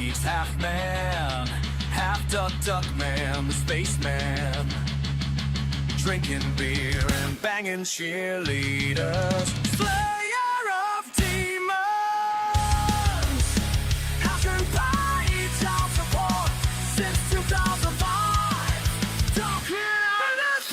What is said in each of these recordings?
He's half man, half duck man, the spaceman. Drinking beer and banging cheerleaders. Slayer of demons. Has been paid child support since 2005. Don't hear this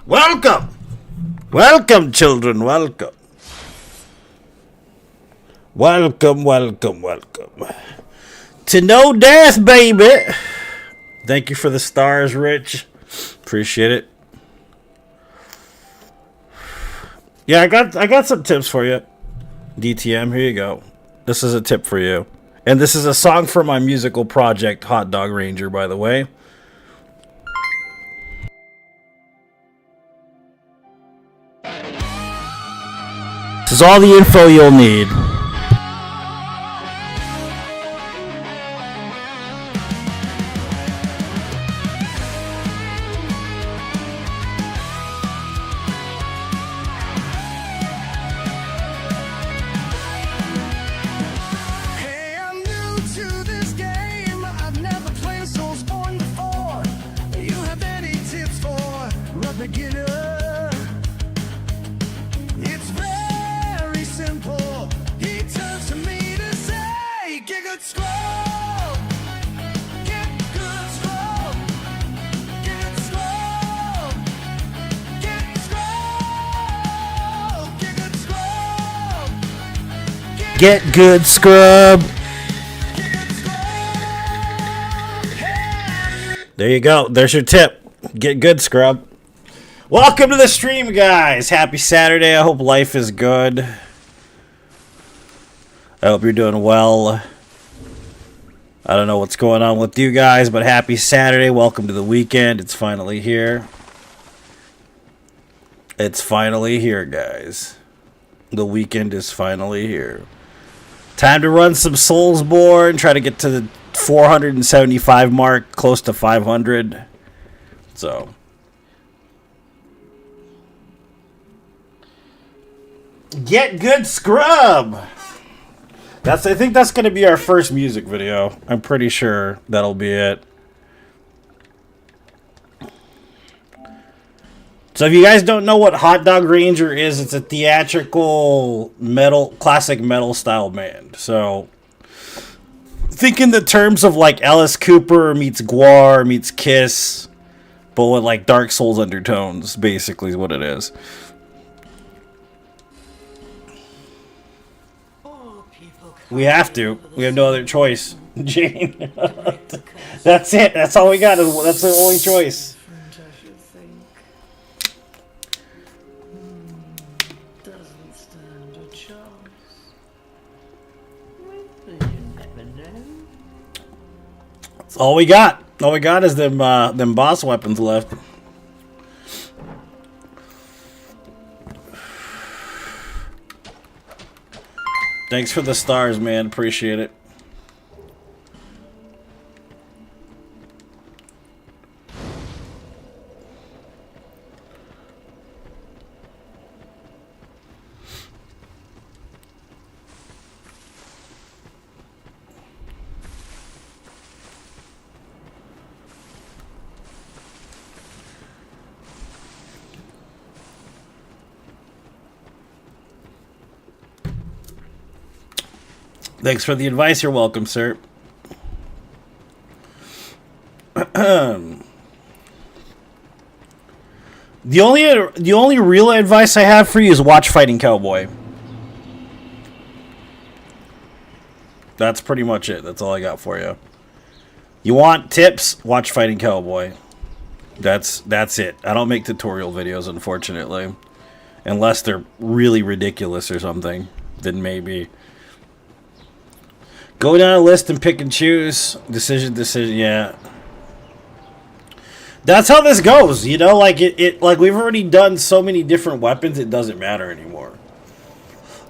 Welcome! Welcome, children, welcome. Welcome, welcome, welcome. To No Death, baby! Thank you for the stars, Rich. Appreciate it. Yeah, I got some tips for you. DTM, here you go. This is a tip for you. And this is a song for my musical project, Hot Dog Ranger, by the way. This is all the info you'll need. Hey, I'm new to this game. I've never played Soulsborne before. You have any tips for a beginner? It's very simple. He turns to me to say, get good scroll. Get good scroll. Get scroll. Get scroll. Get good scroll. Get good, scrub. There you go. There's your tip. Get good, scrub. Welcome to the stream, guys. Happy Saturday. I hope life is good. I hope you're doing well. I don't know what's going on with you guys, but happy Saturday. Welcome to the weekend. It's finally here. It's finally here, guys. The weekend is finally here. Time to run some Soulsborne. Try to get to the 475 mark, close to 500. So, get good, scrub. I think that's going to be our first music video. I'm pretty sure that'll be it. So if you guys don't know what Hot Dog Ranger is, it's a theatrical metal, classic metal style band. So think in the terms of like Alice Cooper meets Gwar meets Kiss, but with like Dark Souls undertones, basically is what it is. We have to. We have no other choice. Jane. That's it. That's all we got. That's the only choice. That's all we got. All we got is them boss weapons left. Thanks for the stars, man. Appreciate it. Thanks for the advice. You're welcome, sir. The only real advice I have for you is watch Fighting Cowboy. That's pretty much it. That's all I got for you. You want tips? Watch Fighting Cowboy. That's it. I don't make tutorial videos, unfortunately. Unless they're really ridiculous or something. Then maybe. Go down a list and pick and choose. Decision, yeah. That's how this goes, you know, like like we've already done so many different weapons, it doesn't matter anymore.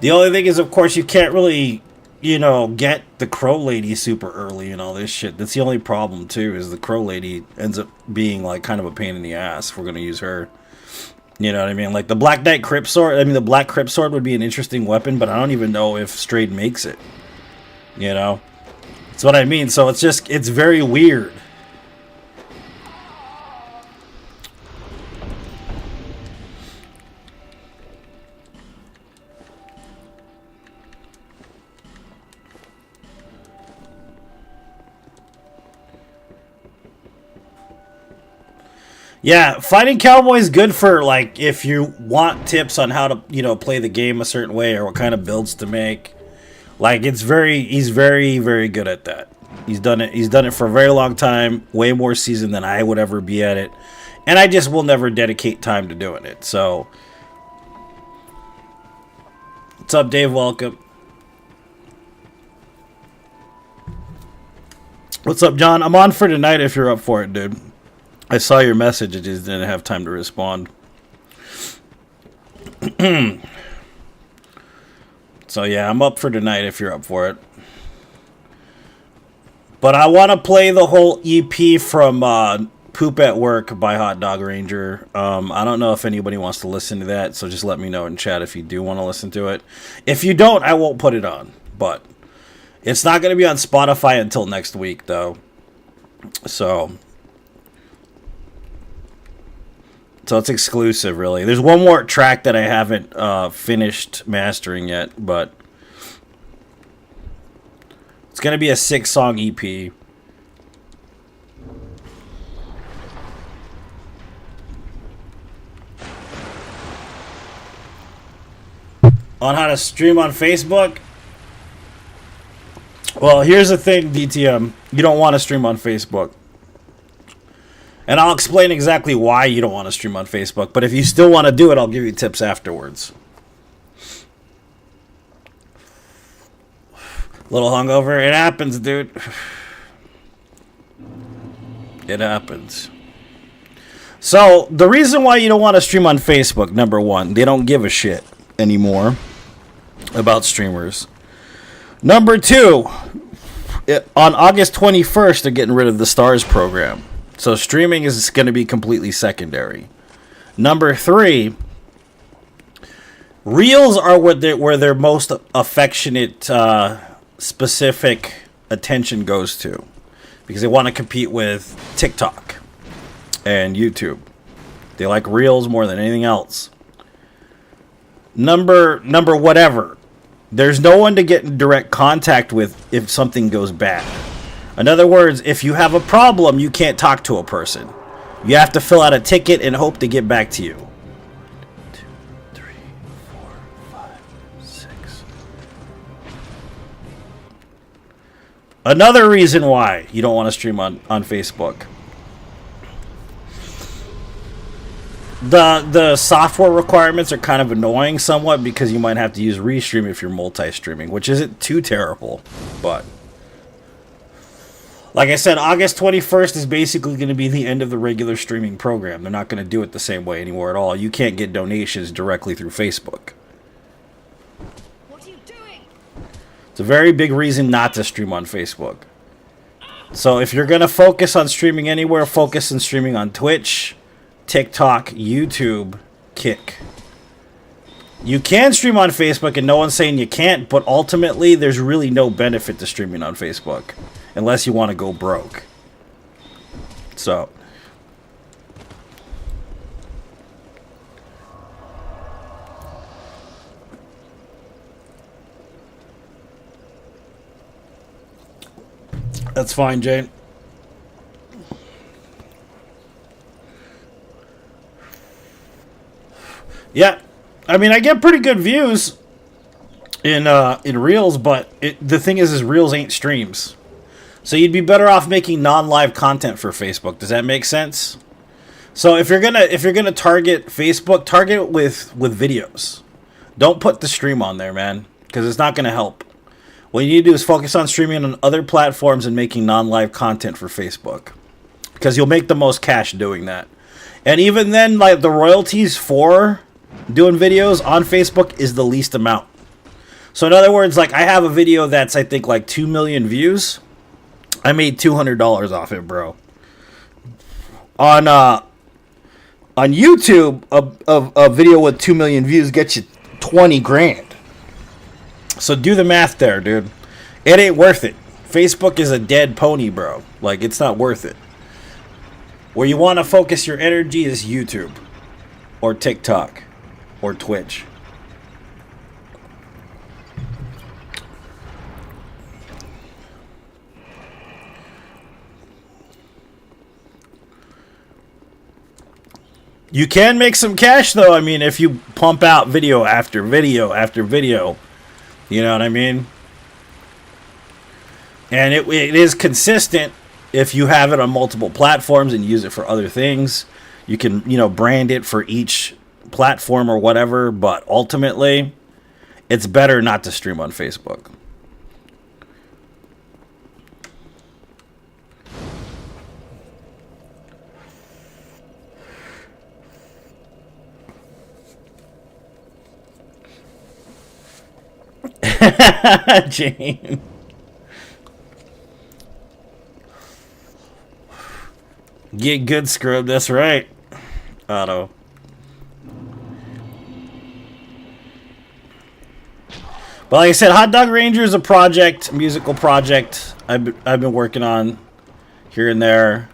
The only thing is, of course, you can't really get the Crow Lady super early and all this shit. That's the only problem too, is the Crow Lady ends up being like kind of a pain in the ass if we're gonna use her. You know what I mean? Like the Black Knight Crypt Sword. I mean, the Black Crypt Sword would be an interesting weapon, but I don't even know if Strayed makes it. You know, that's what I mean. So it's very weird. Yeah, Fighting Cowboy is good for, like, if you want tips on how to, play the game a certain way or what kind of builds to make. Like, he's very, very good at that. He's done it for a very long time, way more seasoned than I would ever be at it. And I just will never dedicate time to doing it. So, what's up, Dave? Welcome. What's up, John? I'm on for tonight if you're up for it, dude. I saw your message, I just didn't have time to respond. So yeah, I'm up for tonight if you're up for it. But I want to play the whole EP from Poop at Work by Hot Dog Ranger. I don't know if anybody wants to listen to that, so just let me know in chat if you do want to listen to it. If you don't, I won't put it on. But it's not going to be on Spotify until next week, though. So it's exclusive, really. There's one more track that I haven't finished mastering yet, but it's going to be a 6-song EP. On how to stream on Facebook? Well, here's the thing, DTM. You don't want to stream on Facebook. And I'll explain exactly why you don't want to stream on Facebook. But if you still want to do it, I'll give you tips afterwards. Little hungover. It happens, dude. It happens. So, the reason why you don't want to stream on Facebook, number one, they don't give a shit anymore about streamers. Number two, on August 21st, they're getting rid of the Stars program. So streaming is going to be completely secondary. Number three, Reels are where their most affectionate, specific attention goes to. Because they want to compete with TikTok and YouTube. They like Reels more than anything else. Number whatever. There's no one to get in direct contact with if something goes bad. In other words, if you have a problem, you can't talk to a person. You have to fill out a ticket and hope to get back to you. 1, 2, 3, 4, 5, 6. Another reason why you don't want to stream on Facebook. The software requirements are kind of annoying somewhat because you might have to use Restream if you're multi-streaming, which isn't too terrible, but like I said, August 21st is basically going to be the end of the regular streaming program. They're not going to do it the same way anymore at all. You can't get donations directly through Facebook. What are you doing? It's a very big reason not to stream on Facebook. So if you're going to focus on streaming anywhere, focus on streaming on Twitch, TikTok, YouTube, Kick. You can stream on Facebook, and no one's saying you can't, but ultimately there's really no benefit to streaming on Facebook. Unless you want to go broke. So. That's fine, Jane. Yeah. I mean, I get pretty good views in Reels, but the thing is Reels ain't streams. So you'd be better off making non-live content for Facebook. Does that make sense? So if you're gonna target Facebook, target it with videos. Don't put the stream on there, man, because it's not gonna help. What you need to do is focus on streaming on other platforms and making non-live content for Facebook, because you'll make the most cash doing that. And even then, like, the royalties for doing videos on Facebook is the least amount. So in other words, like I have a video that's I think like 2 million views. I made $200 off it, bro. On YouTube, a video with 2 million views gets you 20 grand. So do the math there, dude. It ain't worth it. Facebook is a dead pony, bro. Like, it's not worth it. Where you want to focus your energy is YouTube. Or TikTok. Or Twitch. You can make some cash, though. I mean, if you pump out video after video after video. You know what I mean? And it is consistent if you have it on multiple platforms and use it for other things. You can, brand it for each platform or whatever. But ultimately, it's better not to stream on Facebook. Jane. Get good, scrub. That's right, Otto. But like I said, Hot Dog Ranger is a project, musical project I've been working on here and there.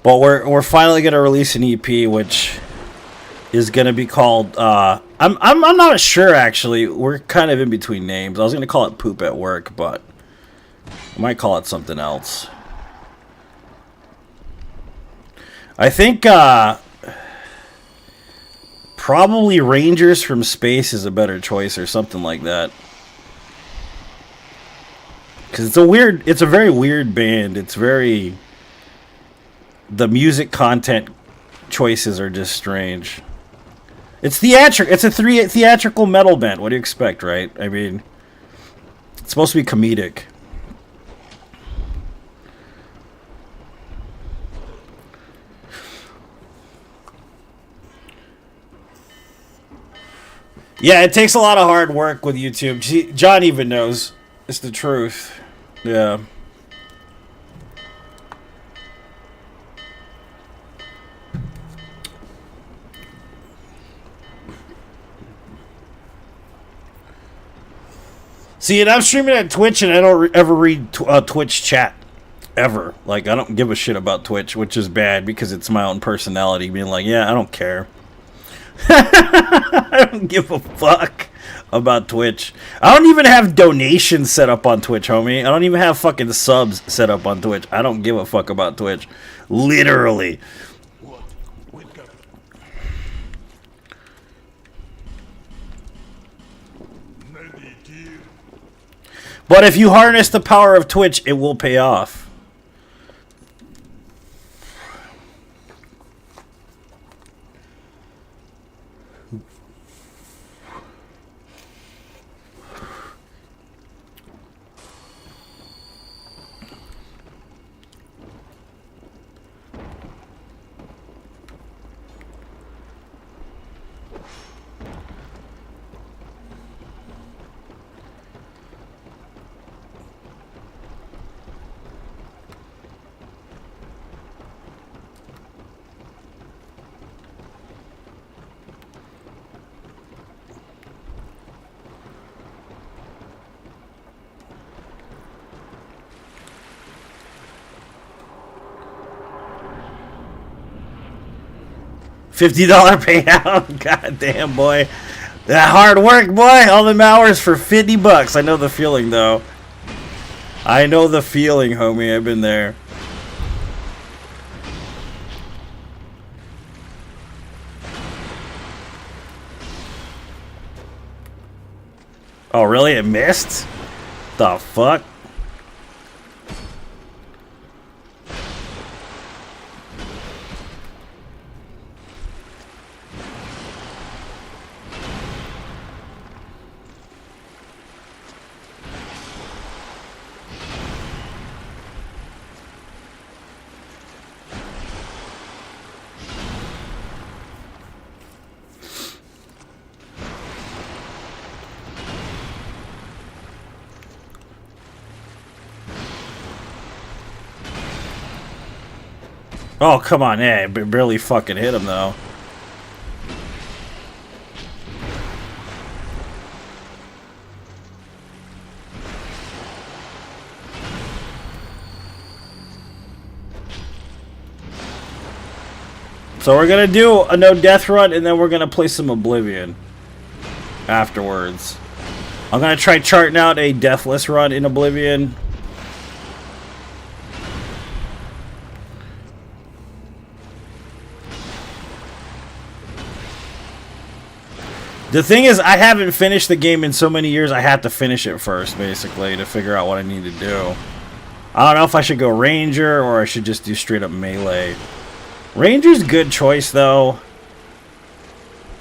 But we're finally gonna release an EP, which is gonna be called. I'm not sure actually. We're kind of in between names. I was gonna call it Poop at Work, but I might call it something else. I think probably Rangers from Space is a better choice or something like that. Cause it's a very weird band. The music content choices are just strange. It's theatrical. It's a theatrical metal band. What do you expect, right? I mean, it's supposed to be comedic. Yeah, it takes a lot of hard work with YouTube. John even knows. It's the truth. Yeah. See, and I'm streaming at Twitch, and I don't ever read Twitch chat. Ever. Like, I don't give a shit about Twitch, which is bad because it's my own personality being like, yeah, I don't care. I don't give a fuck about Twitch. I don't even have donations set up on Twitch, homie. I don't even have fucking subs set up on Twitch. I don't give a fuck about Twitch. Literally. But if you harness the power of Twitch, it will pay off. $50 payout. God damn, boy. That hard work, boy. All them hours for $50. I know the feeling, though. I know the feeling, homie. I've been there. Oh, really? It missed? The fuck? Oh, come on. Yeah, barely fucking hit him, though. So we're going to do a no-death run, and then we're going to play some Oblivion afterwards. I'm going to try charting out a deathless run in Oblivion. The thing is, I haven't finished the game in so many years, I have to finish it first, basically, to figure out what I need to do. I don't know if I should go Ranger, or I should just do straight up melee. Ranger's good choice, though.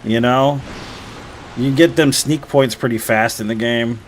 You know? You can get them sneak points pretty fast in the game.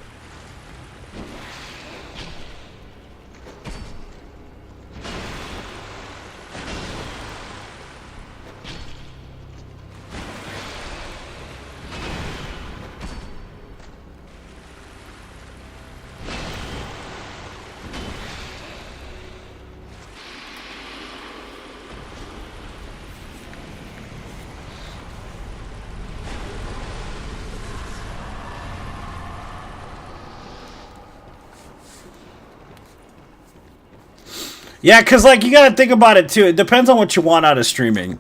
Yeah, cause like you gotta think about it too. It depends on what you want out of streaming.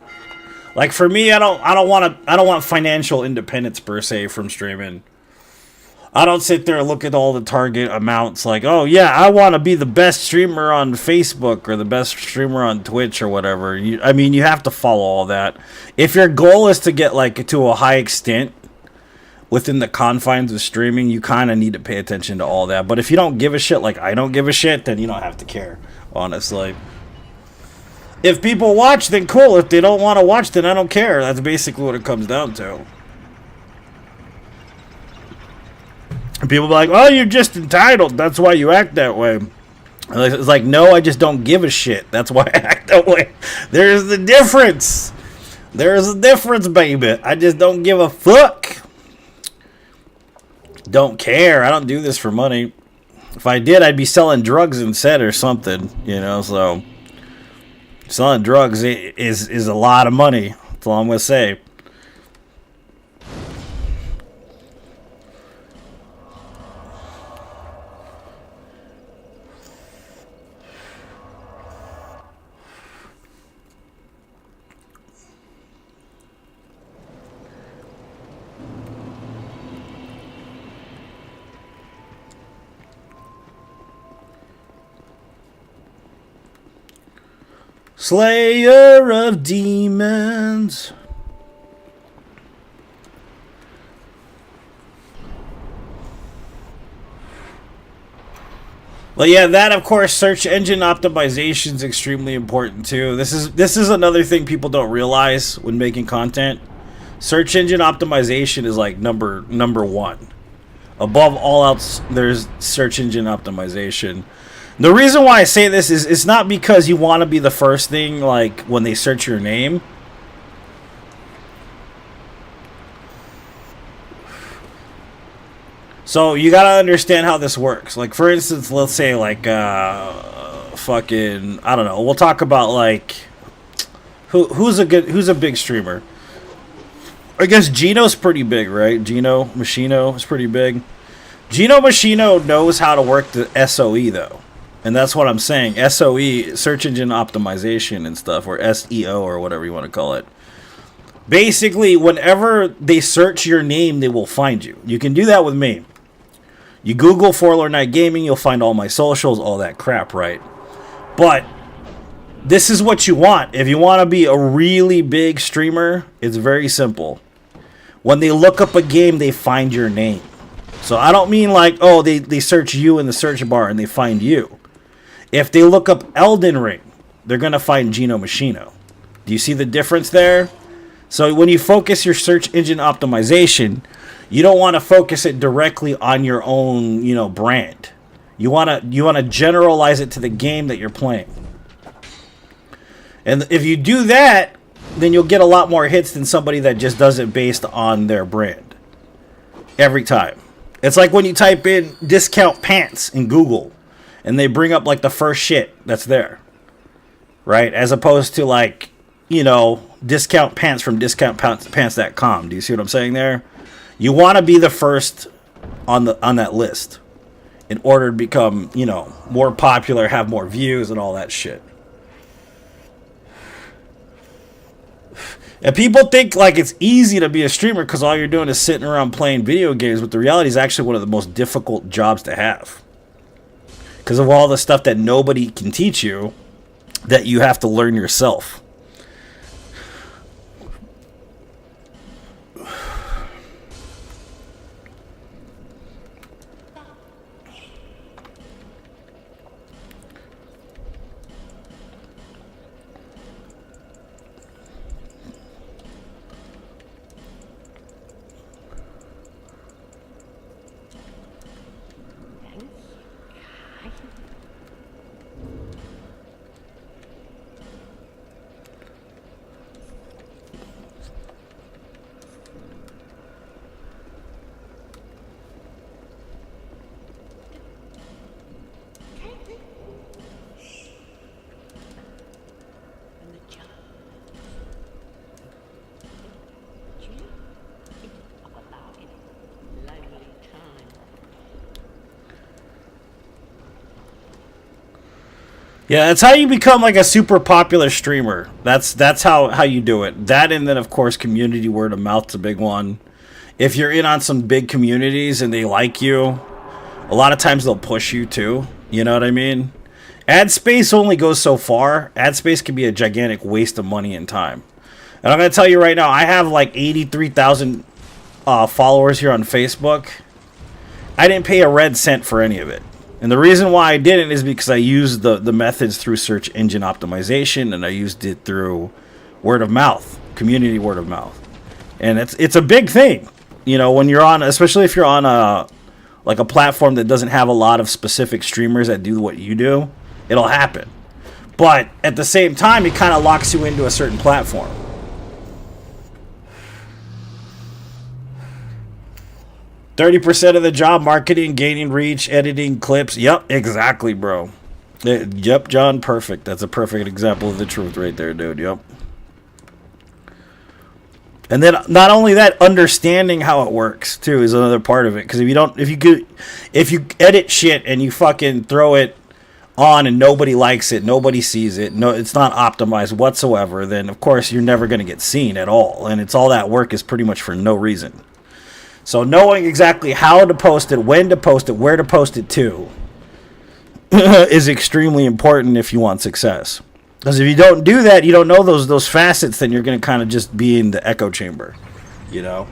Like for me, I don't want financial independence per se from streaming. I don't sit there and look at all the target amounts like, oh yeah, I want to be the best streamer on Facebook or the best streamer on Twitch or whatever. I mean, you have to follow all that. If your goal is to get like to a high extent within the confines of streaming, you kind of need to pay attention to all that. But if you don't give a shit like I don't give a shit, then you don't have to care. Honestly, if people watch, then cool. If they don't want to watch, then I don't care. That's basically what it comes down to. And people be like, "Oh, you're just entitled. That's why you act that way." It's like, no, I just don't give a shit. That's why I act that way. There's the difference. There's a difference, baby. I just don't give a fuck. Don't care. I don't do this for money. If I did, I'd be selling drugs instead or something, you know, so selling drugs is a lot of money. That's all I'm going to say. Slayer of demons. Well, yeah, that of course, search engine optimization is extremely important too. This is another thing people don't realize when making content. Search engine optimization is like number one. Above all else, there's search engine optimization. The reason why I say this is it's not because you want to be the first thing, like, when they search your name. So, you gotta understand how this works. Like, for instance, let's say, like, fucking, I don't know, we'll talk about, like, who's a big streamer? I guess Gino's pretty big, right? Gino Machino is pretty big. Gino Machino knows how to work the SOE, though. And that's what I'm saying. SOE, search engine optimization and stuff, or SEO, or whatever you want to call it. Basically, whenever they search your name, they will find you. You can do that with me. You Google Forlorn Night Gaming, you'll find all my socials, all that crap, right? But this is what you want. If you want to be a really big streamer, it's very simple. When they look up a game, they find your name. So I don't mean like, oh, they search you in the search bar and they find you. If they look up Elden Ring, they're going to find Gino Machino. Do you see the difference there? So when you focus your search engine optimization, you don't want to focus it directly on your own, you know, brand. You want to generalize it to the game that you're playing. And if you do that, then you'll get a lot more hits than somebody that just does it based on their brand. Every time. It's like when you type in discount pants in Google and they bring up like the first shit that's there. right? As opposed to like, you know, discount pants from discountpants.com. Do you see what I'm saying there? You want to be the first on that list in order to become, you know, more popular, have more views and all that shit. And people think like it's easy to be a streamer because all you're doing is sitting around playing video games, but the reality is actually one of the most difficult jobs to have. Because of all the stuff that nobody can teach you that you have to learn yourself. Yeah, that's how you become like a super popular streamer. That's how you do it. That, and then of course community word of mouth's a big one. If you're in on some big communities and they like you, a lot of times they'll push you too. You know what I mean? Ad space only goes so far. Ad space can be a gigantic waste of money and time. And I'm going to tell you right now, I have like 83,000 followers here on Facebook. I didn't pay a red cent for any of it. And the reason why I didn't is because I used the methods through search engine optimization, and I used it through word of mouth, community word of mouth. And it's a big thing, you know, when you're on, especially if you're on a platform that doesn't have a lot of specific streamers that do what you do, it'll happen. But at the same time, it kind of locks you into a certain platform. %30 of the job, marketing, gaining reach, editing, clips. Yep, exactly, bro. Yep, John, perfect. That's a perfect example of the truth right there, dude. Yep. And then not only that, understanding how it works too is another part of it. Because if you edit shit and you fucking throw it on and nobody likes it, nobody sees it, no, it's not optimized whatsoever, then of course you're never going to get seen at all. And it's all that work is pretty much for no reason. So knowing exactly how to post it, when to post it, where to post it to is extremely important if you want success. Because if you don't do that, you don't know those facets, then you're going to kind of just be in the echo chamber, you know?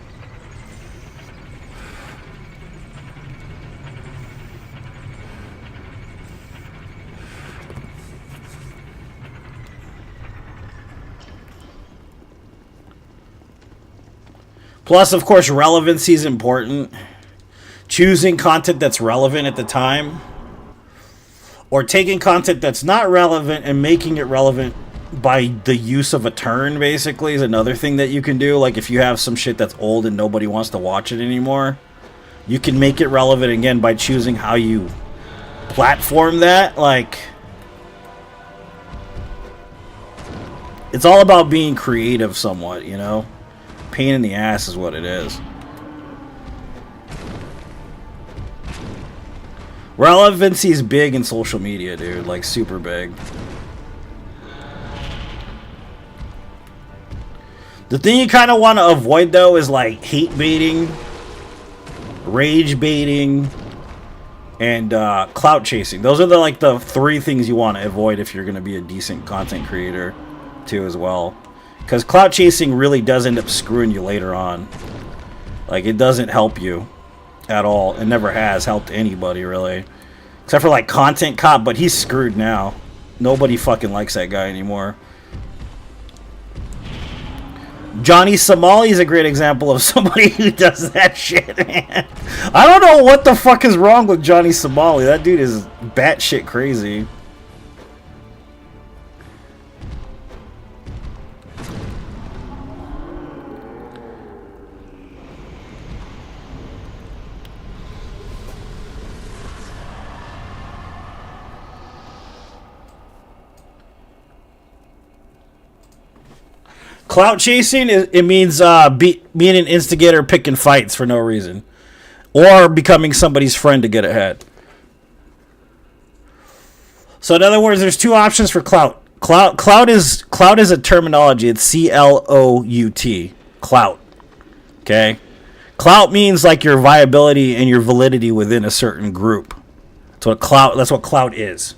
Plus, of course, relevancy is important. Choosing content that's relevant at the time. Or taking content that's not relevant and making it relevant by the use of a turn, basically, is another thing that you can do. Like, if you have some shit that's old and nobody wants to watch it anymore, you can make it relevant again by choosing how you platform that. Like, it's all about being creative somewhat, you know? Pain in the ass is what it is. Relevancy is big in social media, dude. Like, super big. The thing you kind of want to avoid, though, is like hate baiting, rage baiting, and clout chasing. Those are the 3 things you want to avoid if you're going to be a decent content creator, too, as well. Because clout chasing really does end up screwing you later on. Like, it doesn't help you at all. It never has helped anybody, really. Except for, like, Content Cop, but he's screwed now. Nobody fucking likes that guy anymore. Johnny Somali is a great example of somebody who does that shit, man. I don't know what the fuck is wrong with Johnny Somali. That dude is batshit crazy. Clout chasing, it means being an instigator, picking fights for no reason, or becoming somebody's friend to get ahead. So in other words, there's two options for clout. Clout is a terminology. It's CLOUT. Clout. Okay? Clout means like your viability and your validity within a certain group. That's what clout is.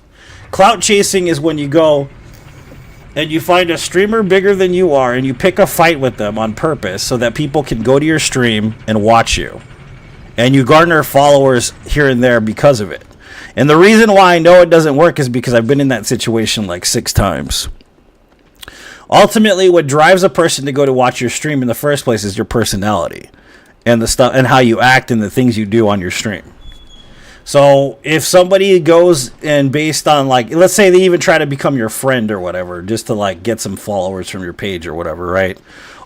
Clout chasing is when you go and you find a streamer bigger than you are and you pick a fight with them on purpose so that people can go to your stream and watch you. And you garner followers here and there because of it. And the reason why I know it doesn't work is because I've been in that situation like 6 times. Ultimately, what drives a person to go to watch your stream in the first place is your personality and the stuff and how you act and the things you do on your stream. So if somebody goes and based on like, let's say they even try to become your friend or whatever, just to like get some followers from your page or whatever, right?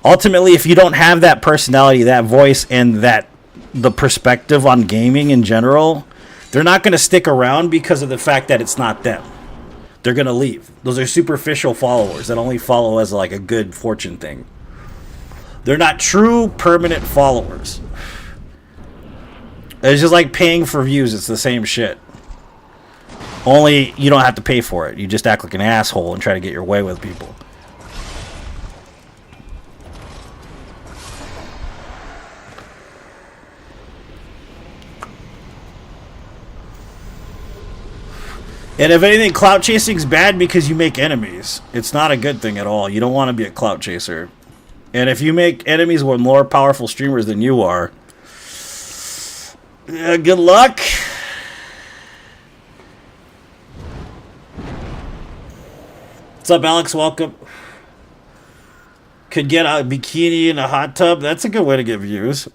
Ultimately, if you don't have that personality, that voice, and the perspective on gaming in general, they're not going to stick around because of the fact that it's not them. They're going to leave. Those are superficial followers that only follow as like a good fortune thing. They're not true permanent followers. It's just like paying for views. It's the same shit. Only you don't have to pay for it. You just act like an asshole and try to get your way with people. And if anything, clout chasing is bad because you make enemies. It's not a good thing at all. You don't want to be a clout chaser. And if you make enemies with more powerful streamers than you are, good luck. What's up, Alex? Welcome. Could get a bikini in a hot tub. That's a good way to get views.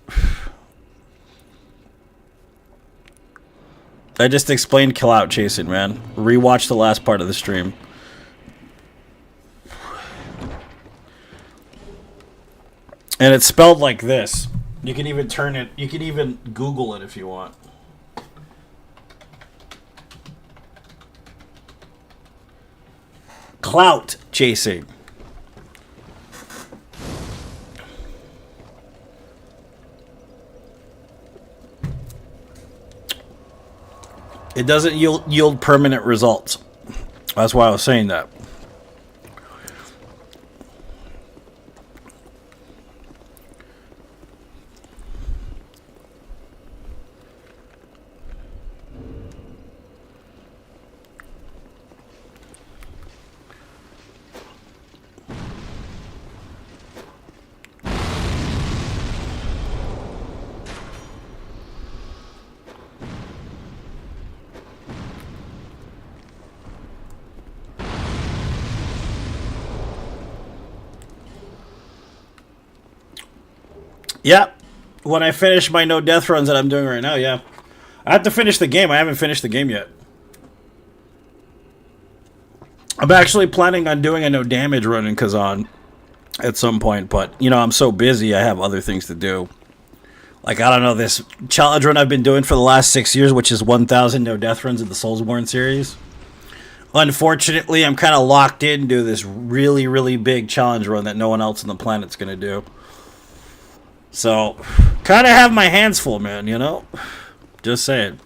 I just explained clout chasing, man. Rewatch the last part of the stream. And it's spelled like this. You can even turn it, you can even Google it if you want. Clout chasing. It doesn't yield permanent results. That's why I was saying that. Yeah, when I finish my no death runs that I'm doing right now, yeah. I have to finish the game. I haven't finished the game yet. I'm actually planning on doing a no damage run in Kazan at some point, but, you know, I'm so busy, I have other things to do. Like, I don't know, this challenge run I've been doing for the last 6 years, which is 1,000 no death runs in the Soulsborne series. Unfortunately, I'm kind of locked into this really, really big challenge run that no one else on the planet's going to do. So, kind of have my hands full, man, you know? Just saying.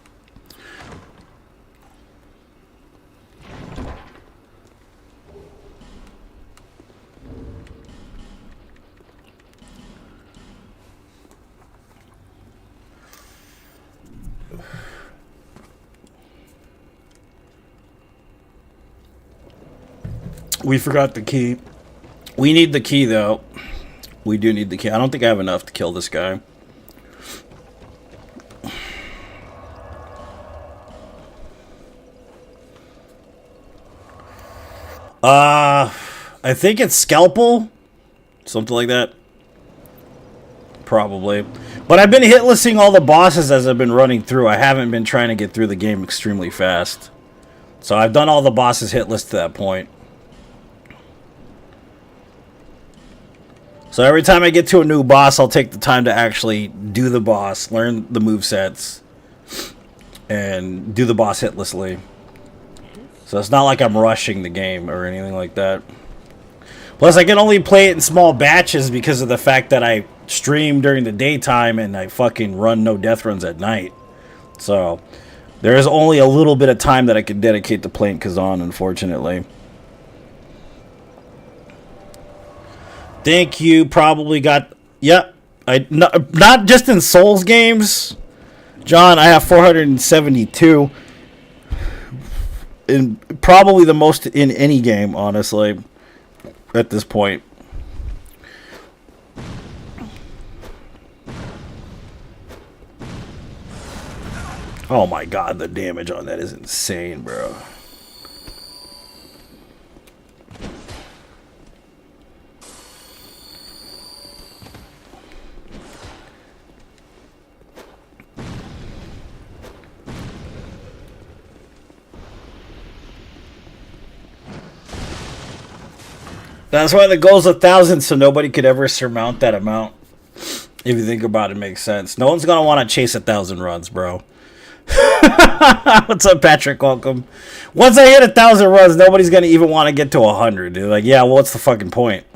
We forgot the key. We need the key, though. We do need the key. I don't think I have enough to kill this guy. I think it's Scalpel. Something like that. Probably. But I've been hitlisting all the bosses as I've been running through. I haven't been trying to get through the game extremely fast. So I've done all the bosses hitless to that point. So every time I get to a new boss, I'll take the time to actually do the boss, learn the movesets, and do the boss hitlessly. So it's not like I'm rushing the game or anything like that. Plus, I can only play it in small batches because of the fact that I stream during the daytime and I fucking run no death runs at night. So, there is only a little bit of time that I can dedicate to playing Kazan, unfortunately. Thank you. Probably got... Yep. Not just in Souls games, John. I have 472. In probably the most in any game, honestly, at this point. Oh my god, the damage on that is insane, bro. That's why the goal's 1,000, so nobody could ever surmount that amount. If you think about it, it makes sense. No one's gonna want to chase 1,000 runs, bro. What's up, Patrick? Welcome. Once I hit 1,000 runs, nobody's gonna even want to get to 100. They're like, yeah, well, what's the fucking point?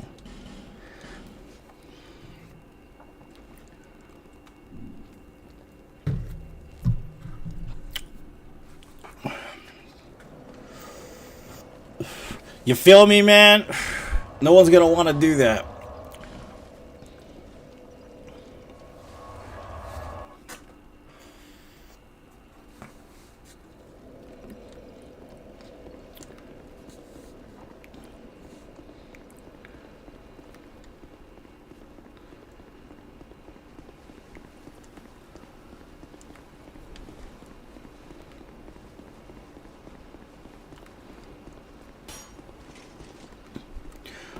You feel me, man? No one's gonna want to do that.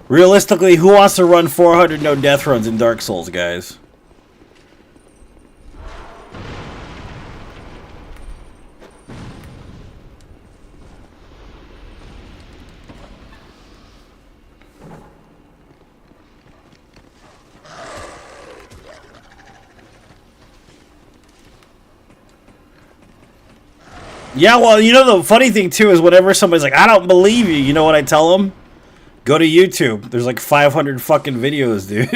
Realistically, who wants to run 400 no death runs in Dark Souls, guys? Yeah, well, you know, the funny thing, too, is whenever somebody's like, I don't believe you, you know what I tell them? Go to YouTube. There's like 500 fucking videos, dude.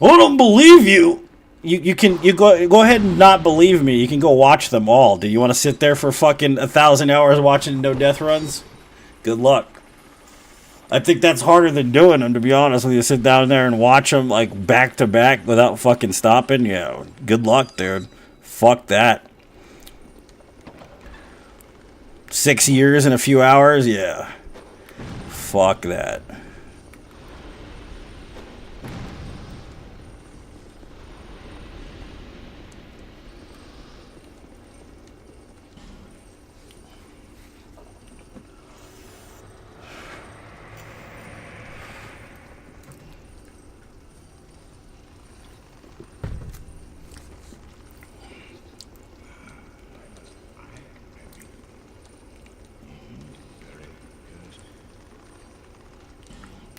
I don't believe you. You go ahead and not believe me. You can go watch them all. Do you want to sit there for fucking 1,000 hours watching no death runs? Good luck. I think that's harder than doing them, to be honest with you. Sit down there and watch them like back to back without fucking stopping. Yeah, good luck, dude. Fuck that. 6 years in a few hours? Yeah. Fuck that.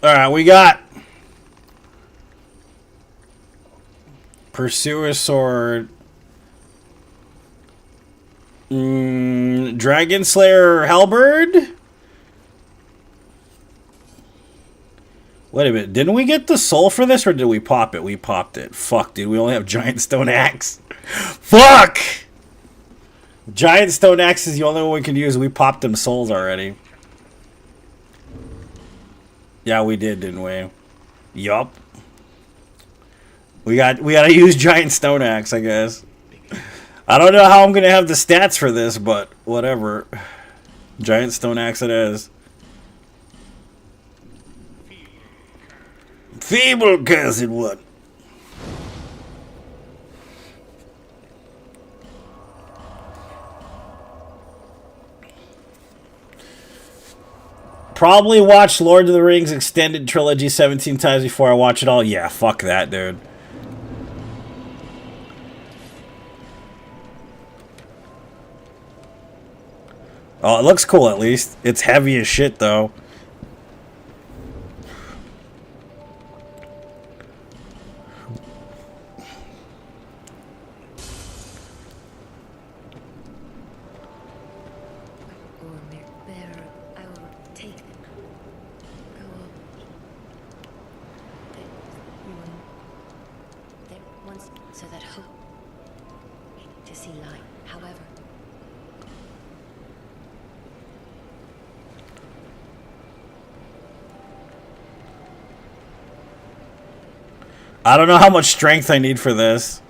Alright, we got Pursuer Sword, Dragon Slayer Halberd? Wait a minute, didn't we get the soul for this, or did we pop it? We popped it. Fuck, dude, we only have Giant Stone Axe. Fuck! Giant Stone Axe is the only one we can use. We popped them souls already. Yeah, we did, didn't we? Yup. We gotta use Giant Stone Axe, I guess. I don't know how I'm gonna have the stats for this, but whatever. Giant Stone Axe it is. Feeble cursed one. Probably watch Lord of the Rings Extended Trilogy 17 times before I watch it all. Yeah, fuck that, dude. Oh, it looks cool at least. It's heavy as shit, though. so that hope to see light. However, I don't know how much strength I need for this.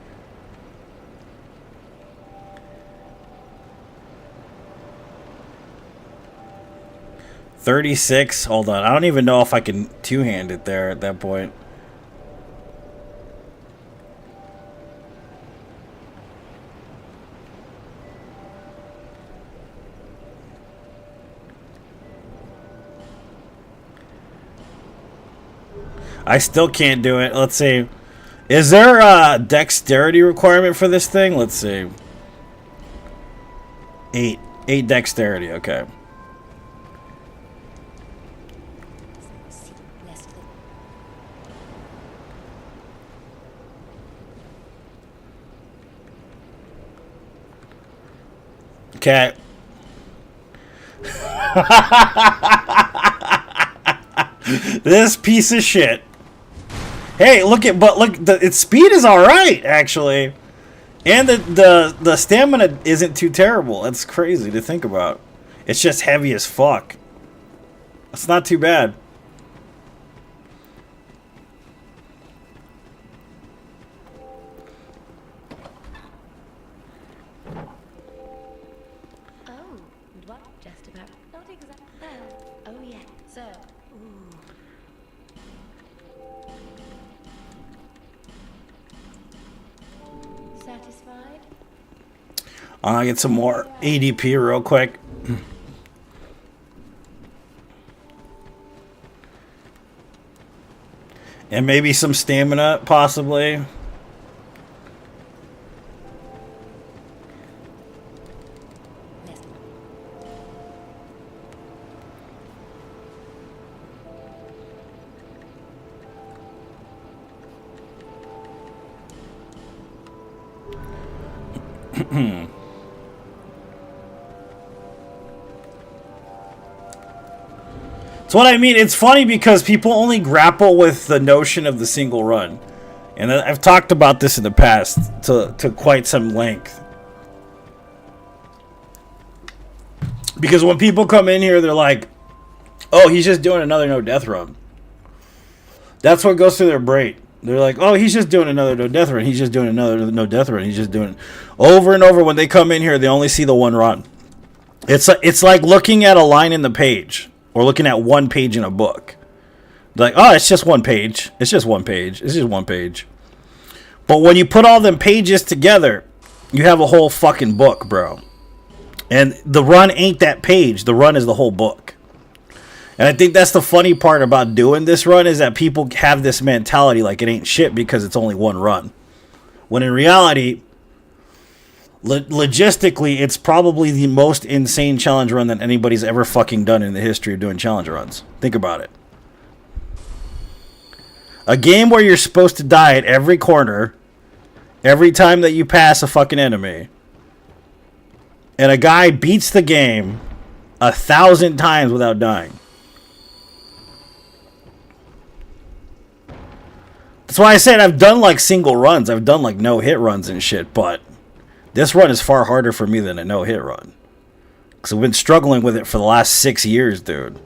$36. Hold on. I don't even know if I can two-hand it there at that point. I still can't do it. Let's see. Is there a dexterity requirement for this thing? Let's see. 8. 8 dexterity. Okay. see less of the Okay. This piece of shit. Hey, look, its speed is all right actually, and the stamina isn't too terrible. That's crazy to think about. It's just heavy as fuck. It's not too bad. Oh, what? Just about. Not exactly. Well, oh yeah. So, ooh. Satisfied? I'll get some more ADP real quick. And maybe some stamina, possibly. Less. So what I mean, it's funny because people only grapple with the notion of the single run. And I've talked about this in the past to quite some length. Because when people come in here, they're like, oh, he's just doing another no-death run. That's what goes through their brain. They're like, oh, he's just doing another no-death run. He's just doing another no-death run. He's just doing it. Over and over, when they come in here, they only see the one run. It's like looking at a line in the page. Or looking at one page in a book. Like, oh, it's just one page. It's just one page. It's just one page. But when you put all them pages together, you have a whole fucking book, bro. And the run ain't that page. The run is the whole book. And I think that's the funny part about doing this run is that people have this mentality like it ain't shit because it's only one run. When in reality, logistically, it's probably the most insane challenge run that anybody's ever fucking done in the history of doing challenge runs. Think about it. A game where you're supposed to die at every corner, every time that you pass a fucking enemy, and a guy beats the game 1,000 times without dying. That's why I said I've done like single runs. I've done like no-hit runs and shit, but this run is far harder for me than a no-hit run. Because I've been struggling with it for the last 6 years, dude.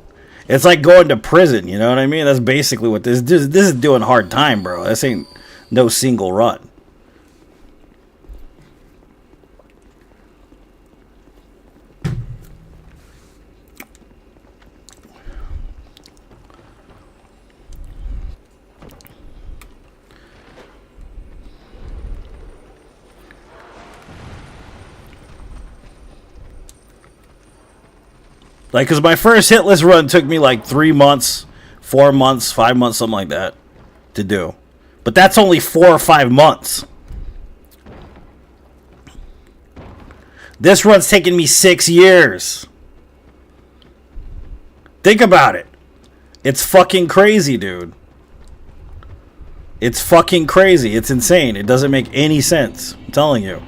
It's like going to prison, you know what I mean? That's basically what this is doing hard time, bro. This ain't no single run. Like, because my first hitless run took me like 3 months, 4 months, 5 months, something like that to do. But that's only 4 or 5 months. This run's taken me 6 years. Think about it. It's fucking crazy, dude. It's fucking crazy. It's insane. It doesn't make any sense. I'm telling you.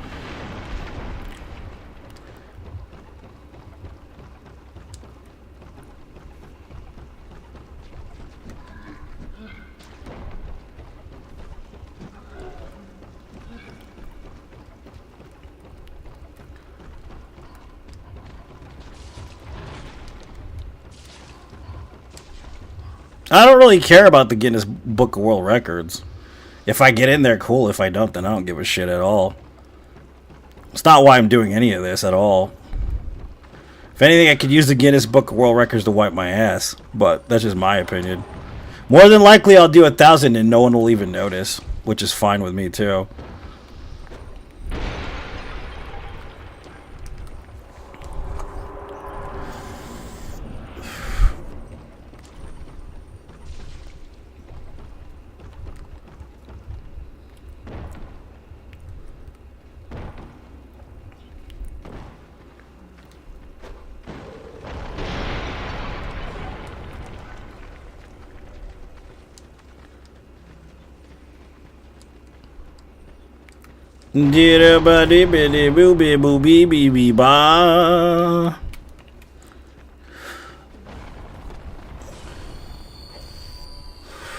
I don't really care about the Guinness Book of World Records. If I get in there, cool. If I don't, then I don't give a shit at all. It's not why I'm doing any of this at all. If anything, I could use the Guinness Book of World Records to wipe my ass. But that's just my opinion. More than likely, I'll do 1,000 and no one will even notice. Which is fine with me, too.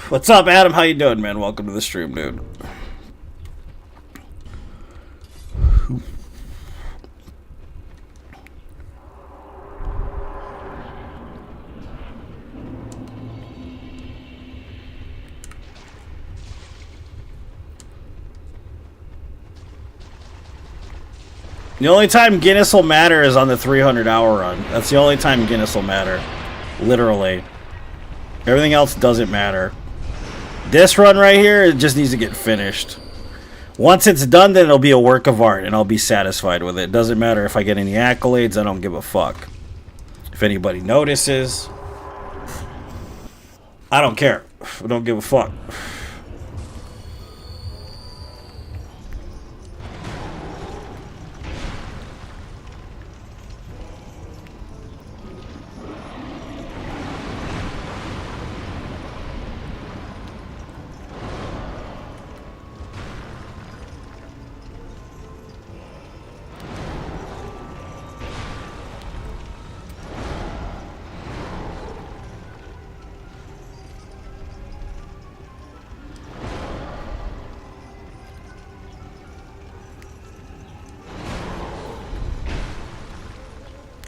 What's up, Adam? How you doing, man? Welcome to the stream, dude. The only time Guinness will matter is on the 300-hour run. That's the only time Guinness will matter. Literally. Everything else doesn't matter. This run right here, it just needs to get finished. Once it's done, then it'll be a work of art, and I'll be satisfied with it. Doesn't matter if I get any accolades, I don't give a fuck. If anybody notices, I don't care. I don't give a fuck.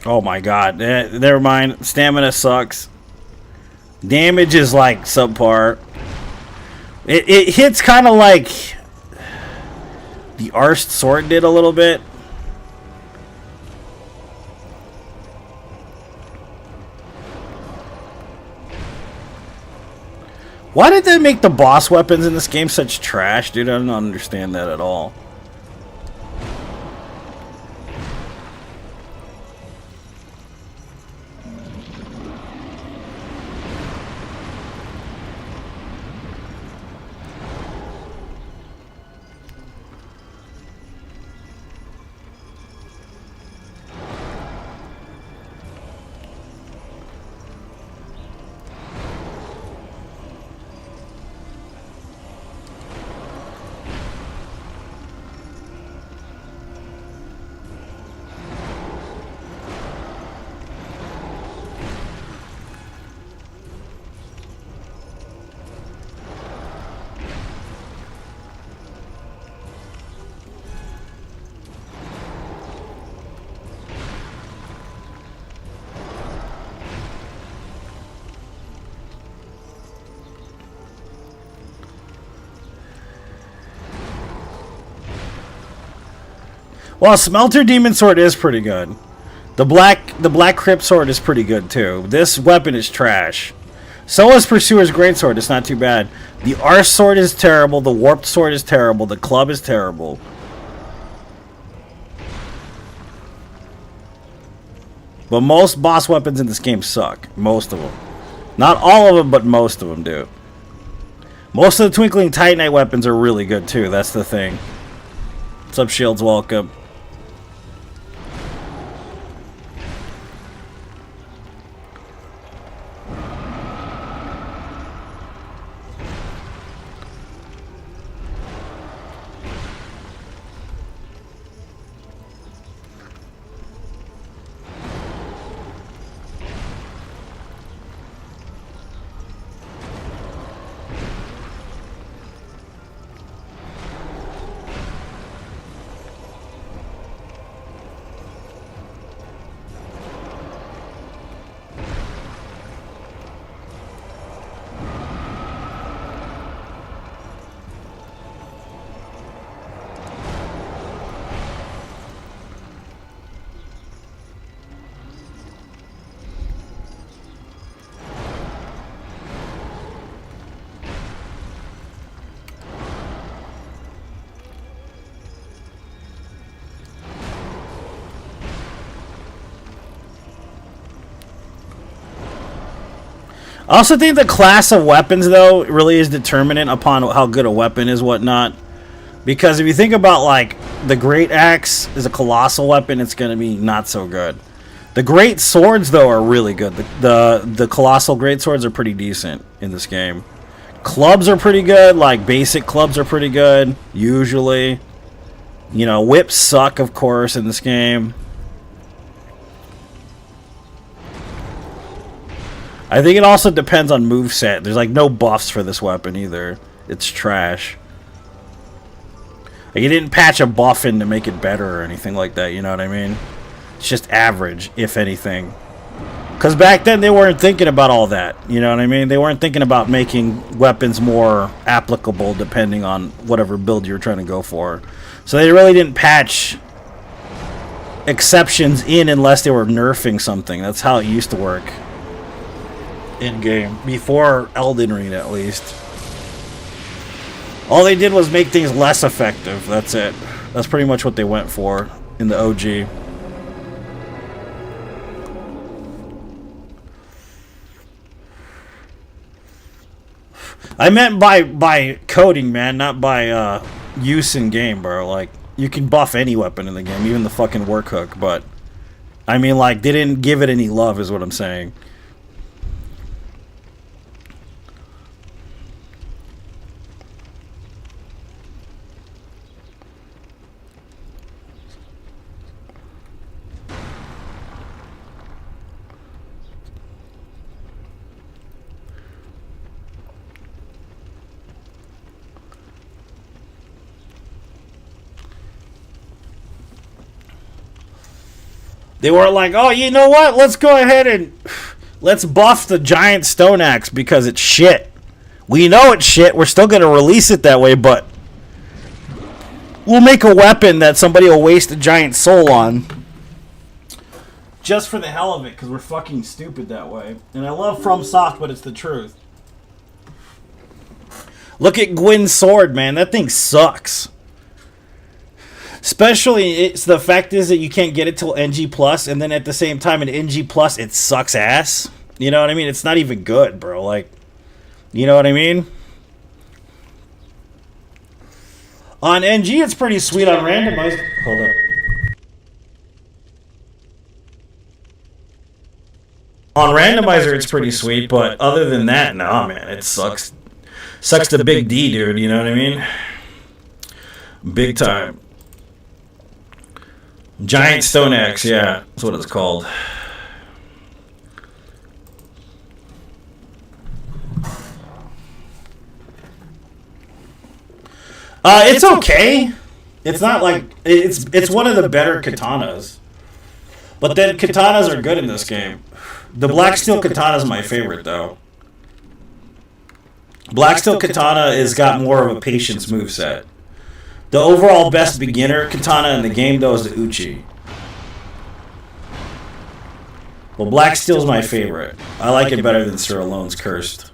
Oh my god. Never mind. Stamina sucks. Damage is like subpar. It hits kind of like the Arsed Sword did a little bit. Why did they make the boss weapons in this game such trash, dude? I don't understand that at all. Well, Smelter Demon Sword is pretty good. The Black Crypt Sword is pretty good too. This weapon is trash. So is Pursuer's Greatsword. It's not too bad. The Arsed Sword is terrible. The Warped Sword is terrible. The Club is terrible. But most boss weapons in this game suck. Most of them. Not all of them, but most of them do. Most of the Twinkling Titanite weapons are really good too. That's the thing. What's up, Shields? Welcome. I also think the class of weapons, though, really is determinant upon how good a weapon is, whatnot. Because if you think about, like, the Great Axe is a colossal weapon, it's going to be not so good. The Great Swords, though, are really good. The Colossal Great Swords are pretty decent in this game. Clubs are pretty good. Like, basic clubs are pretty good, usually. You know, whips suck, of course, in this game. I think it also depends on moveset. There's, like, no buffs for this weapon, either. It's trash. Like, you didn't patch a buff in to make it better or anything like that, you know what I mean? It's just average, if anything. Because back then, they weren't thinking about all that, you know what I mean? They weren't thinking about making weapons more applicable depending on whatever build you were trying to go for. So they really didn't patch exceptions in unless they were nerfing something. That's how it used to work in-game. Before Elden Ring, at least. All they did was make things less effective. That's it. That's pretty much what they went for in the OG. I meant by coding, man, not by use in game, bro. Like, you can buff any weapon in the game, even the fucking work hook, but I mean, like, they didn't give it any love is what I'm saying. They weren't like, oh, you know what? Let's go ahead and let's buff the giant stone axe because it's shit. We know it's shit. We're still going to release it that way, but we'll make a weapon that somebody will waste a giant soul on. Just for the hell of it, because we're fucking stupid that way. And I love FromSoft, but it's the truth. Look at Gwyn's sword, man. That thing sucks. Especially, it's the fact is that you can't get it till NG+, and then at the same time in NG+, it sucks ass. You know what I mean? It's not even good, bro. Like, you know what I mean? On NG, it's pretty sweet. On randomized... Hold up. On randomizer, it's pretty sweet, but other than that, nah, man, it sucks. Sucks the big D, dude, you know what I mean? Big time. Giant Stone Axe, yeah, that's what it's called. It's okay. It's not like it's one of the better katanas. But then katanas are good in this game. The Black Steel Katana is my favorite, though. Black Steel Katana has got more of a patience moveset. The overall best beginner katana in the game, though, is the Uchi. Well, Black Steel's my favorite. I like it better than Sir Alone's Cursed.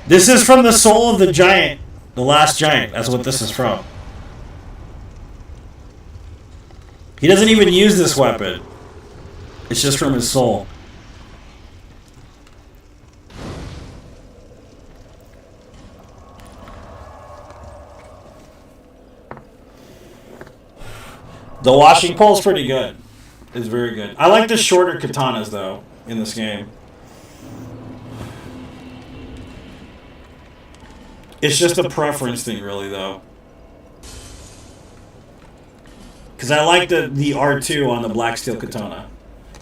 This is from the soul of the giant. The last giant. That's what this is from. He doesn't even use this weapon. It's just from his soul. The washing pole's pretty good. It's very good. I like the shorter katanas, though, in this game. It's just a preference thing, really, though. Because I like the R2 on the Black Steel Katana.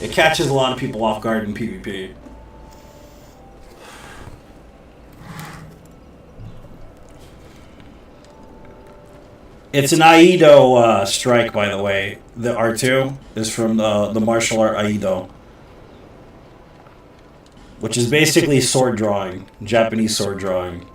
It catches a lot of people off guard in PvP. It's an Aido strike, by the way. The R2 is from the martial art Aido, which is basically sword drawing, Japanese sword drawing.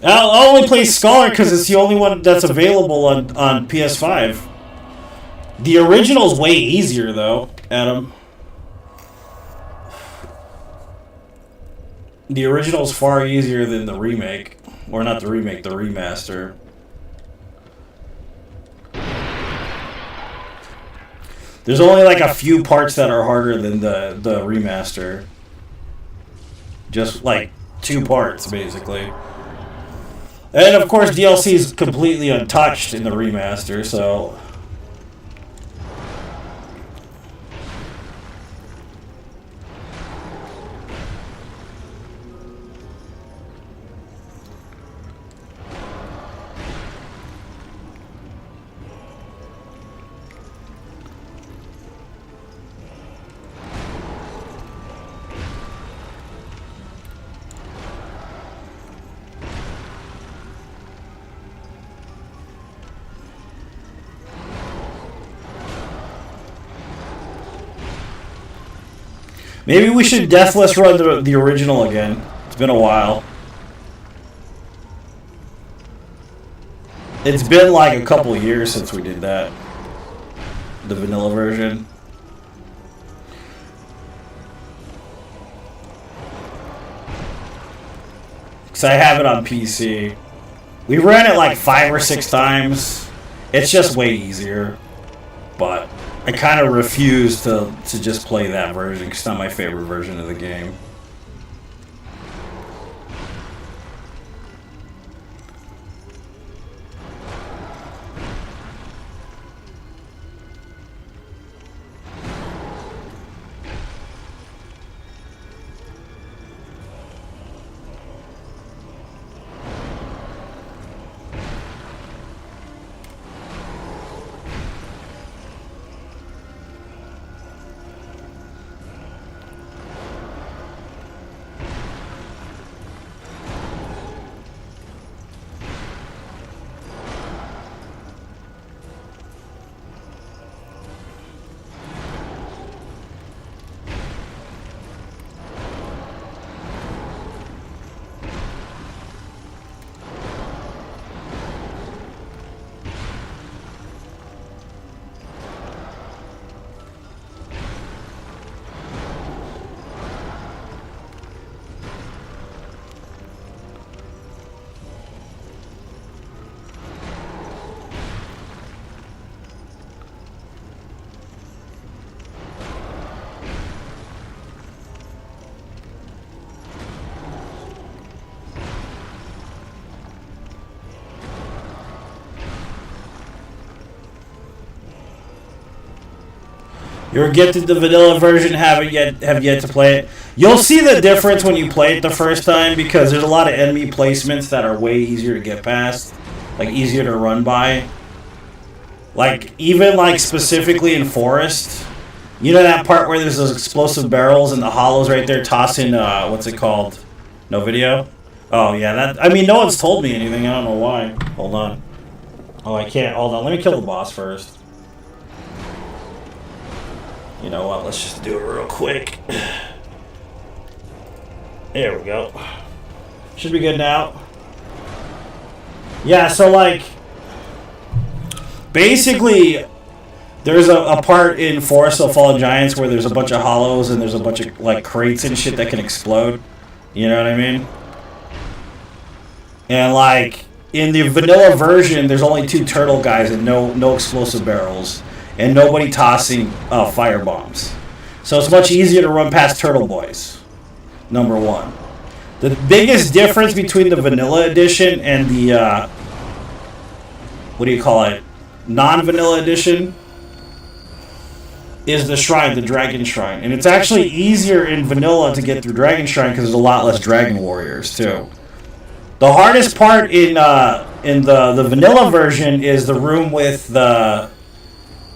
I'll only play Scholar because it's the only one that's available on PS5. The original's way easier, though, Adam. The original's far easier than the remake. Or not the remake, the remaster. There's only like a few parts that are harder than the remaster. Just like 2 parts, basically. And of course, DLC is completely untouched in the remaster, so. Maybe we should Deathless run the original again. It's been a while. It's been like a couple years since we did that. The vanilla version. Because I have it on PC. We ran it like 5 or 6 times. It's just way easier. But I kind of refuse to just play that version because it's not my favorite version of the game. You're getting the vanilla version, have yet to play it. You'll see the difference when you play it the first time because there's a lot of enemy placements that are way easier to get past, like easier to run by. Like even like specifically in Forest, you know that part where there's those explosive barrels and the hollows right there tossing what's it called? No video? Oh yeah, that I mean no one's told me anything. I don't know why. Hold on. Oh, I can't. Hold on. Let me kill the boss first. You know what? Let's just do it real quick. There we go. Should be good now. Yeah, so like basically There's a part in Forest of Fallen Giants where there's a bunch of hollows and there's a bunch of like crates and shit that can explode. You know what I mean? And like in the vanilla version, there's only 2 turtle guys and no explosive barrels and nobody tossing fire bombs. So it's much easier to run past Turtle Boys. Number 1. The biggest difference between the vanilla edition and the what do you call it? Non-vanilla edition is the shrine, the Dragon Shrine. And it's actually easier in vanilla to get through Dragon Shrine because there's a lot less Dragon Warriors, too. The hardest part in the vanilla version is the room with the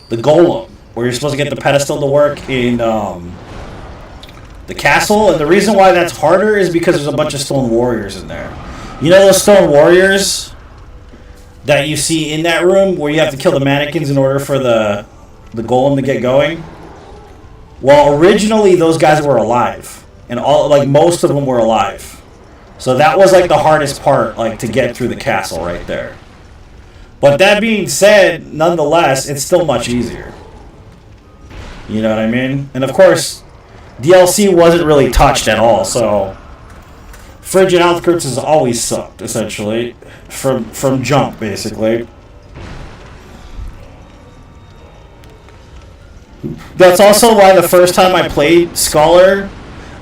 golem, where you're supposed to get the pedestal to work in the castle. And the reason why that's harder is because there's a bunch of stone warriors in there. You know those stone warriors that you see in that room where you have to kill the mannequins in order for the golem to get going? Well, originally those guys were alive, and most of them were alive. So that was like the hardest part, like to get through the castle right there. But that being said, nonetheless, it's still much easier. You know what I mean? And of course, DLC wasn't really touched at all, so Frigid Outskirts has always sucked, essentially, from jump, basically. That's also why the first time I played Scholar,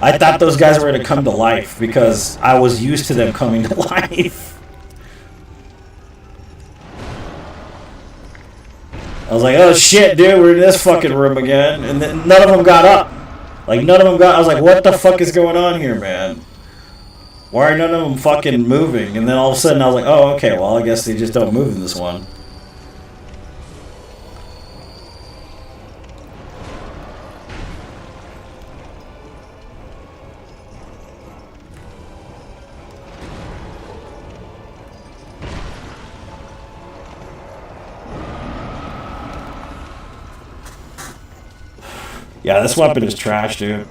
I thought those guys were going to come to life, because I was used to them coming to life. I was like, oh shit, dude, we're in this fucking room again. And then none of them got up. Like, none of them got... I was like, what the fuck is going on here, man? Why are none of them fucking moving? And then all of a sudden I was like, oh, okay, well, I guess they just don't move in this one. Yeah, this weapon is trash, dude.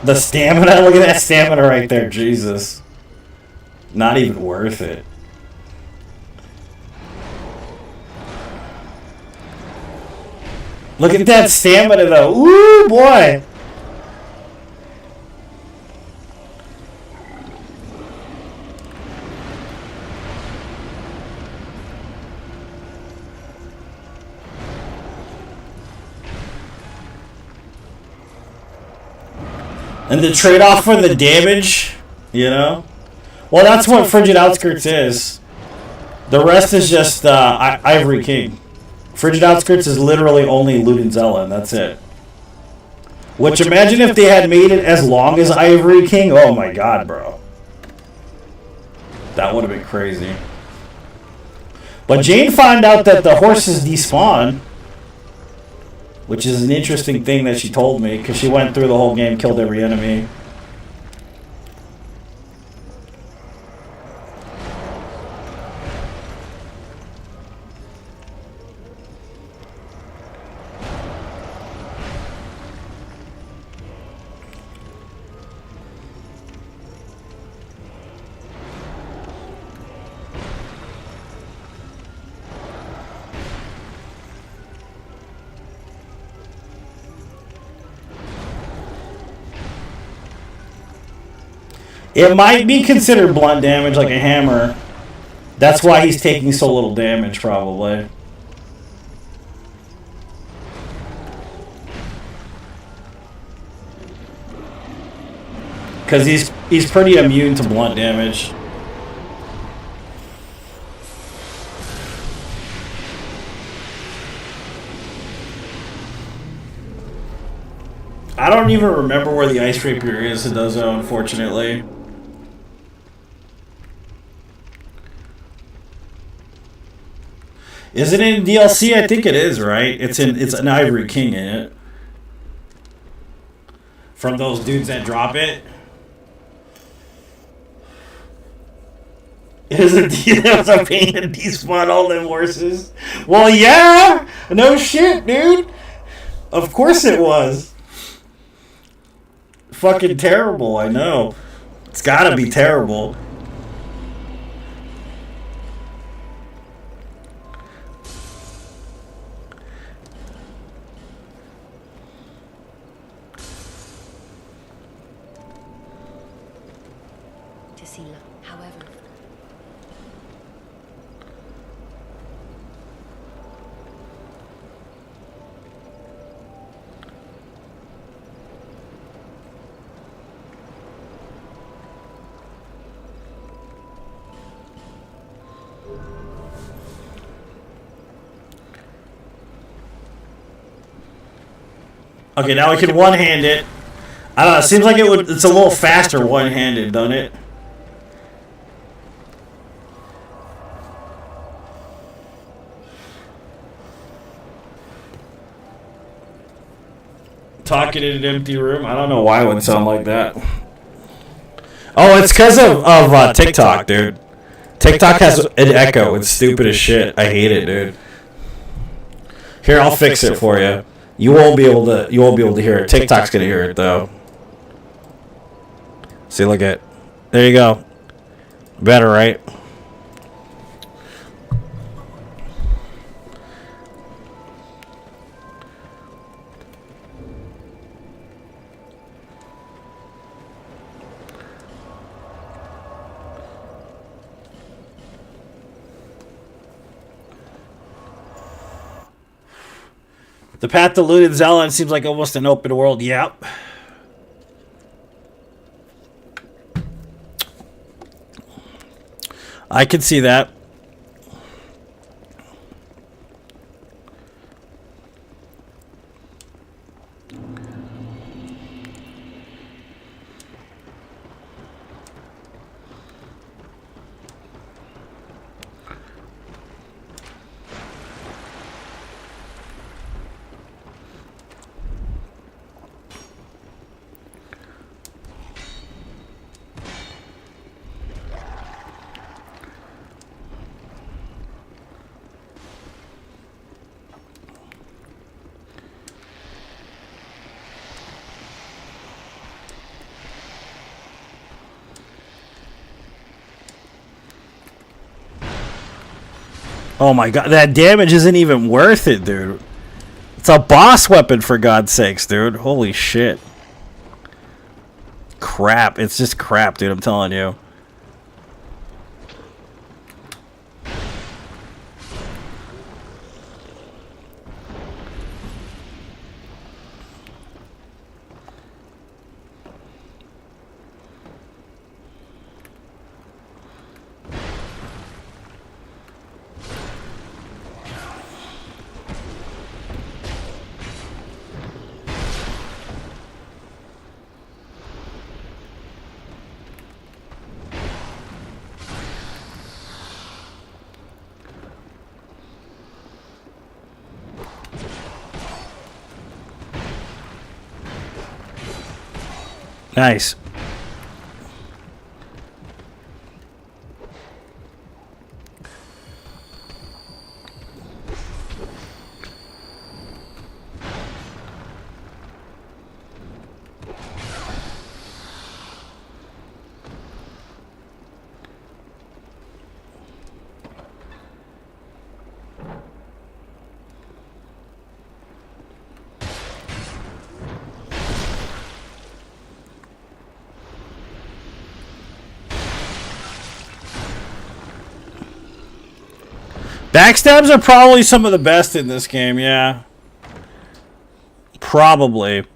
The stamina, look at that stamina right there, Jesus. Not even worth it. Look at that stamina, though. Ooh, boy. And the trade-off for the damage, you know? Well, that's what Frigid Outskirts is. The rest is just Ivory King. Frigid Outskirts is literally only Ludenzella, and that's it. Which, imagine if they had made it as long as Ivory King. Oh my god, bro. That would have been crazy. But Jane found out that the horses despawn, which is an interesting thing that she told me, because she went through the whole game, killed every enemy. It might be considered blunt damage, like a hammer. That's why he's taking so little damage, probably. Because he's pretty immune to blunt damage. I don't even remember where the Ice Rapier is in Dozo, unfortunately. Is it in DLC? I think it is, right? It's an Ivory King in it. From those dudes that drop it. Is it a pain to despawn all them horses? Well, yeah! No shit, dude! Of course it was. Fucking terrible, I know. It's gotta be terrible. to see love. However, Okay, now we can one-hand it. I don't know. It seems like it's a little faster one-handed, doesn't it? Talking in an empty room. I don't know why it would sound like that. Oh, it's because of TikTok, dude. TikTok has an echo. It's stupid as shit. I hate it, dude. Here, I'll fix it for you. You won't be able to hear it. TikTok's gonna hear it though. See, look at. There you go. Better, right? The path to Looted Zealot seems like almost an open world. Yep. I can see that. Oh my god, that damage isn't even worth it, dude. It's a boss weapon, for God's sakes, dude. Holy shit. Crap. It's just crap, dude. I'm telling you. Nice. Backstabs are probably some of the best in this game, yeah. Probably.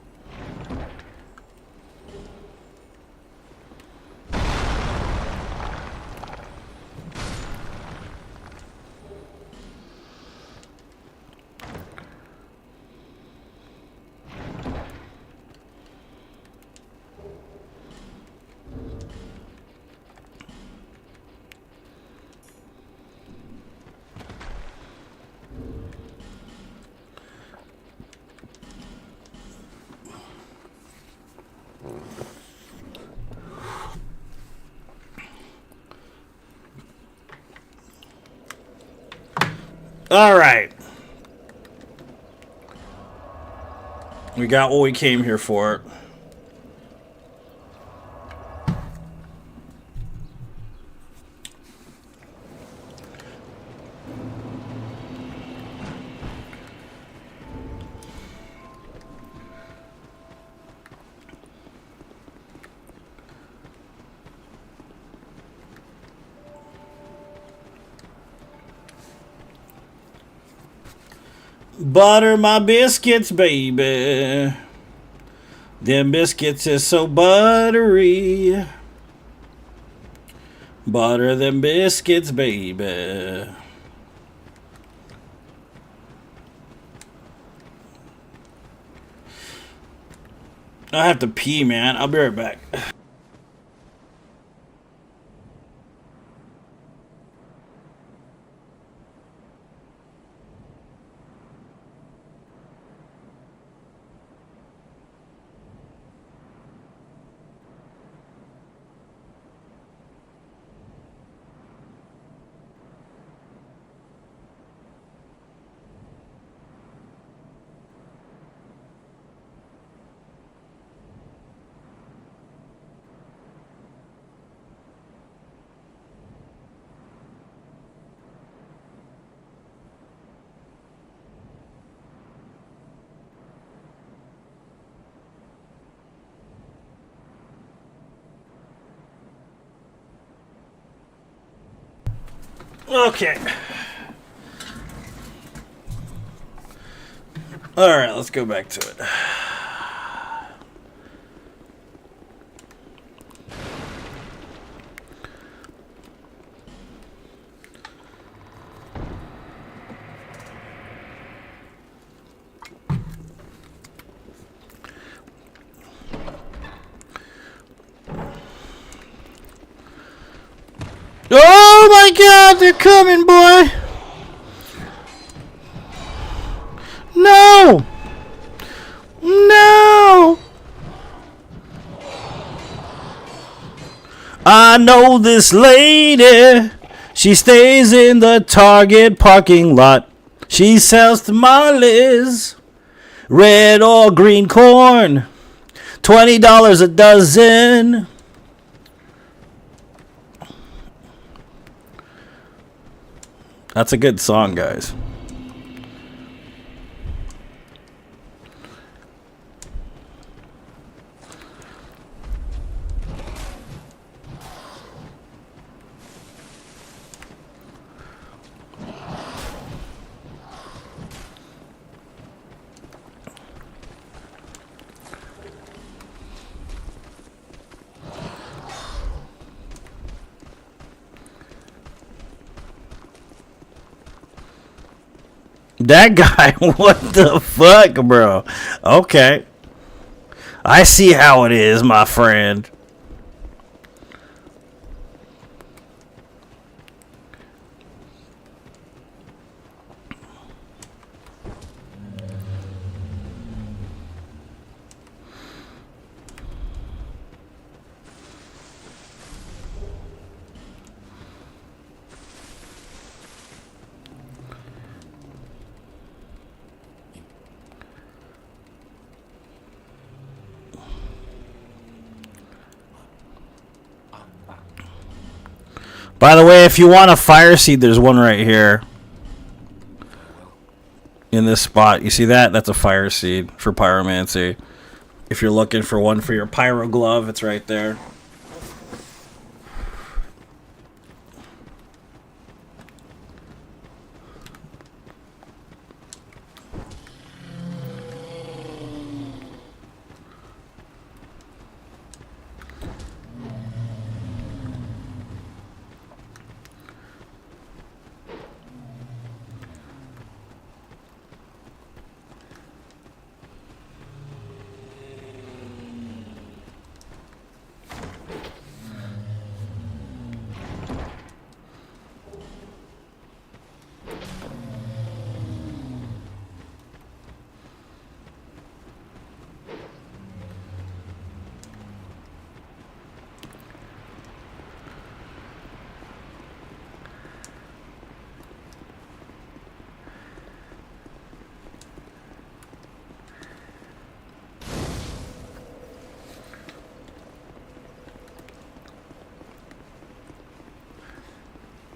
All right. We got what we came here for. Butter my biscuits, baby. Them biscuits is so buttery. Butter them biscuits, baby. I have to pee, man. I'll be right back. Okay. Alright, let's go back to it. Oh my God, they're coming, boy! No! No! I know this lady. She stays in the Target parking lot. She sells tamales, red or green corn, $20 a dozen. That's a good song, guys. That guy, what the fuck, bro? Okay. I see how it is, my friend. By the way, if you want a fire seed, there's one right here. In this spot. You see that? That's a fire seed for pyromancy. If you're looking for one for your pyro glove, it's right there.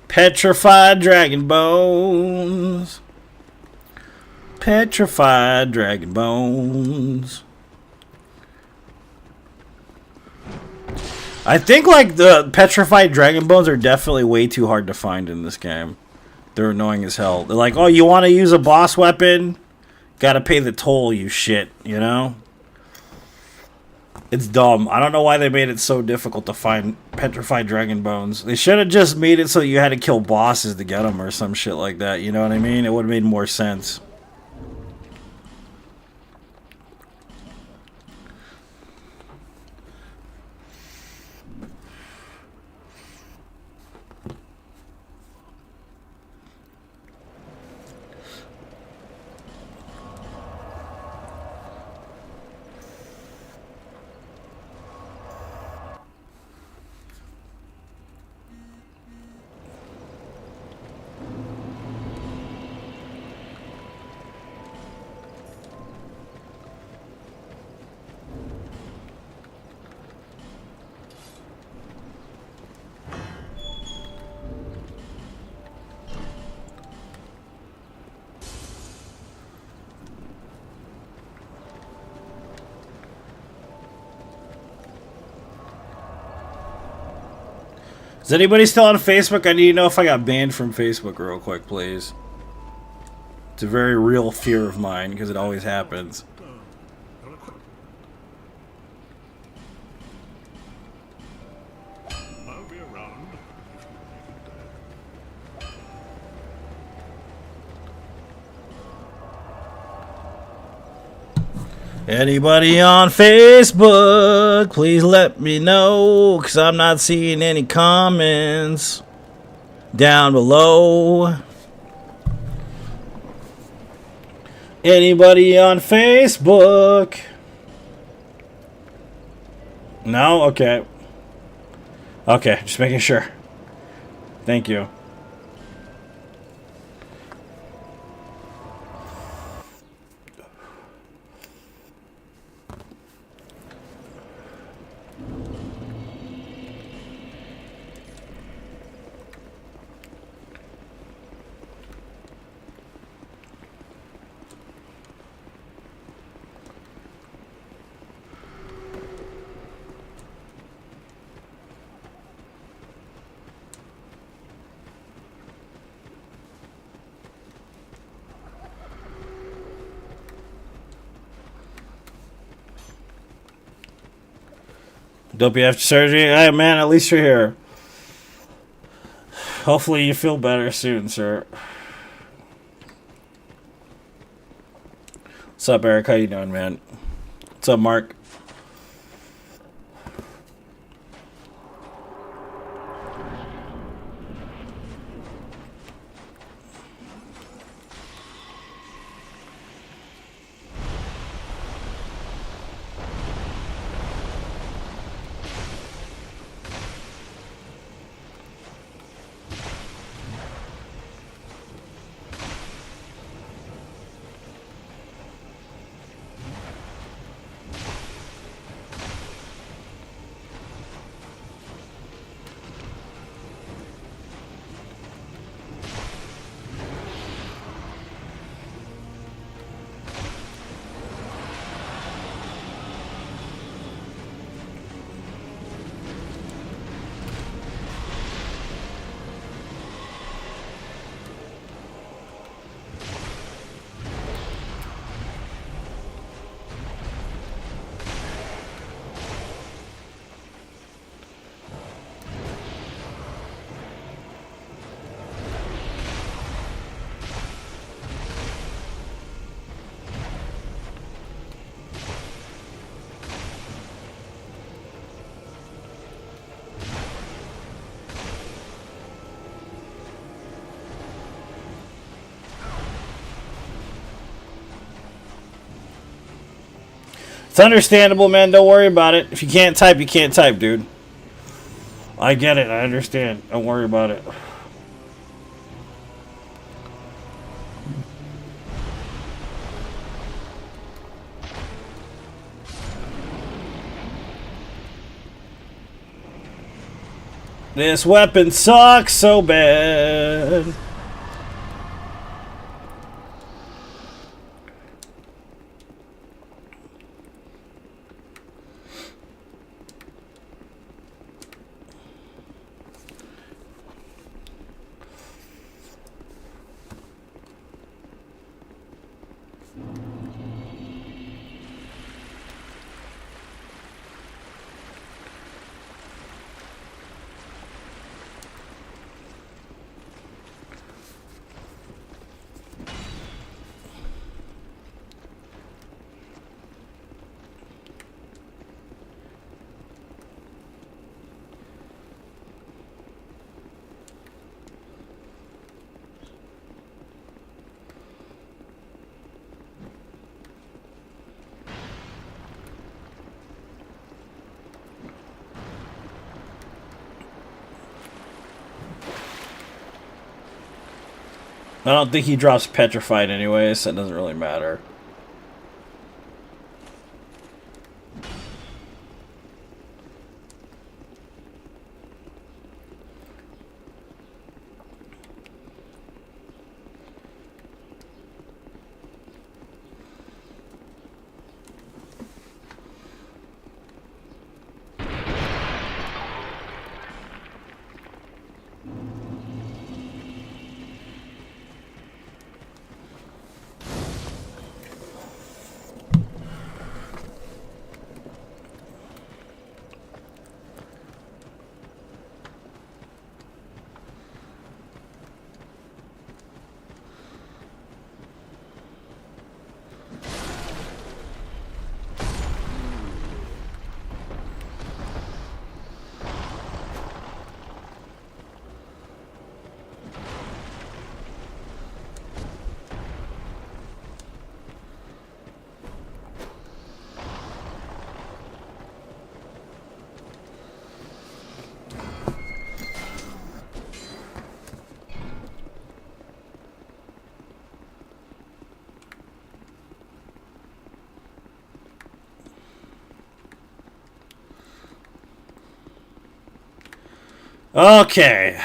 Petrified dragon bones. Petrified dragon bones. I think like the petrified dragon bones are definitely way too hard to find in this game. They're annoying as hell. They're like, oh, you want to use a boss weapon? Gotta pay the toll, you shit, you know? It's dumb. I don't know why they made it so difficult to find petrified dragon bones. They should have just made it so you had to kill bosses to get them or some shit like that, you know what I mean? It would have made more sense. Is anybody still on Facebook? I need to know if I got banned from Facebook real quick, please. It's a very real fear of mine, because it always happens. I'll be around. Anybody on Facebook, please let me know, because I'm not seeing any comments down below. Anybody on Facebook? No? Okay. Okay, just making sure. Thank you. Don't be after surgery. Hey, man, at least you're here. Hopefully you feel better soon, sir. What's up, Eric? How you doing, man? What's up, Mark? It's understandable, man. Don't worry about it. If you can't type, you can't type, dude. I get it. I understand. Don't worry about it. This weapon sucks so bad. I don't think he drops petrified anyway, so it doesn't really matter. Okay.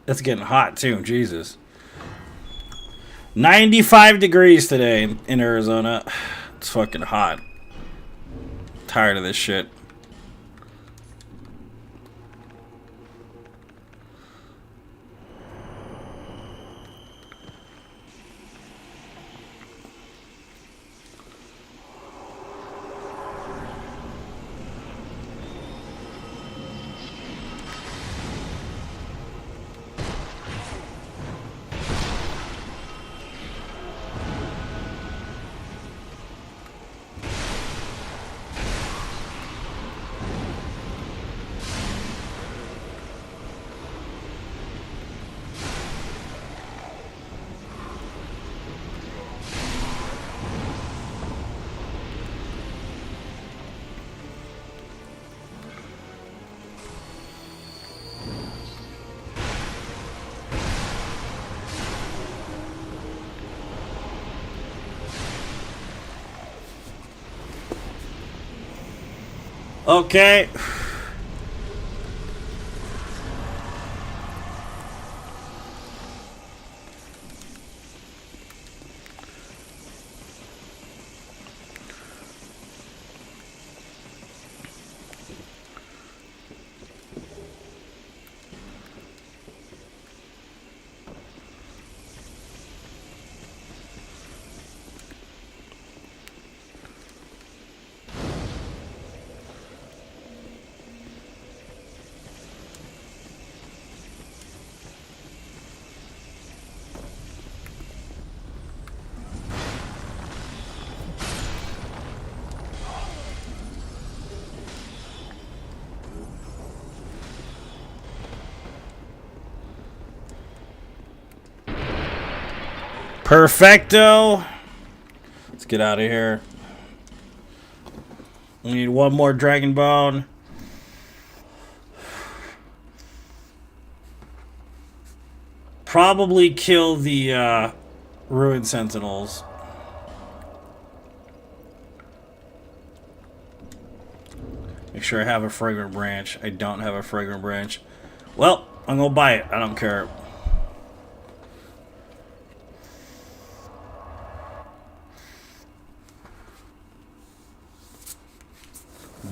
It's getting hot too, Jesus. 95 degrees today in Arizona. It's fucking hot. Tired of this shit. Okay. Perfecto. Let's get out of here. We need one more Dragon Bone. Probably kill the Ruined Sentinels. Make sure I have a Fragrant Branch. I don't have a Fragrant Branch. Well, I'm gonna buy it. I don't care.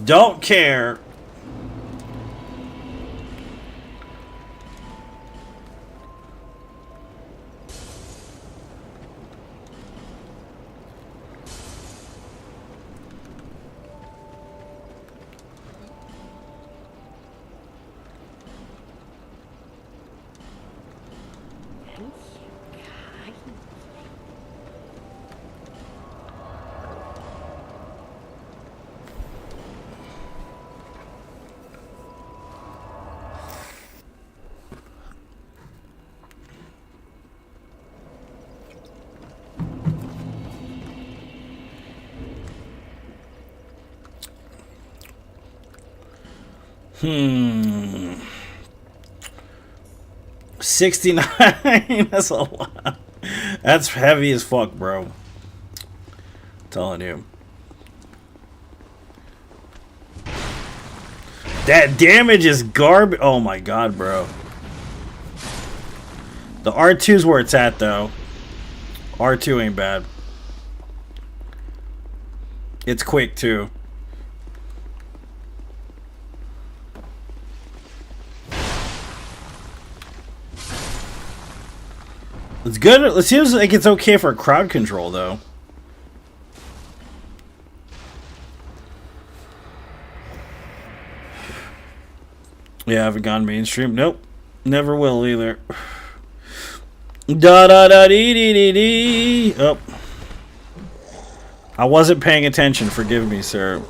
Don't care. 69. That's a lot. That's heavy as fuck, bro. Telling you. That damage is garbage. Oh my god, bro. The R2's where it's at, though. R2 ain't bad. It's quick, too. It's good. It seems like it's okay for crowd control, though. Yeah, I haven't gone mainstream. Nope. Never will either. Da da da dee dee dee dee. Oh. I wasn't paying attention. Forgive me, sir.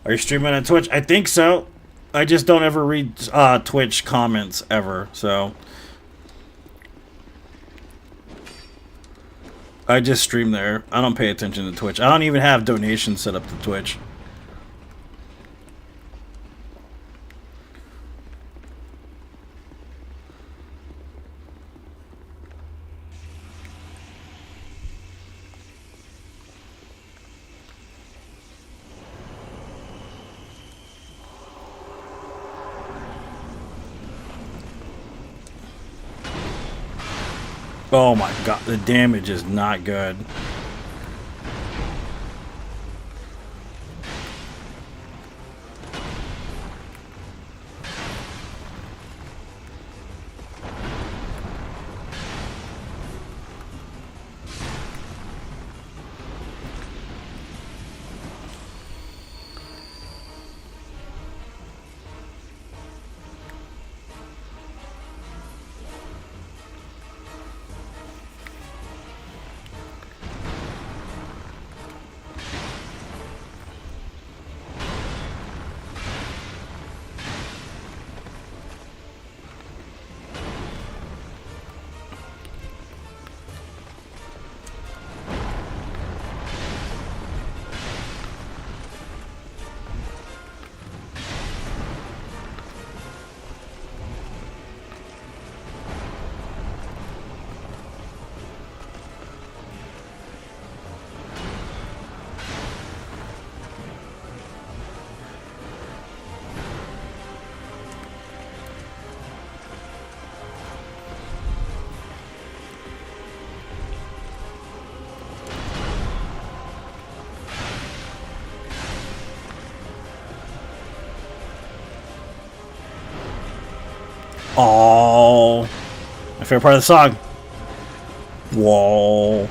Are you streaming on Twitch? I think so. I just don't ever read Twitch comments ever, so I just stream there. I don't pay attention to Twitch. I don't even have donations set up to Twitch. Oh my god, the damage is not good. Oh, my favorite part of the song. Whoa.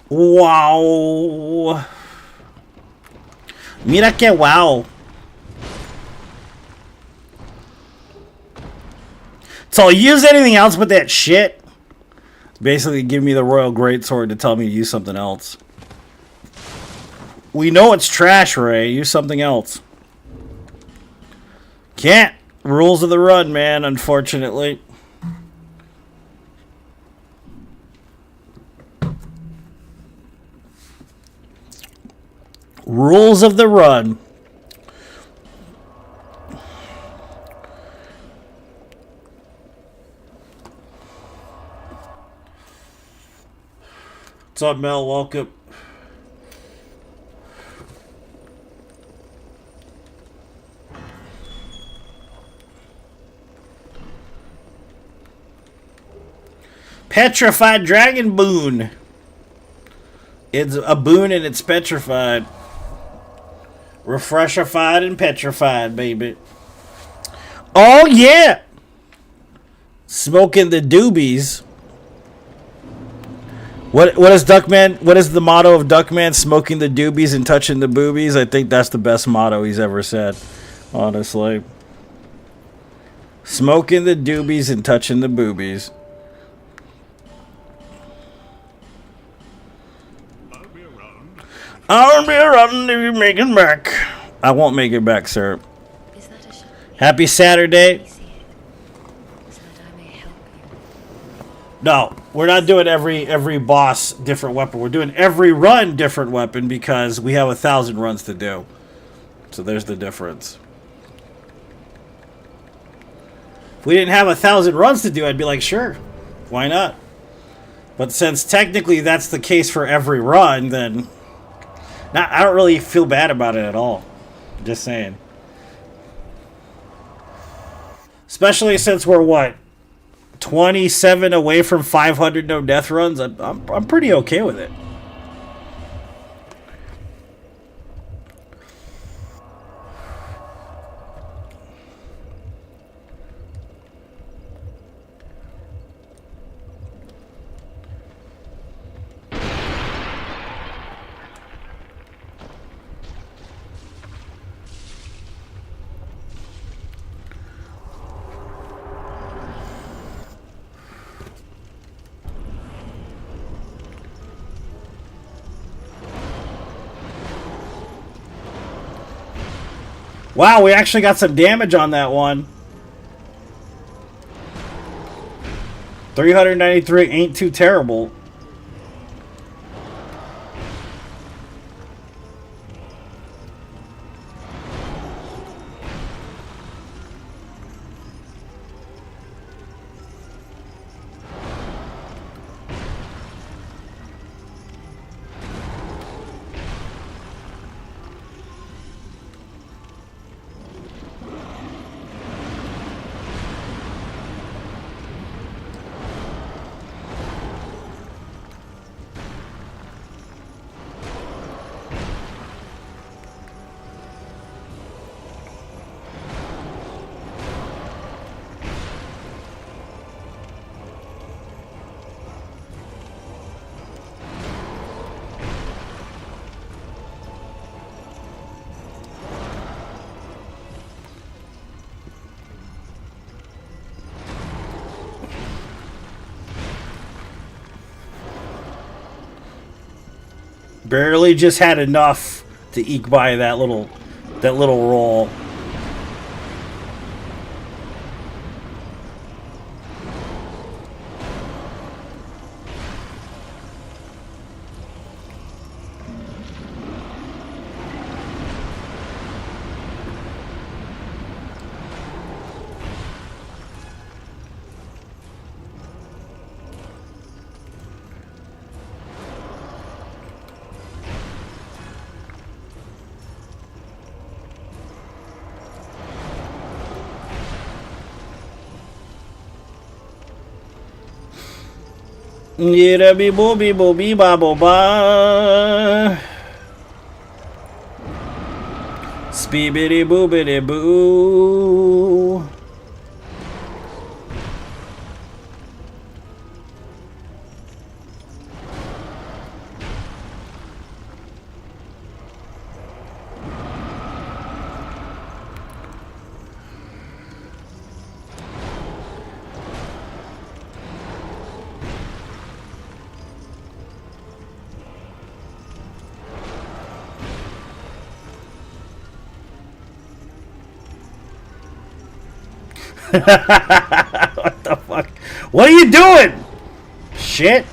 Wow. Mira que wow. So I'll use anything else but that shit. Basically give me the Royal Greatsword to tell me to use something else. We know it's trash, Ray. Use something else. Can't. Rules of the run, man, unfortunately. Rules of the run. What's up, Mel? Welcome. Petrified Dragon Boon. It's a boon and it's petrified. Refreshified and petrified, baby. Oh, yeah! Smoking the doobies. What is Duckman? What is the motto of Duckman? Smoking the doobies and touching the boobies. I think that's the best motto he's ever said. Honestly, smoking the doobies and touching the boobies. I'll be around if you make it back. I won't make it back, sir. Is that a shot? Happy Saturday. See it. So that I may help you. No, we're not doing every boss different weapon. We're doing every run different weapon because we have 1,000 runs to do. So there's the difference. If we didn't have 1,000 runs to do, I'd be like, sure, why not? But since technically that's the case for every run, then I don't really feel bad about it at all. Just saying. Especially since we're what, 27 away from 500 no death runs. I'm pretty okay with it. Wow, we actually got some damage on that one. 393 ain't too terrible. Barely just had enough to eke by that little roll. Yeah, be booby ba bo ba. Speebity boobity boo. What the fuck? What are you doing? Shit.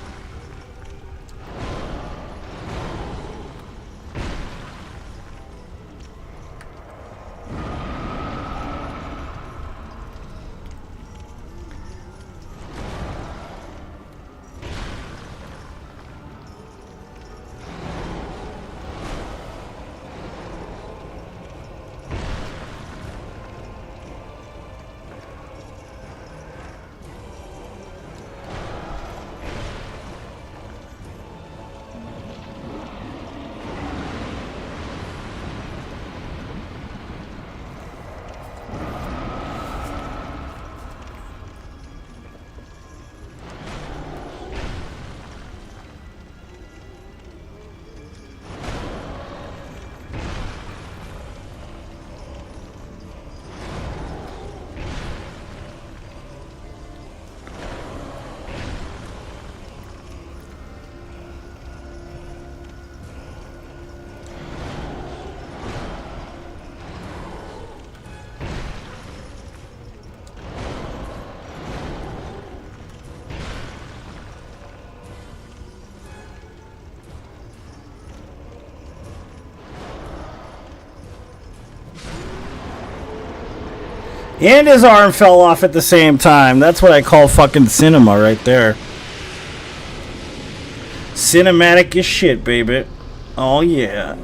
And his arm fell off at the same time. That's what I call fucking cinema right there. Cinematic as shit, baby. Oh, yeah.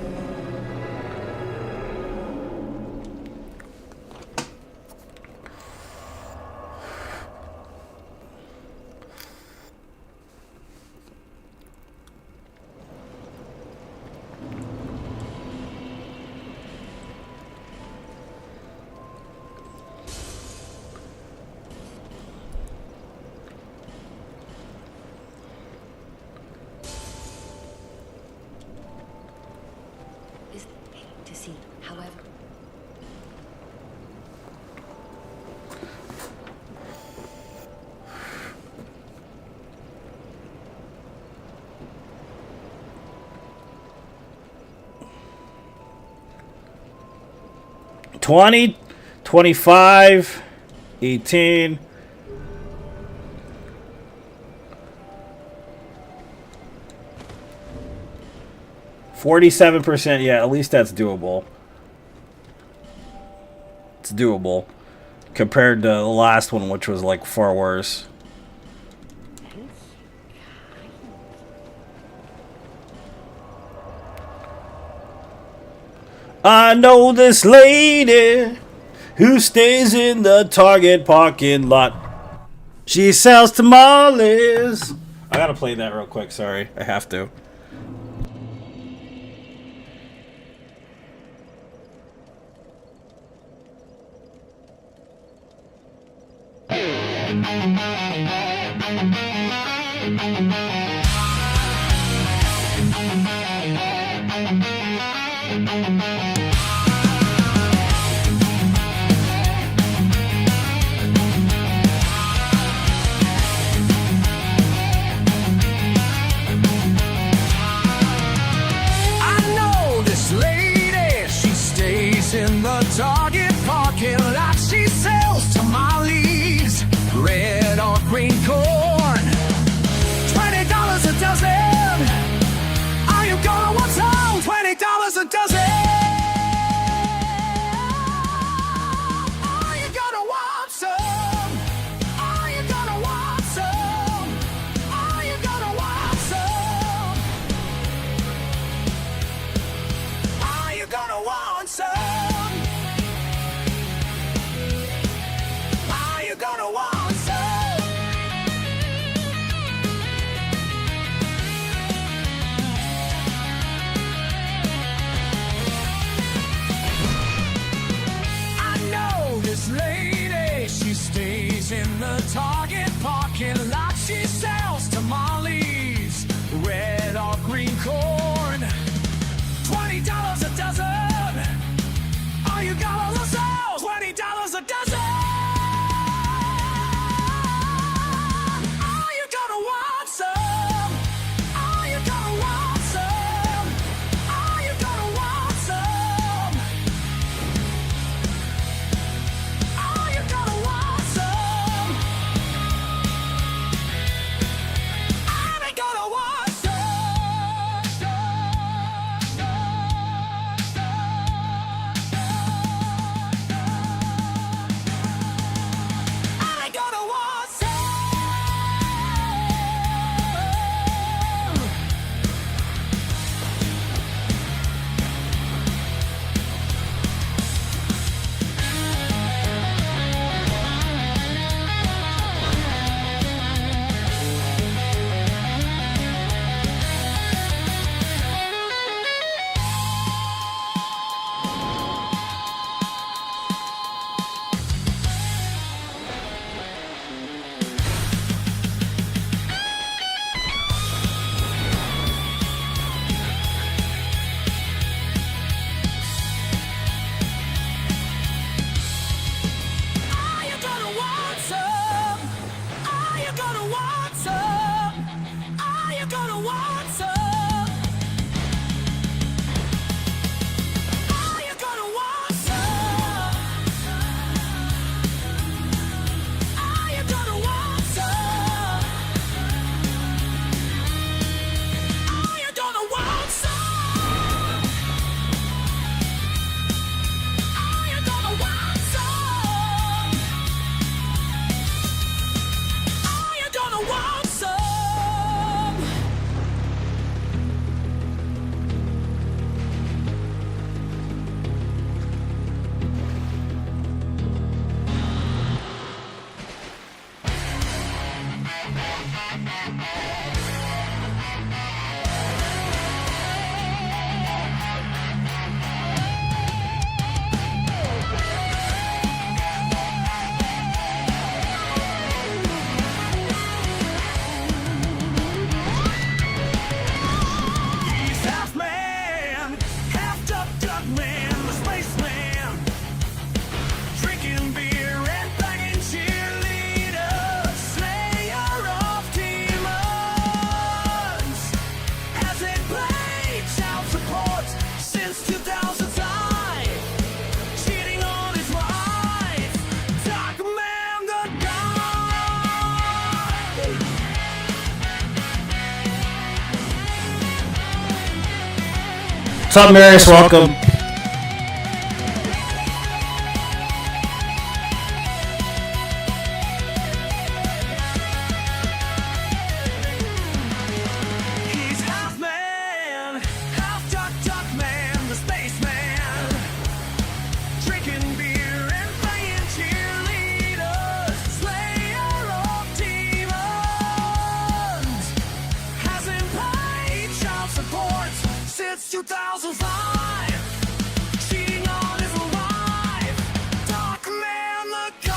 Is to see, however. $20, $25, $18. $47%, yeah, at least that's doable. It's doable. Compared to the last one, which was like far worse. I know this lady who stays in the Target parking lot. She sells tamales. I gotta play that real quick, sorry. I have to. I know this lady, she stays in the Target parking lot. She sells tamales, red or green corn. $20 What's up, Marius? Welcome. He's half man, half duck man, the spaceman. Drinking beer and playing cheerleaders, slayer of demons. Hasn't paid child support since 2005. Cheating on his wife, Dark Man the God.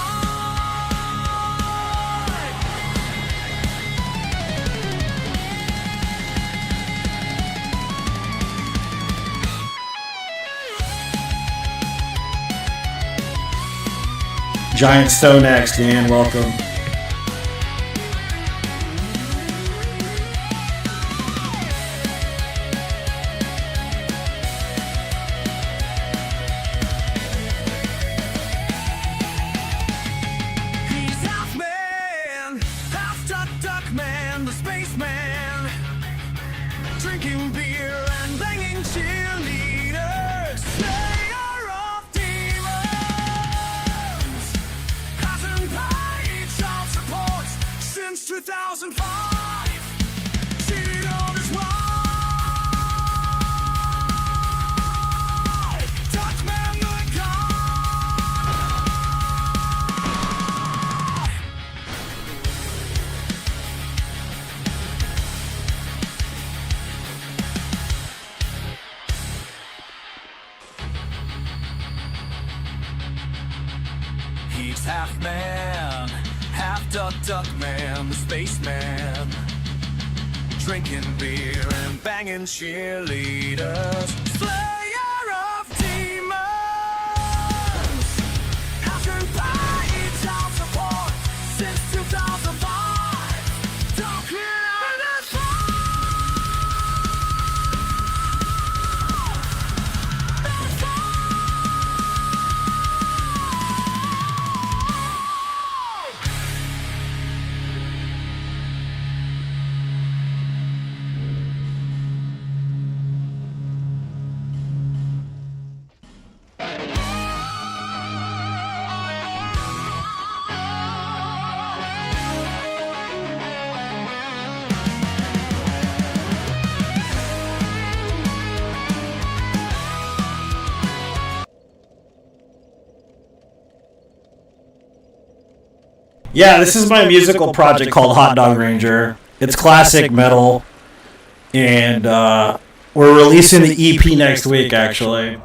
Giant Stone Axe, Dan. Welcome. He's half man, half duck man, the spaceman. Drinking beer and banging cheerleaders, slayer of demons. Hasn't paid child support since 2005. Cheated on his wife. Duckman the God. He's half man, half duck man, the spaceman. Drinking beer and banging cheerleaders, slayer of demons. Hasn't paid child support since 2005. Don't clear this Yeah, this is my musical project called Hot Dog Ranger. It's classic metal, and we're releasing the EP next week, actually.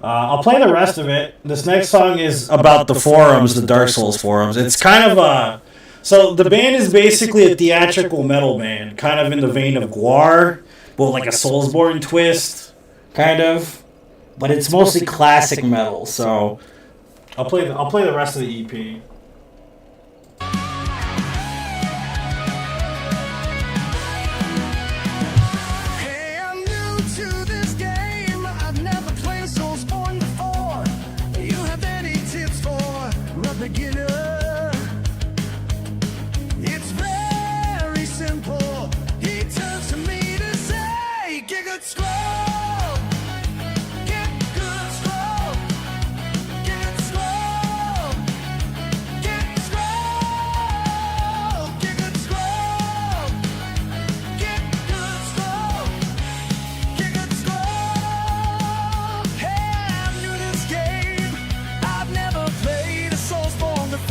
I'll play the rest of it. This next song is about the forums, the Dark Souls forums. It's kind of a... So the band is basically a theatrical metal band, kind of in the vein of Guar, but like a Soulsborne twist, kind of. But it's mostly classic metal, so... I'll play the rest of the EP. Hey, I'm new to this game. I've never played Soulsborne before. You have any tips for a beginner? It's very simple. He turns to me to say, "Get good scroll, get good scroll, get scroll, get scroll, get good scroll, get good scroll, get good scroll." Hey, I'm new to this game. I've never played a Soulsborne before.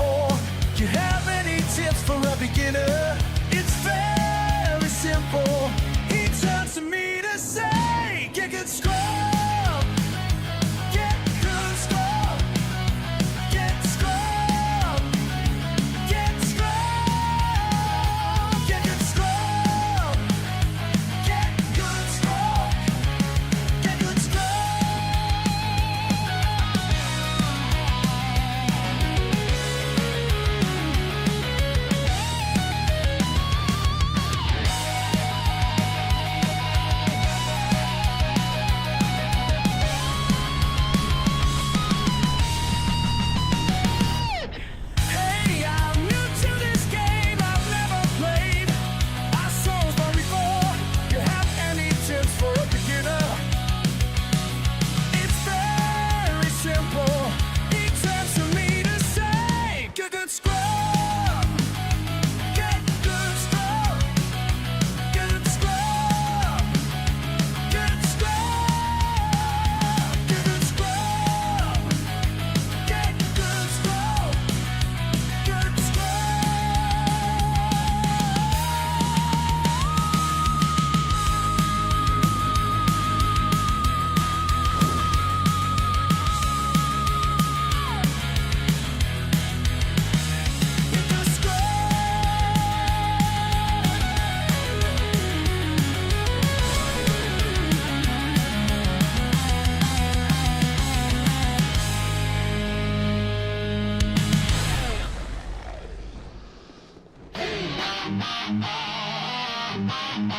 I'm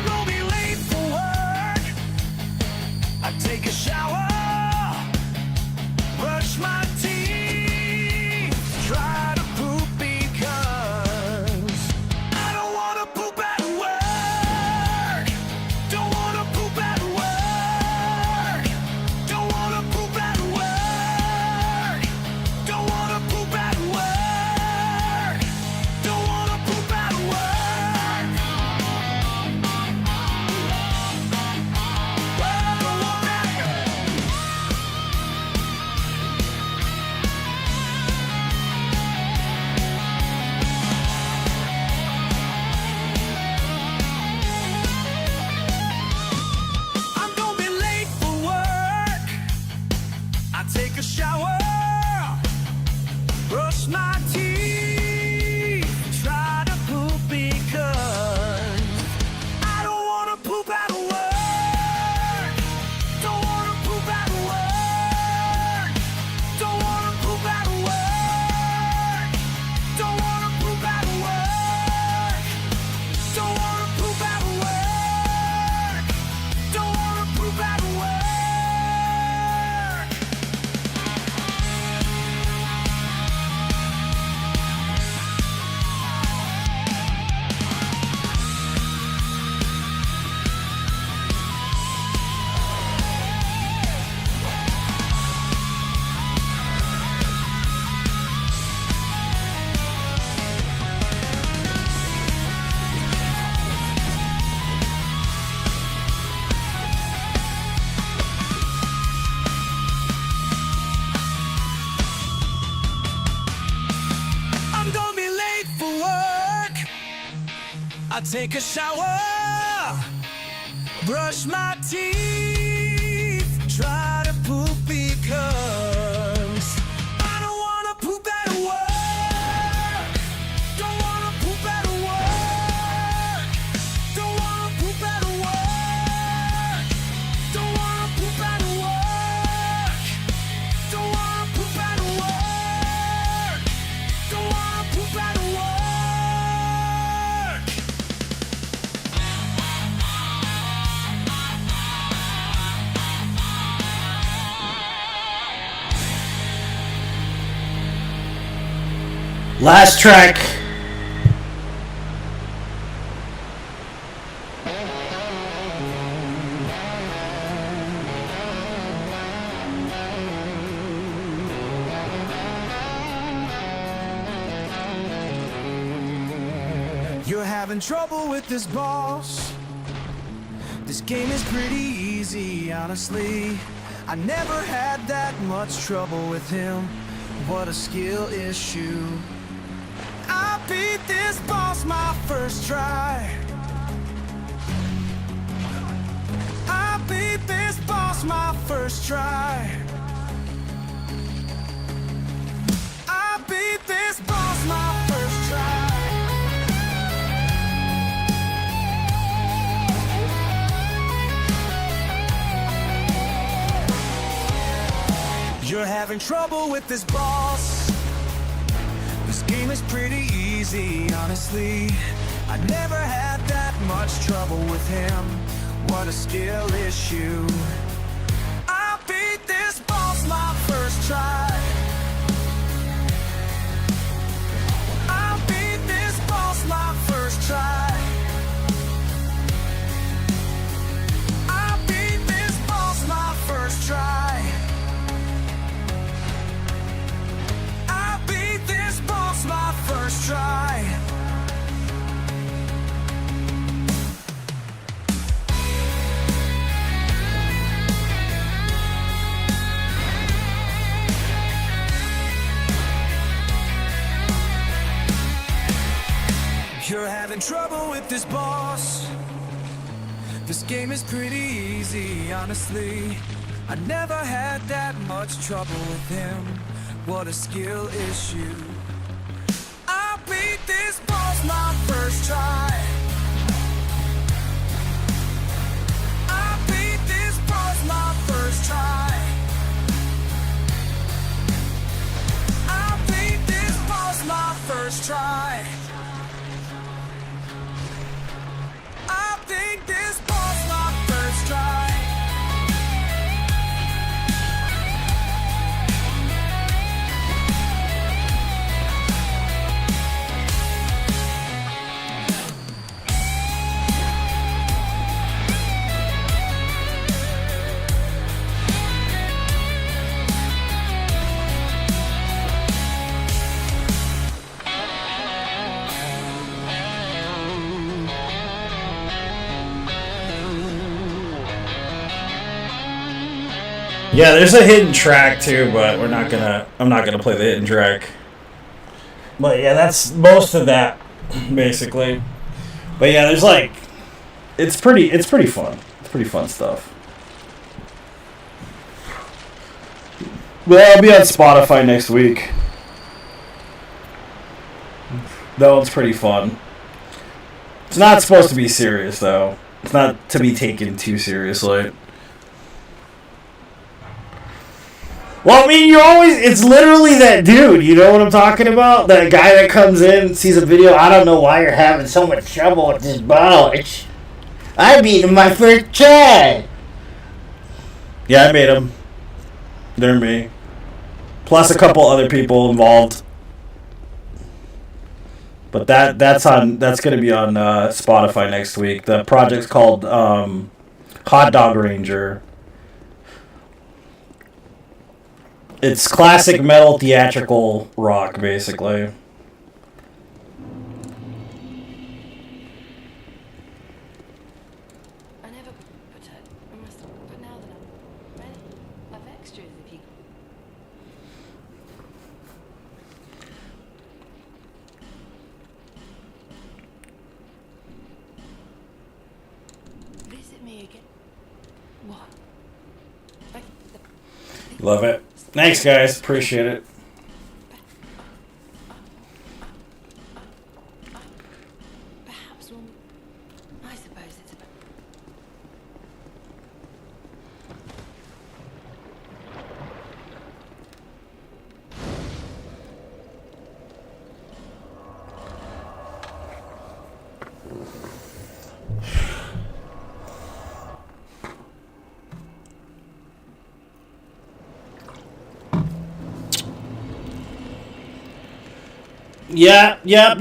gonna be late for work. I take a shower, brush my teeth, try to poop because I don't wanna poop at work. Don't wanna poop at work. Don't wanna poop at work. Don't wanna poop at work. Don't wanna poop at work. I'm gonna be late for work. I take a shower, brush my teeth, try to poop because I don't wanna poop at work. Don't wanna poop at work. Don't wanna poop at work. Don't wanna poop at work. Don't wanna poop at work. Don't wanna poop at work. I'm gonna be late for work. I take a shower, brush my teeth, try to poop because I don't wanna poop at work. Don't wanna poop at work. Don't wanna poop at work. Don't wanna poop at work. Don't wanna poop at work. Don't wanna poop at work. Last track. You're having trouble with this boss. This game is pretty easy, honestly. I never had that much trouble with him. What a skill issue. I beat this boss my first try. I beat this boss my first try. I beat this boss my first try. You're having trouble with this boss. This game is pretty easy, honestly. I never had that much trouble with him. What a skill issue. I beat this boss my first try. I beat this boss my first try. I beat this boss my first try. I beat this boss my first try. You're having trouble with this boss. This game is pretty easy, honestly. I never had that much trouble with him. What a skill issue. I beat this boss my first try. I beat this boss my first try. I beat this boss my first try. I beat this boss my first try. Yeah, there's a hidden track too, but I'm not gonna play the hidden track. But yeah, that's most of that, basically. But yeah, there's like, it's pretty fun. It's pretty fun stuff. But I'll be on Spotify next week. That one's pretty fun. It's not supposed to be serious though. It's not to be taken too seriously. Well, I mean, it's literally that dude, you know what I'm talking about? That guy that comes in, sees a video, I don't know why you're having so much trouble with this ballot. I beat him my first try. Yeah, I made him. They're me. Plus a couple other people involved. But that's gonna be on Spotify next week. The project's called Hot Dog Ranger. It's classic metal theatrical rock, basically. I never put it. I must have. But now that I'm ready, I've extras if you. Visit me again. What? Love it. Thanks, guys. Appreciate it. Perhaps one. I suppose it's about.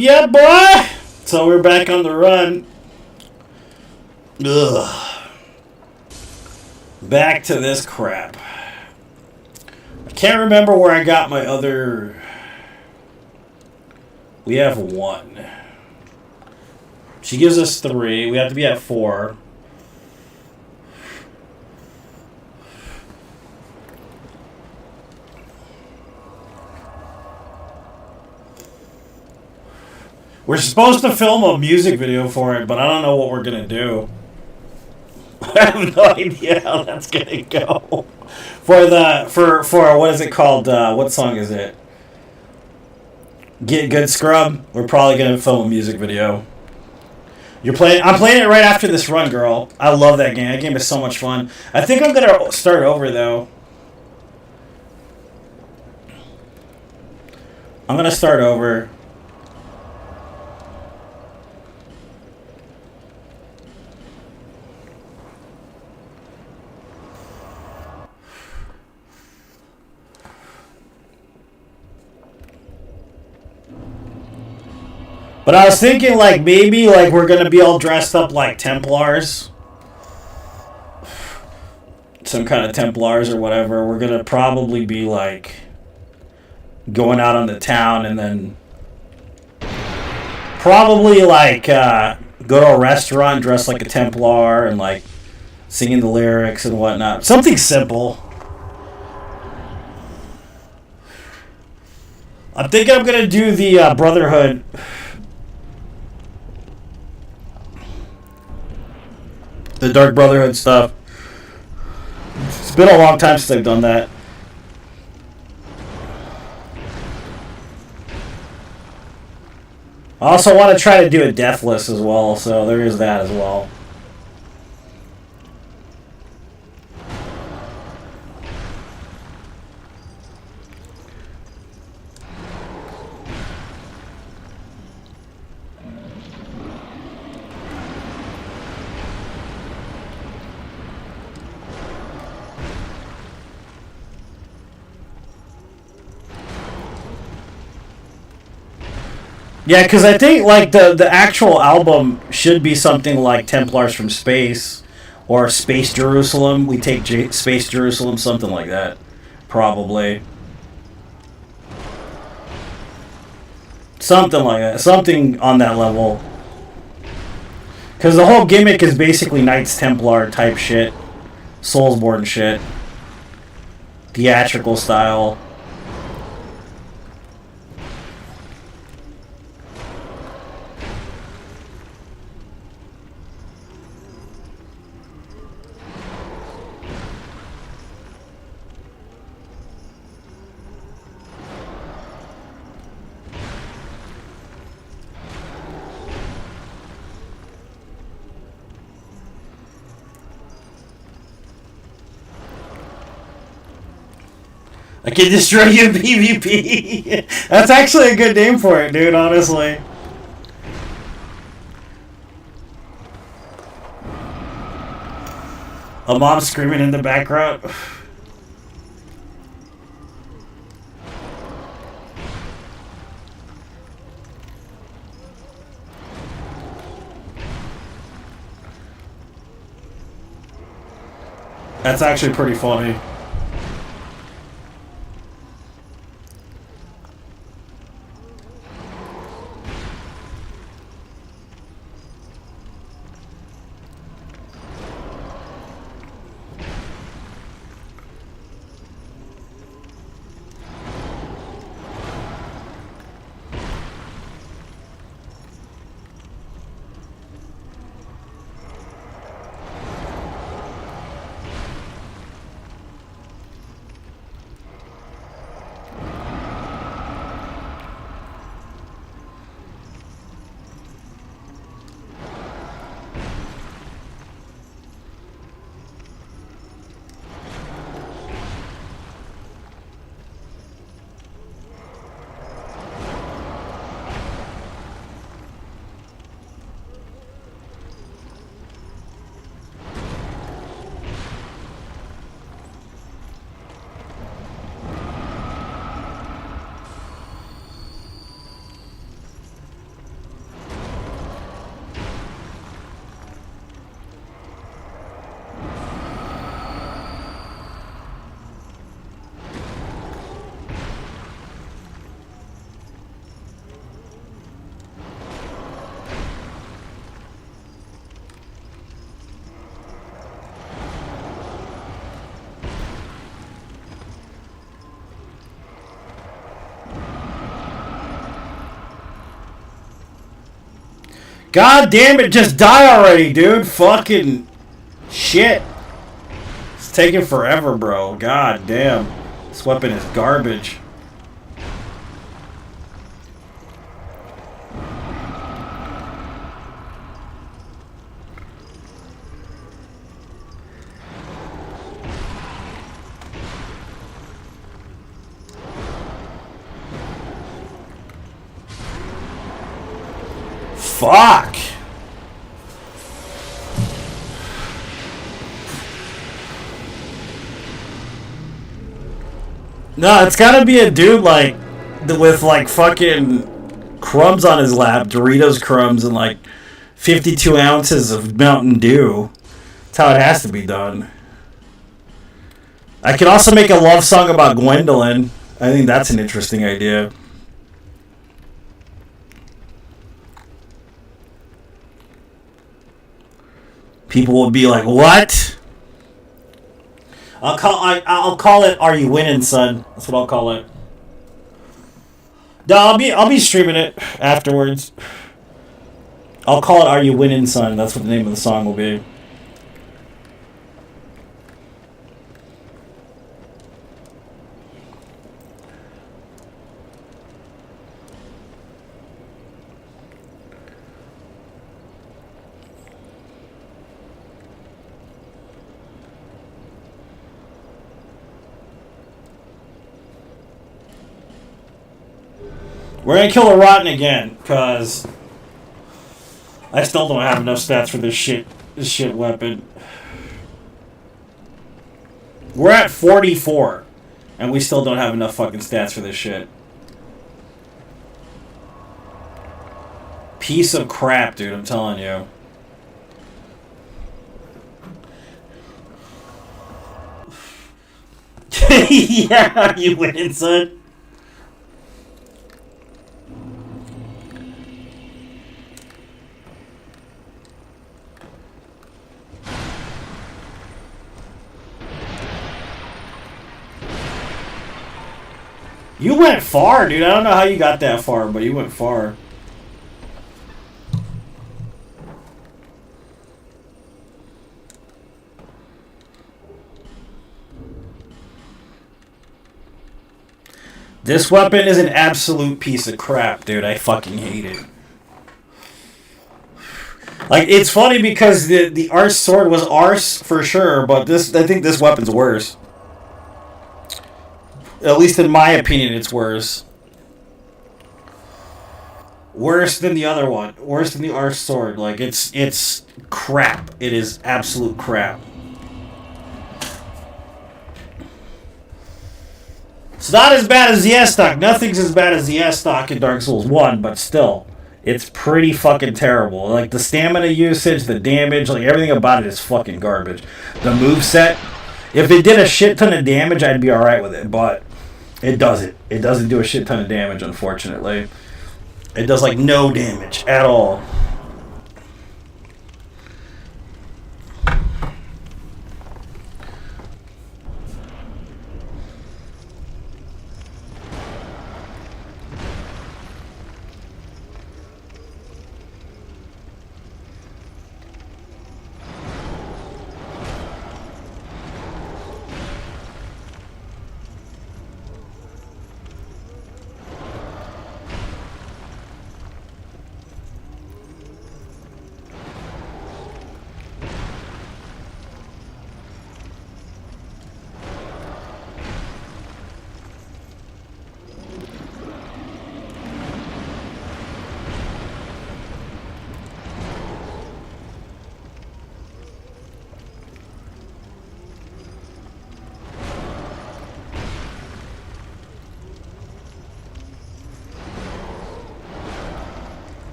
Yeah, boy! So we're back on the run. Ugh. Back to this crap. I can't remember where I got my other... We have 1. She gives us 3. We have to be at 4. We're supposed to film a music video for it, but I don't know what we're gonna do. I have no idea how that's gonna go. For what is it called? What song is it? Get Good Scrub. We're probably gonna film a music video. I'm playing it right after this run, girl. I love that game. That game is so much fun. I think I'm gonna start over though. I'm gonna start over. But I was thinking, like, maybe, like, we're gonna be all dressed up like Templars. Some kind of Templars or whatever. We're gonna probably be, like, going out on the town and then probably, like, go to a restaurant dressed like a Templar and, like, singing the lyrics and whatnot. Something simple. I think I'm gonna do the Brotherhood. The Dark Brotherhood stuff. been a long time since I've done that. I also want to try to do a deathless as well, so there is that as well. Yeah, because I think like the actual album should be something like Templars from Space or Space Jerusalem. We take Space Jerusalem, something like that, probably. Something like that, something on that level. Because the whole gimmick is basically Knights Templar type shit, Soulsborne shit, theatrical style. I can destroy you in PvP. That's actually a good name for it, dude, honestly. A mom screaming in the background. That's actually pretty funny. God damn it, just die already, dude. Fucking shit. It's taking forever, bro. God damn. This weapon is garbage. Fuck! No, it's gotta be a dude like with like fucking crumbs on his lap, Doritos crumbs, and like 52 ounces of Mountain Dew. That's how it has to be done. I could also make a love song about Gwendolyn. I think that's an interesting idea. People will be like, "What?" I'll call it "Are You Winning, Son?" That's what I'll call it. No, I'll be streaming it afterwards. I'll call it "Are You Winning, Son?" That's what the name of the song will be. We're gonna kill a Rotten again, because I still don't have enough stats for this shit weapon. We're at 44, and we still don't have enough fucking stats for this shit. Piece of crap, dude, I'm telling you. Yeah, you win, son. You went far, dude. I don't know how you got that far, but you went far. This weapon is an absolute piece of crap, dude. I fucking hate it. Like, it's funny because the Arse sword was Arse for sure, but I think this weapon's worse. At least in my opinion, it's worse. Worse than the other one. Worse than the Arse sword. Like, it's crap. It is absolute crap. It's not as bad as the S-Stock. Nothing's as bad as the S-Stock in Dark Souls 1, but still, it's pretty fucking terrible. Like, the stamina usage, the damage, like, everything about it is fucking garbage. The moveset, if it did a shit ton of damage, I'd be alright with it, but it doesn't. It doesn't do a shit ton of damage, unfortunately. It does, like, no damage at all.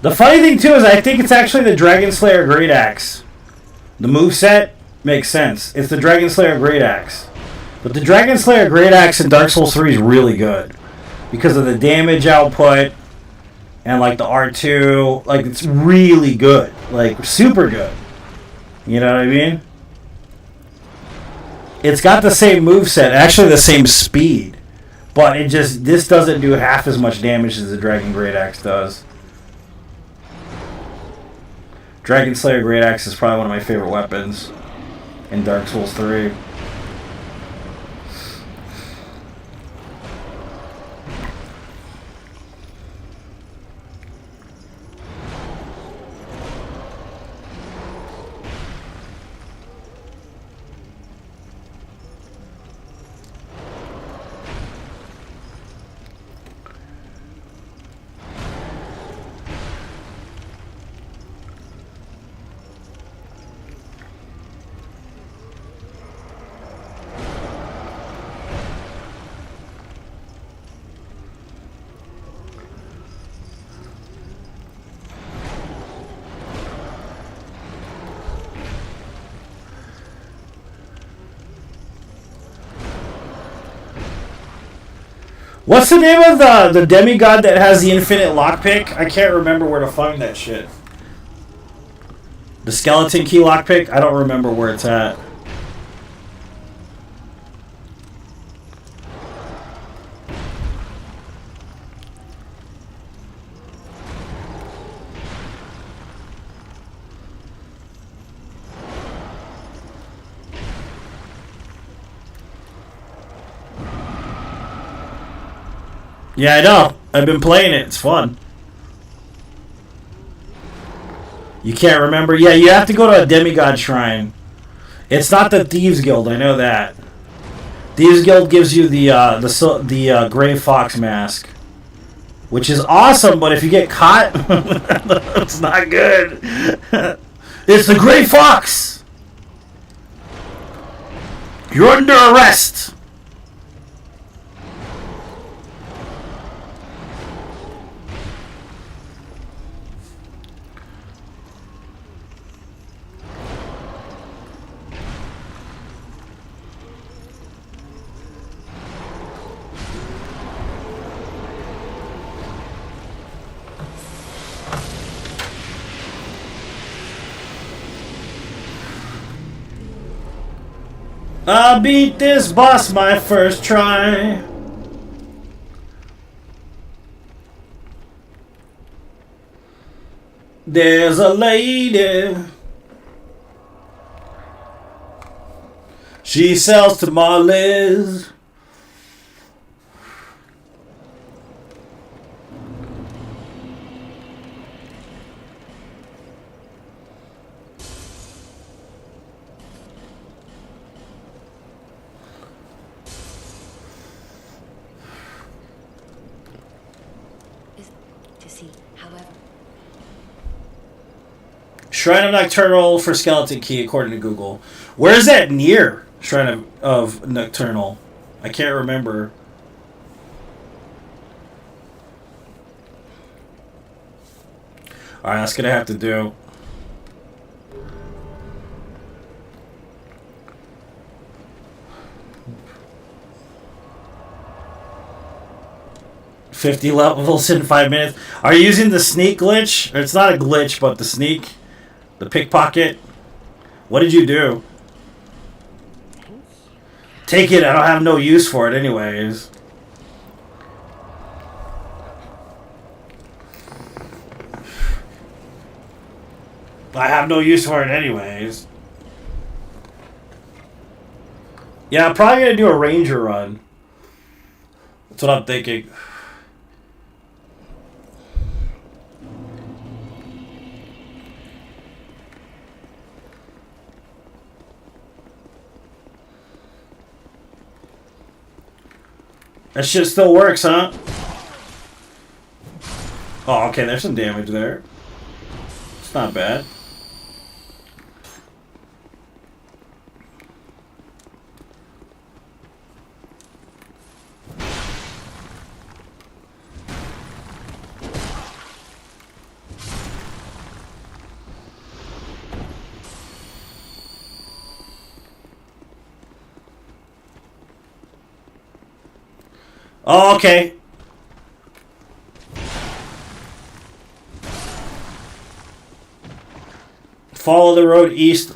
The funny thing, too, is I think it's actually the Dragon Slayer Great Axe. The moveset makes sense. It's the Dragon Slayer Great Axe. But the Dragon Slayer Great Axe in Dark Souls 3 is really good. Because of the damage output and, like, the R2. Like, it's really good. Like, super good. You know what I mean? It's got the same moveset, actually the same speed. But this doesn't do half as much damage as the Dragon Great Axe does. Dragon Slayer Great Axe is probably one of my favorite weapons in Dark Souls 3. What's the name of the demigod that has the infinite lockpick? I can't remember where to find that shit. The skeleton key lockpick? I don't remember where it's at. Yeah, I know. I've been playing it. It's fun. You can't remember? Yeah, you have to go to a demigod shrine. It's not the Thieves Guild. I know that. Thieves Guild gives you the gray fox mask, which is awesome. But if you get caught, it's not good. It's the gray fox. You're under arrest. I beat this boss my first try. There's a lady. She sells tamales. Is to see, however. Shrine of Nocturnal for Skeleton Key, according to Google. Where is that near? Shrine of Nocturnal. I can't remember. Alright, that's gonna have to do. $50 levels in 5 minutes. Are you using the sneak glitch? It's not a glitch, but the sneak. The pickpocket. What did you do? Take it. I don't have no use for it anyways. I have no use for it anyways. Yeah, I'm probably going to do a ranger run. That's what I'm thinking. That shit still works, huh? Oh, okay, there's some damage there. It's not bad. Oh, okay. Follow the road east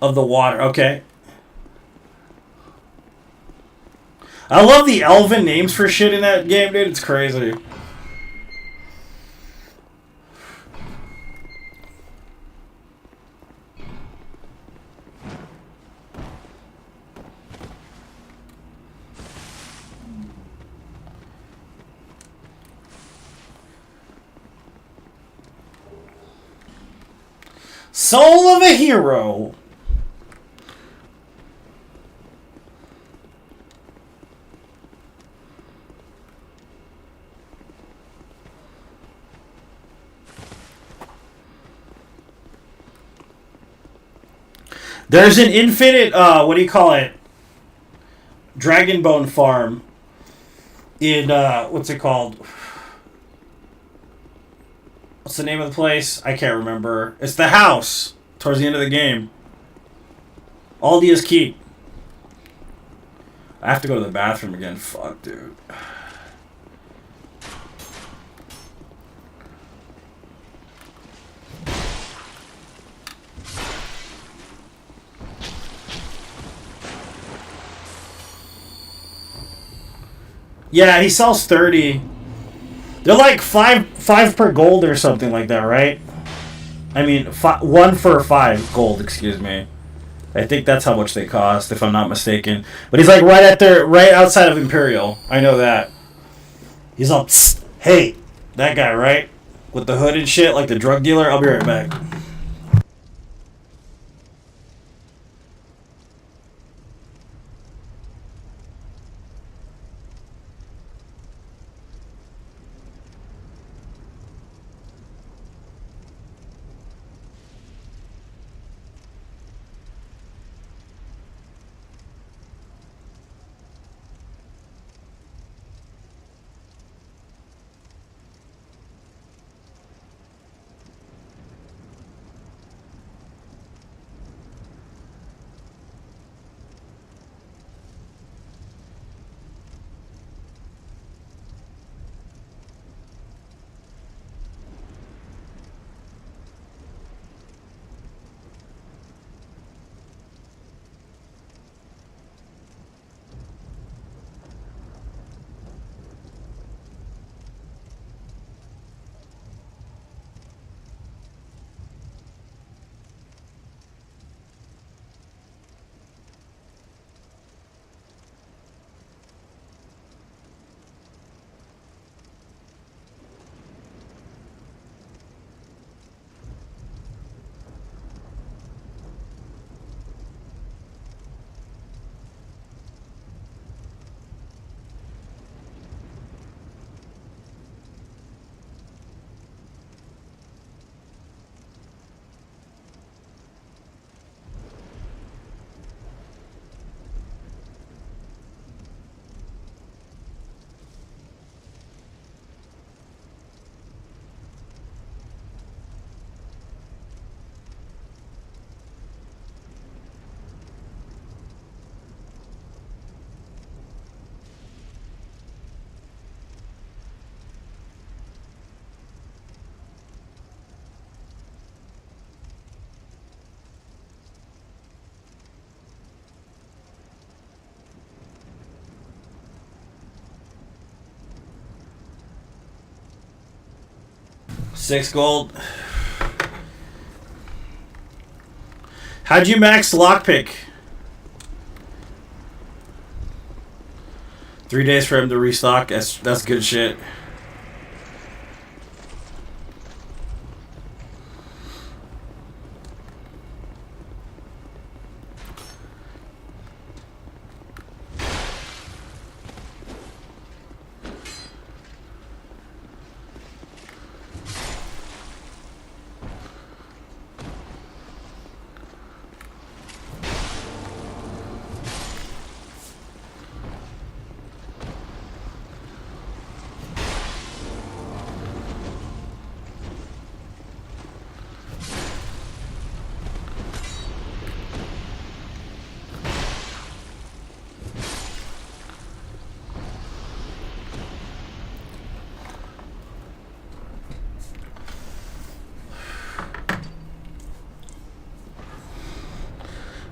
of the water. Okay. I love the elven names for shit in that game, dude. It's crazy. Soul of a hero. There's an infinite, what do you call it? Dragonbone farm in, what's it called? What's the name of the place? I can't remember. It's the house towards the end of the game. Aldia's Keep. I have to go to the bathroom again. Fuck, dude. Yeah, he sells 30. They're like five per gold or something like that, right? I mean, 1 for 5 gold. Excuse me. I think that's how much they cost, if I'm not mistaken. But he's like right outside of Imperial. I know that. He's all, "Psst, hey, that guy, right? With the hood and shit, like the drug dealer. I'll be right back." Six gold. How'd you max lockpick? 3 days for him to restock. That's good shit.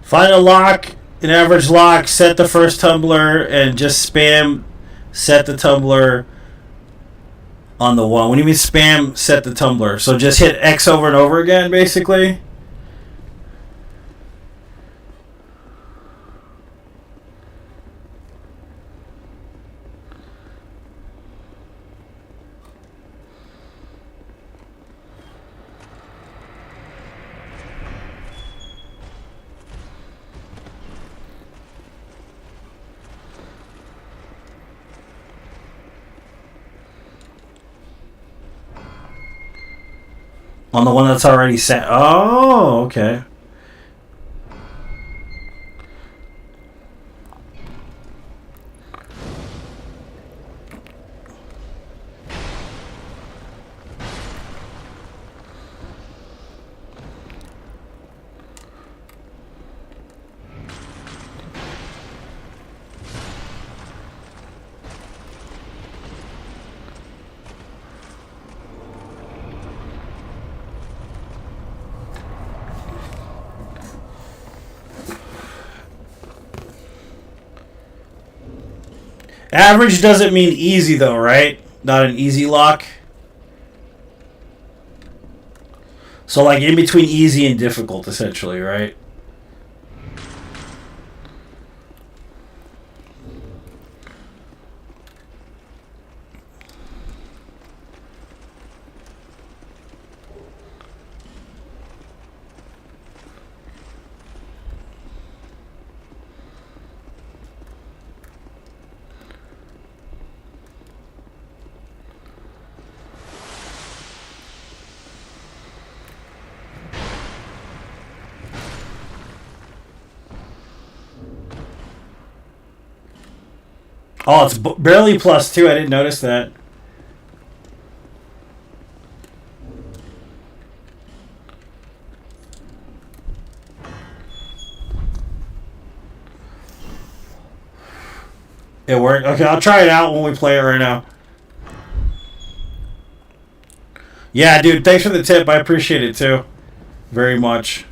Find a lock, an average lock, set the first tumbler, and just spam set the tumbler on the one. When you mean spam set the tumbler, so just hit X over and over again, basically. On the one that's already set. Oh, okay. Average doesn't mean easy though, right? Not an easy lock. So like in between easy and difficult, essentially, right? Oh, it's barely +2. I didn't notice that. It worked? Okay, I'll try it out when we play it right now. Yeah, dude, thanks for the tip. I appreciate it, too. Very much.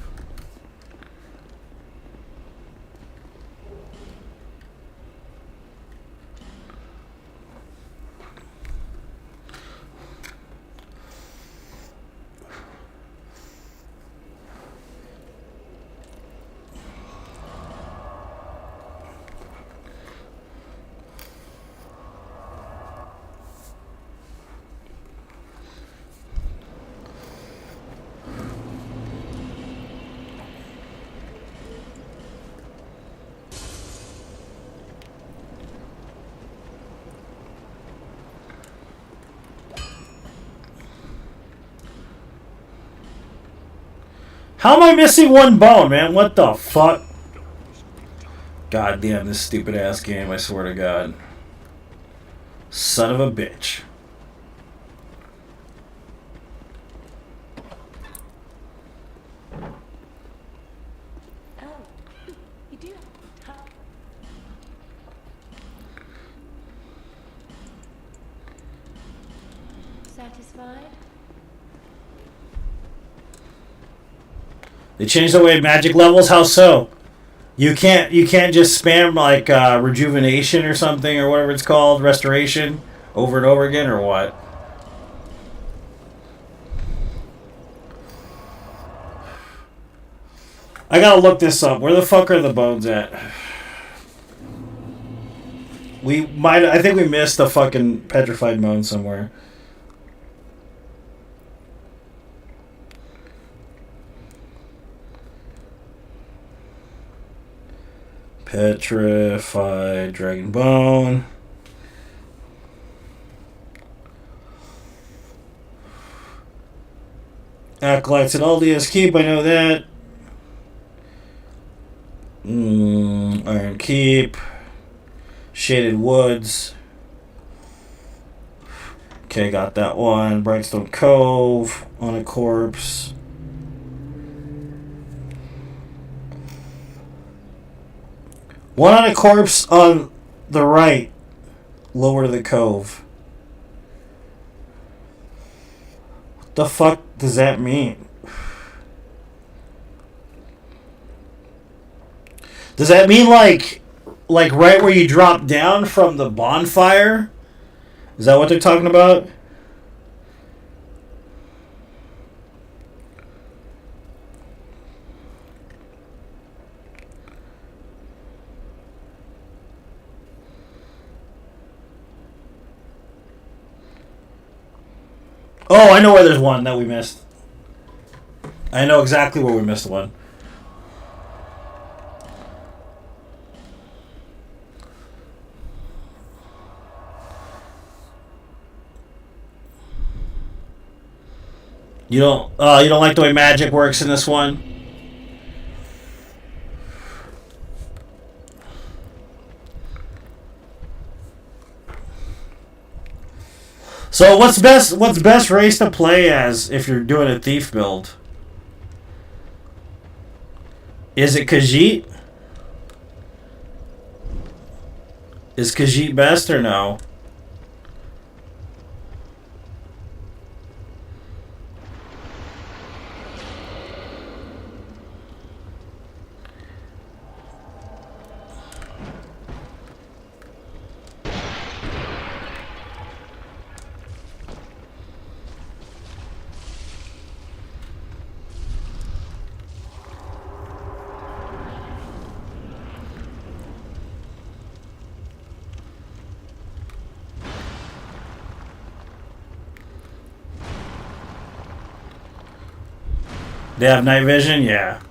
How am I missing one bone, man? What the fuck? God damn this stupid ass game, I swear to God. Son of a bitch. Oh, you do. Top. Satisfied? They changed the way magic levels? How so? You can't just spam like rejuvenation or something or whatever it's called, restoration, over and over again, or what? I gotta look this up. Where the fuck are the bones at? I think we missed the fucking petrified bone somewhere. Petrified dragon bone. Acolytes at Aldia's Keep, I know that. Iron Keep. Shaded Woods. Okay, got that one. Brightstone Cove. On a Corpse. One on a corpse on the right, lower to the cove. What the fuck does that mean? Does that mean like right where you drop down from the bonfire? Is that what they're talking about? Oh, I know where there's one that we missed. I know exactly where we missed one. You don't like the way magic works in this one? So what's best race to play as if you're doing a thief build? Is it Khajiit? Is Khajiit best or no? They have night vision? Yeah.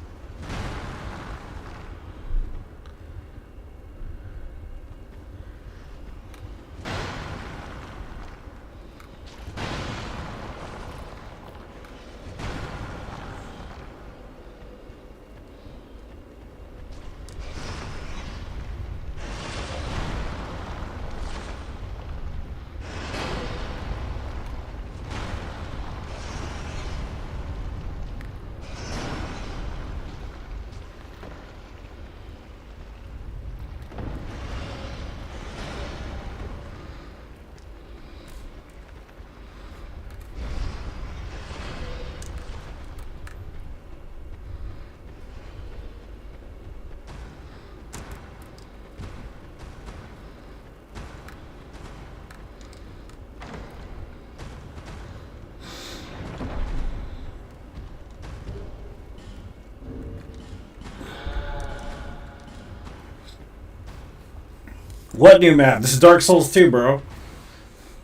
What new map? This is Dark Souls 2, bro.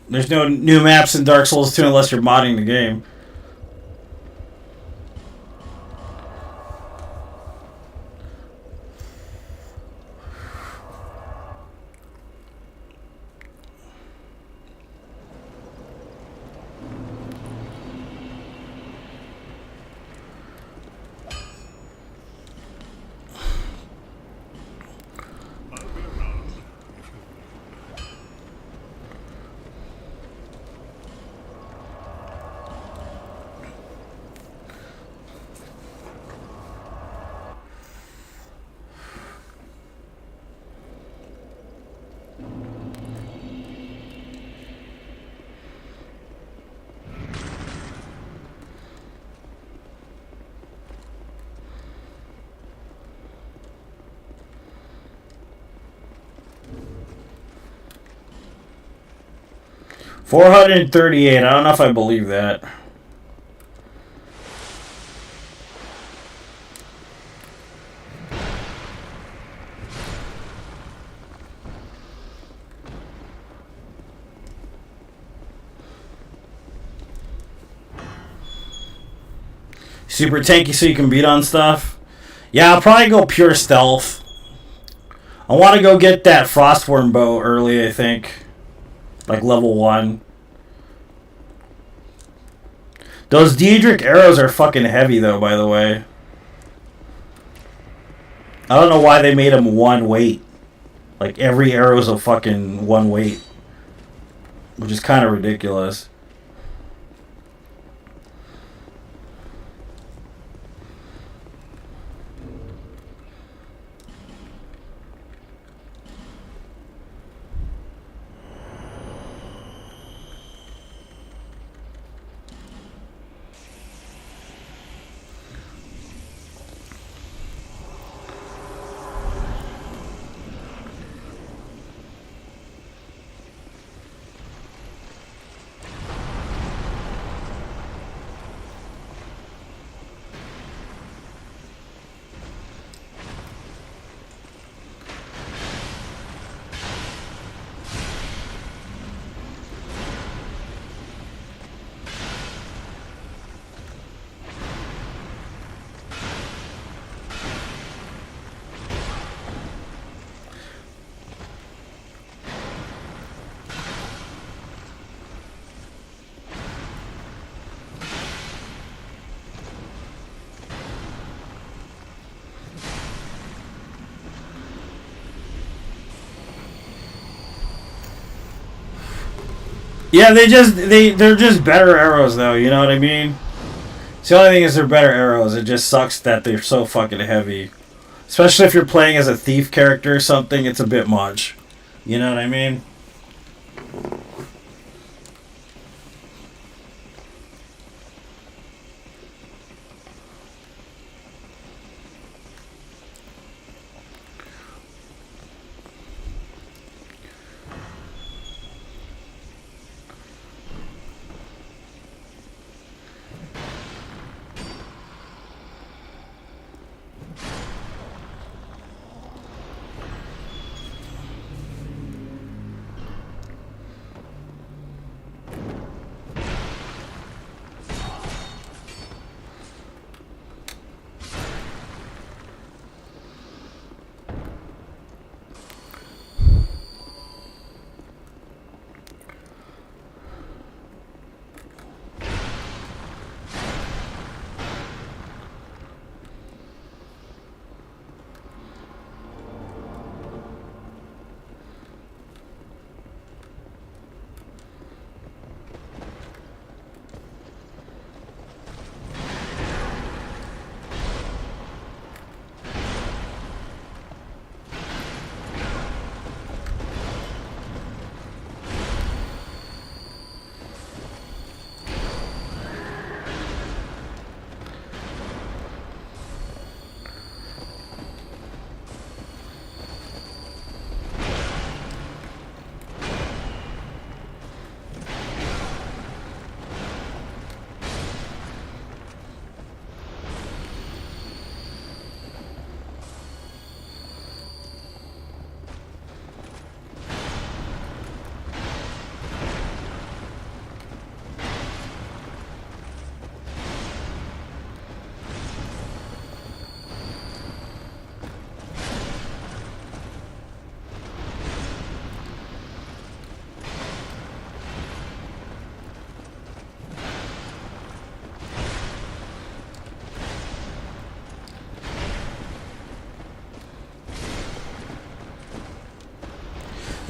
There's no new maps in Dark Souls 2 unless you're modding the game. $438. I don't know if I believe that. Super tanky so you can beat on stuff. Yeah, I'll probably go pure stealth. I want to go get that Frostworm bow early, I think. Like level 1. Those Daedric arrows are fucking heavy though, by the way. I don't know why they made them one weight. Like every arrow's a fucking one weight. Which is kind of ridiculous. Yeah, they're just better arrows though, you know what I mean? The only thing is they're better arrows. It just sucks that they're so fucking heavy. Especially if you're playing as a thief character or something, it's a bit much. You know what I mean?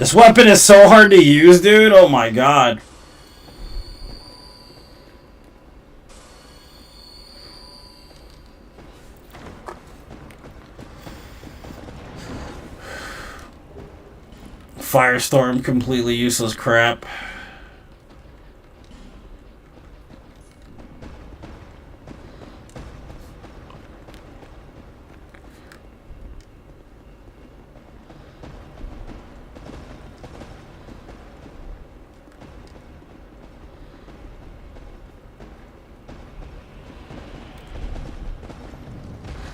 This weapon is so hard to use, dude. Oh my god. Firestorm, completely useless crap.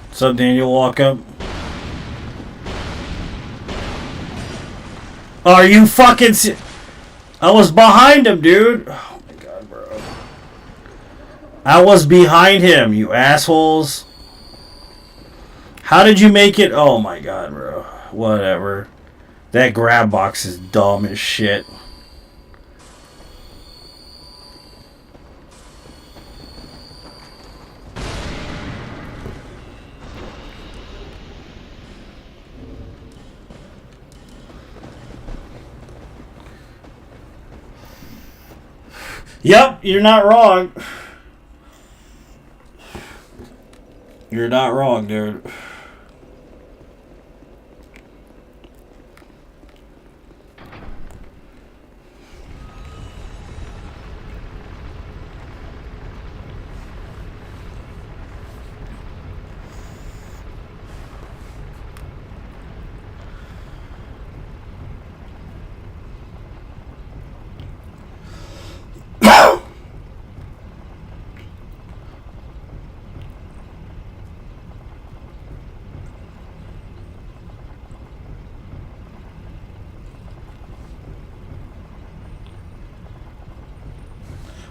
What's up, Daniel? Walk up. Are you fucking I was behind him, dude. Oh my god, bro. I was behind him, you assholes. How did you make it? Oh my god, bro. Whatever. That grab box is dumb as shit. Yep, you're not wrong. You're not wrong, dude.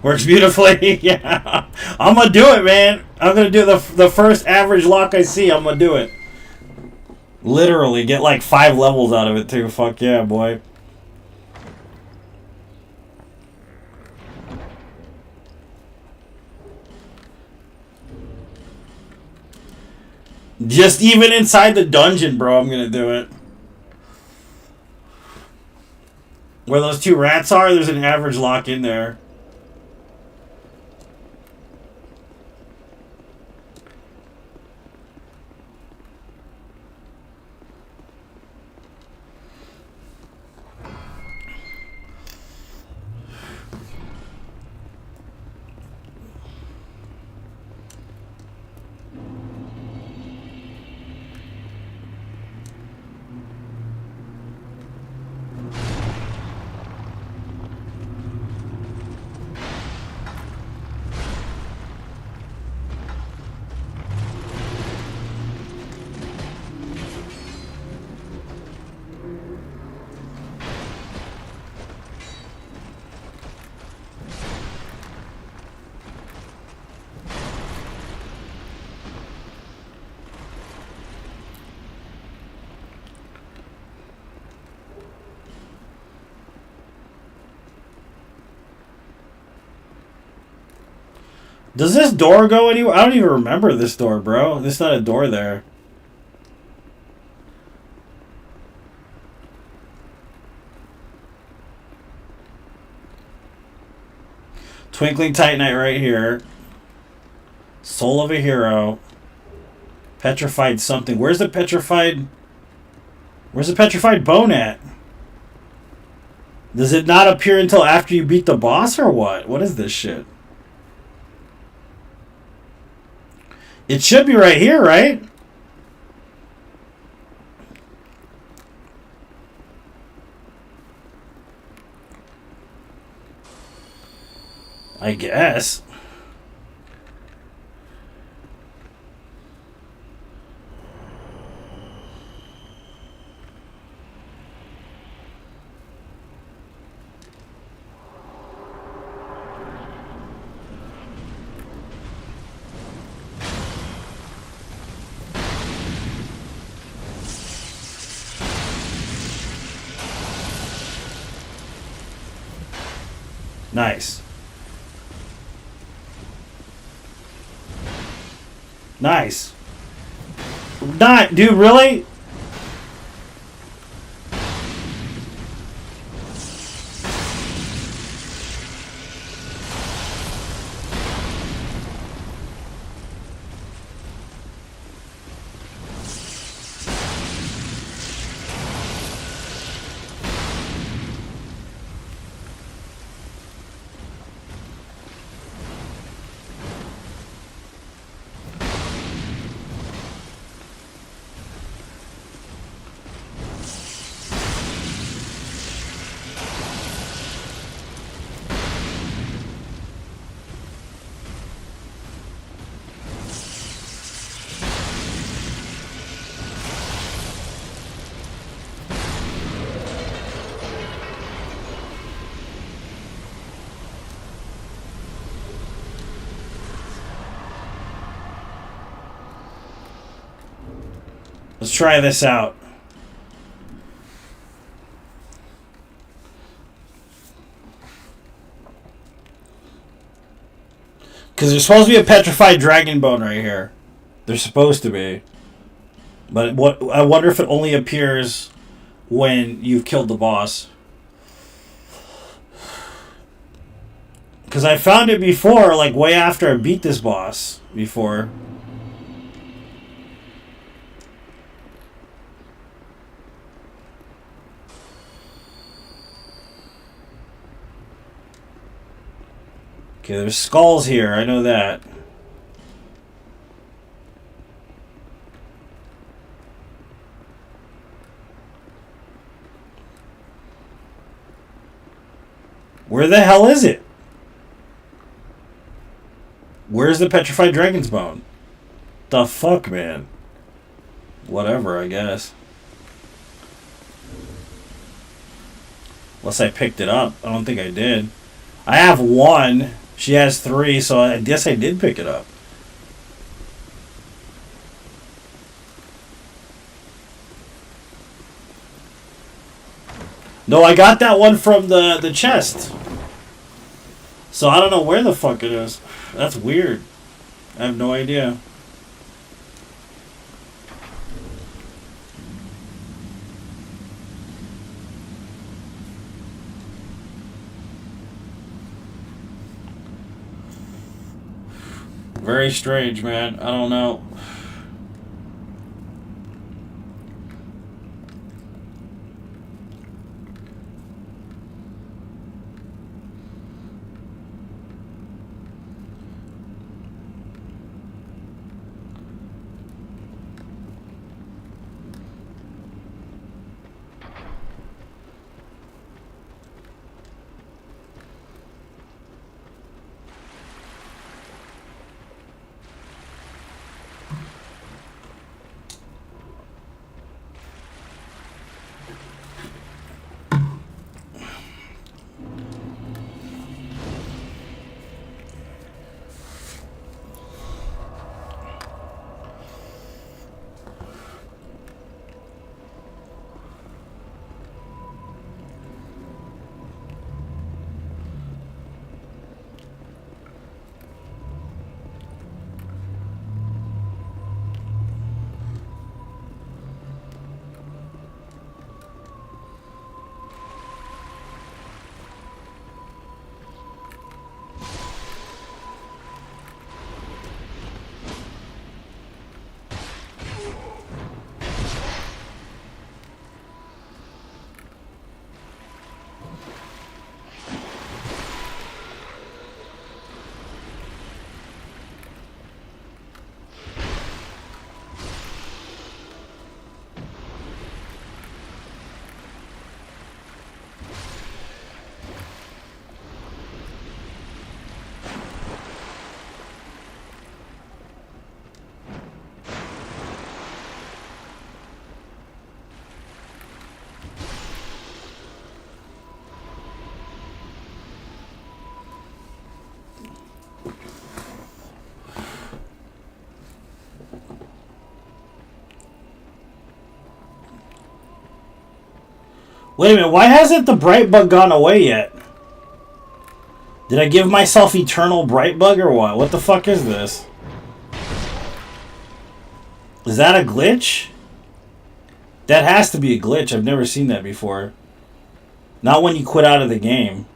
Works beautifully. Yeah. I'm going to do it, man. I'm going to do the first average lock I see. I'm going to do it. Literally. Get like 5 levels out of it, too. Fuck yeah, boy. Just even inside the dungeon, bro, I'm going to do it. Where those 2 rats are, there's an average lock in there. Does this door go anywhere? I don't even remember this door, bro. There's not a door there. Twinkling Titanite right here. Soul of a Hero. Petrified something. Where's the petrified bone at? Does it not appear until after you beat the boss or what? What is this shit? It should be right here, right? I guess. Nice. Nice. Not, dude, really? Let's try this out. Because there's supposed to be a petrified dragon bone right here. There's supposed to be. But what I wonder if it only appears when you've killed the boss. Because I found it before, like way after I beat this boss before. Okay, there's skulls here, I know that. Where the hell is it? Where's the petrified dragon's bone? The fuck, man? Whatever, I guess. Unless I picked it up. I don't think I did. I have one. She has 3, so I guess I did pick it up. No, I got that one from the chest. So I don't know where the fuck it is. That's weird. I have no idea. Very strange, man. I don't know. Wait a minute, why hasn't the bright bug gone away yet? Did I give myself eternal bright bug or what? What the fuck is this? Is that a glitch? That has to be a glitch. I've never seen that before. Not when you quit out of the game.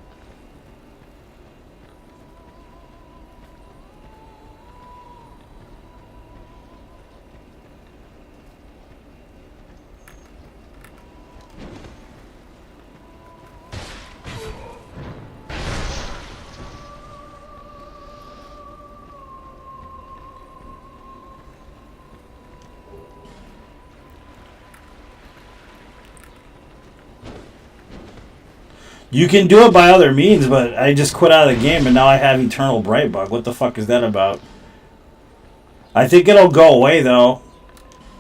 You can do it by other means, but I just quit out of the game and now I have Eternal Bright Bug. What the fuck is that about? I think it'll go away, though,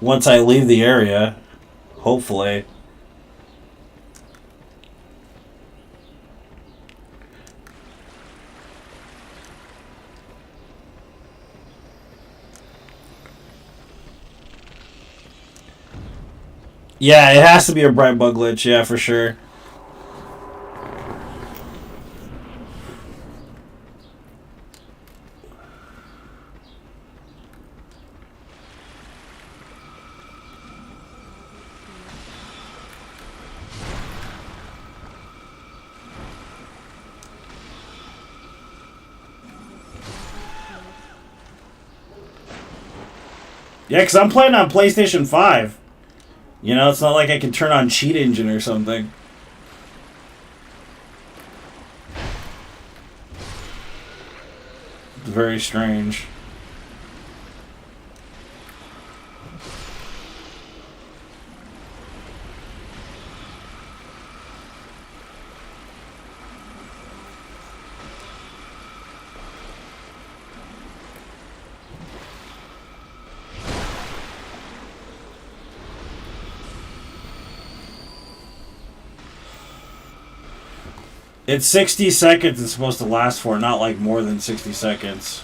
once I leave the area. Hopefully. Yeah, it has to be a bright bug glitch. Yeah, for sure. Yeah, because I'm playing on PlayStation 5. You know, it's not like I can turn on Cheat Engine or something. It's very strange. It's 60 seconds it's supposed to last for, not like more than 60 seconds.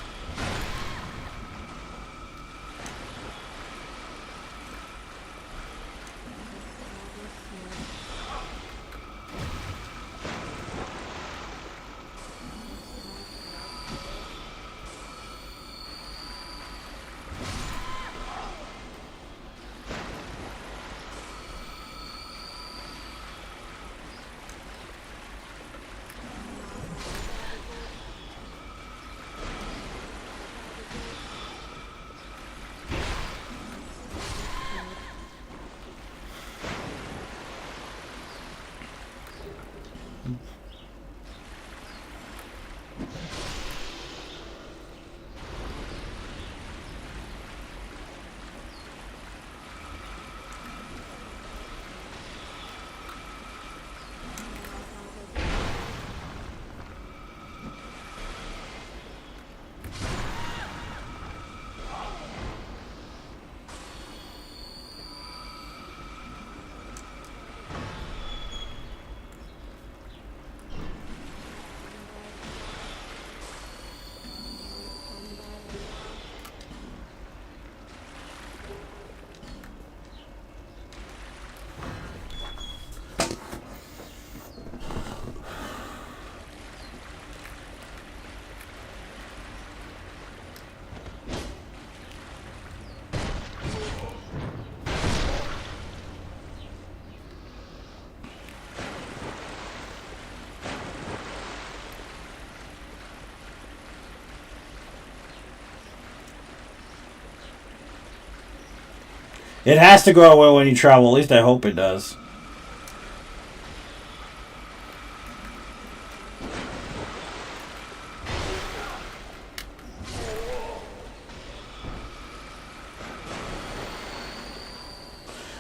It has to go away when you travel. At least I hope it does.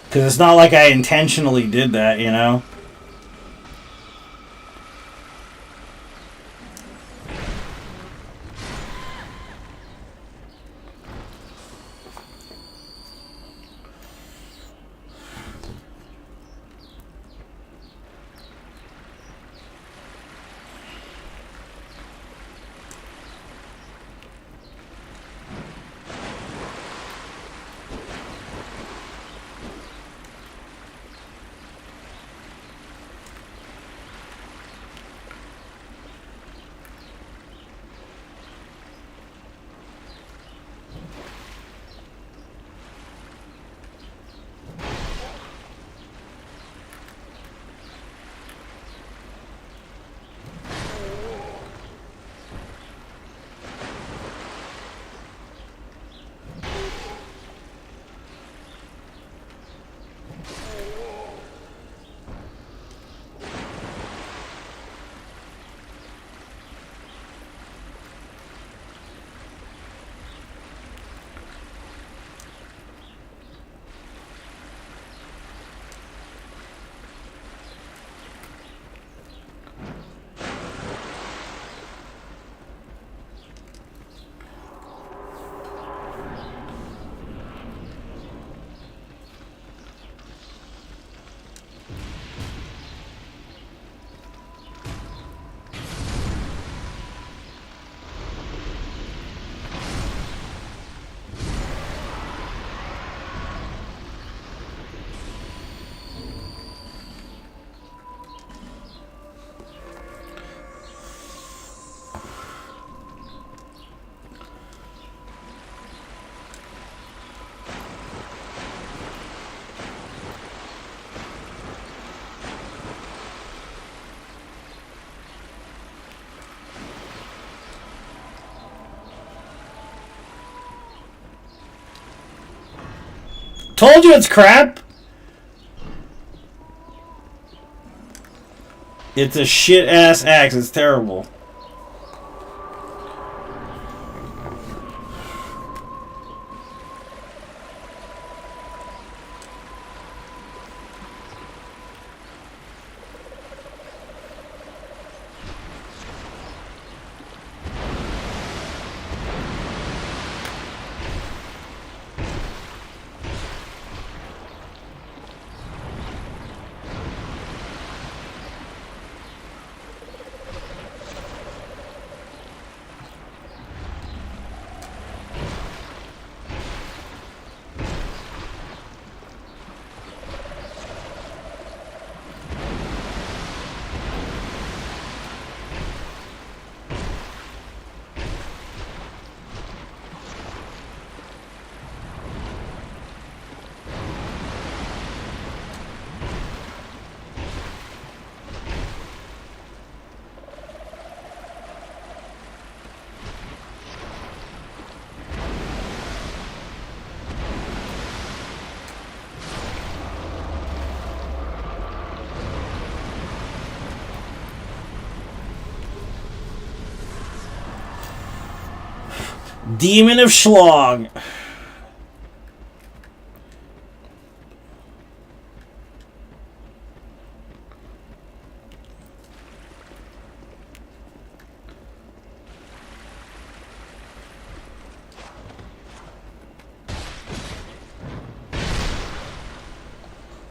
Because it's not like I intentionally did that, you know? Told you it's crap. It's a shit ass axe. It's terrible. Demon of Schlong.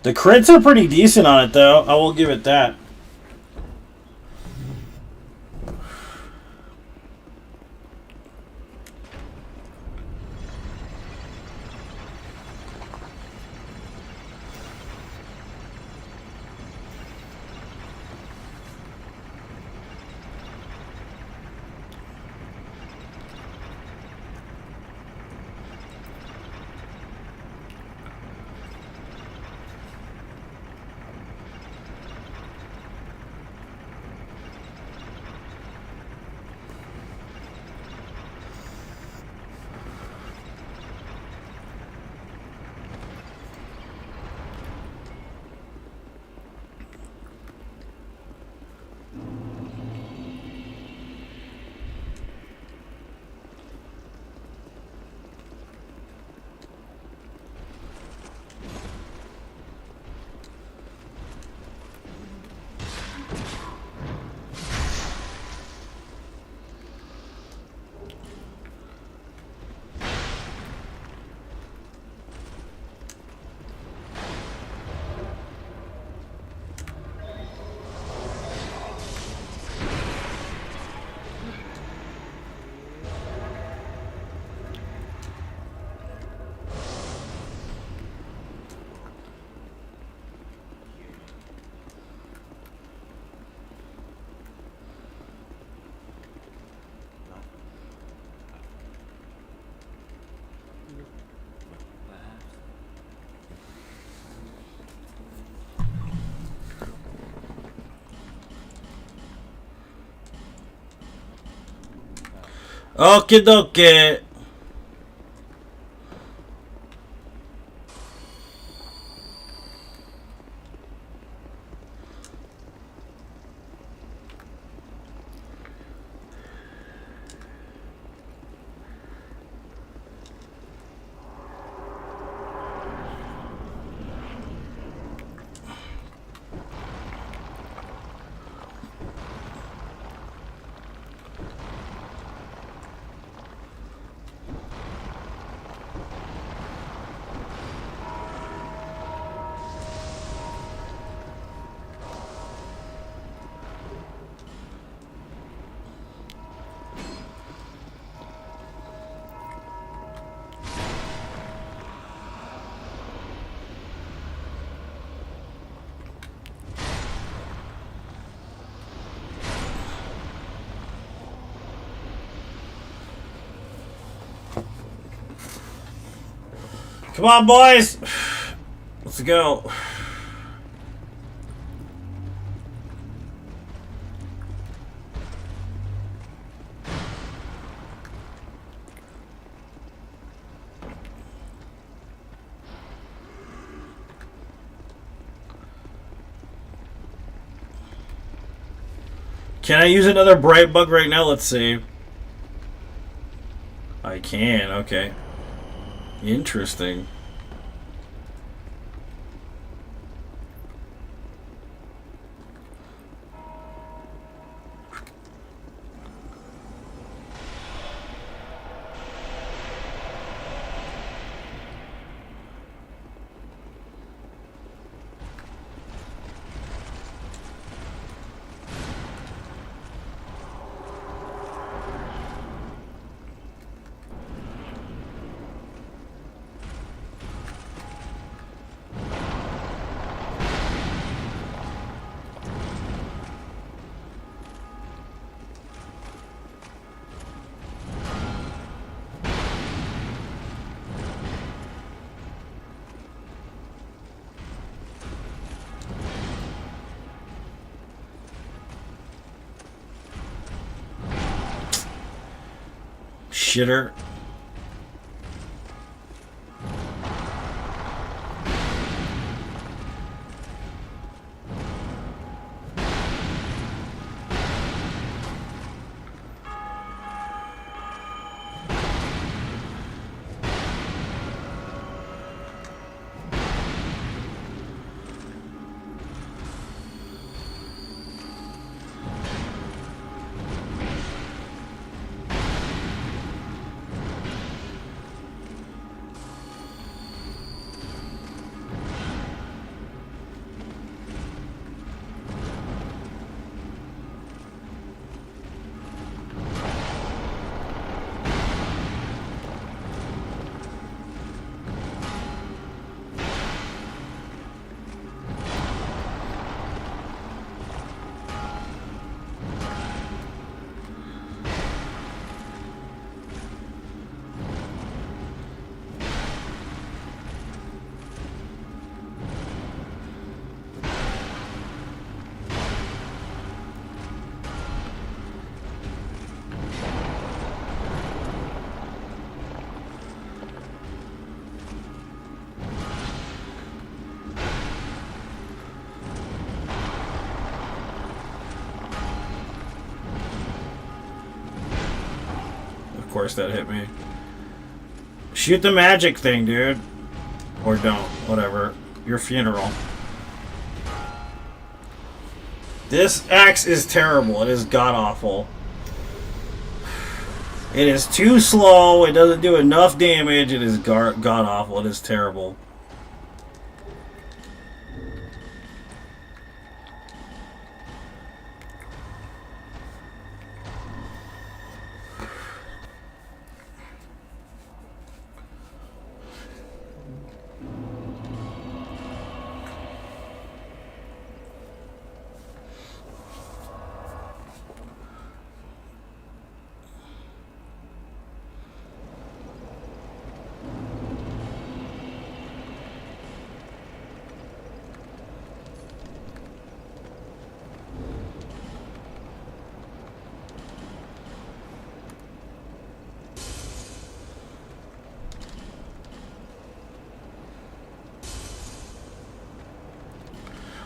The crits are pretty decent on it, though. I will give it that. Okie dokie. Come on, boys. Let's go. Can I use another bright bug right now? Let's see. I can, okay. Interesting. Shitter. Of course that hit me. Shoot the magic thing, dude. Or don't. Whatever. Your funeral. This axe is terrible. It is god-awful. It is too slow. It doesn't do enough damage. It is god-awful. It is terrible.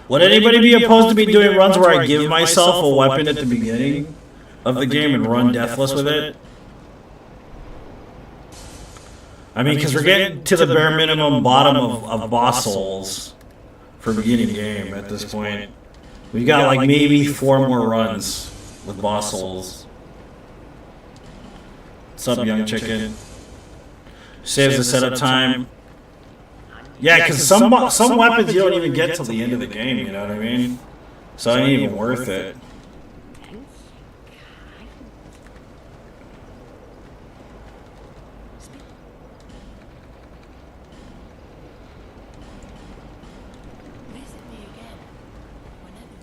Would anybody be opposed to me doing runs where I give myself a weapon at the beginning of the game and run deathless with it? I mean, because we're getting to the bare minimum bottom of boss souls for beginning game at this point. We've got like maybe 4 more runs with boss souls. What's up, young chicken? Saves the setup time. Yeah, because some weapons you don't even get till the end of the game, you know what I mean? So it ain't even worth it. Visit me again. Whenever.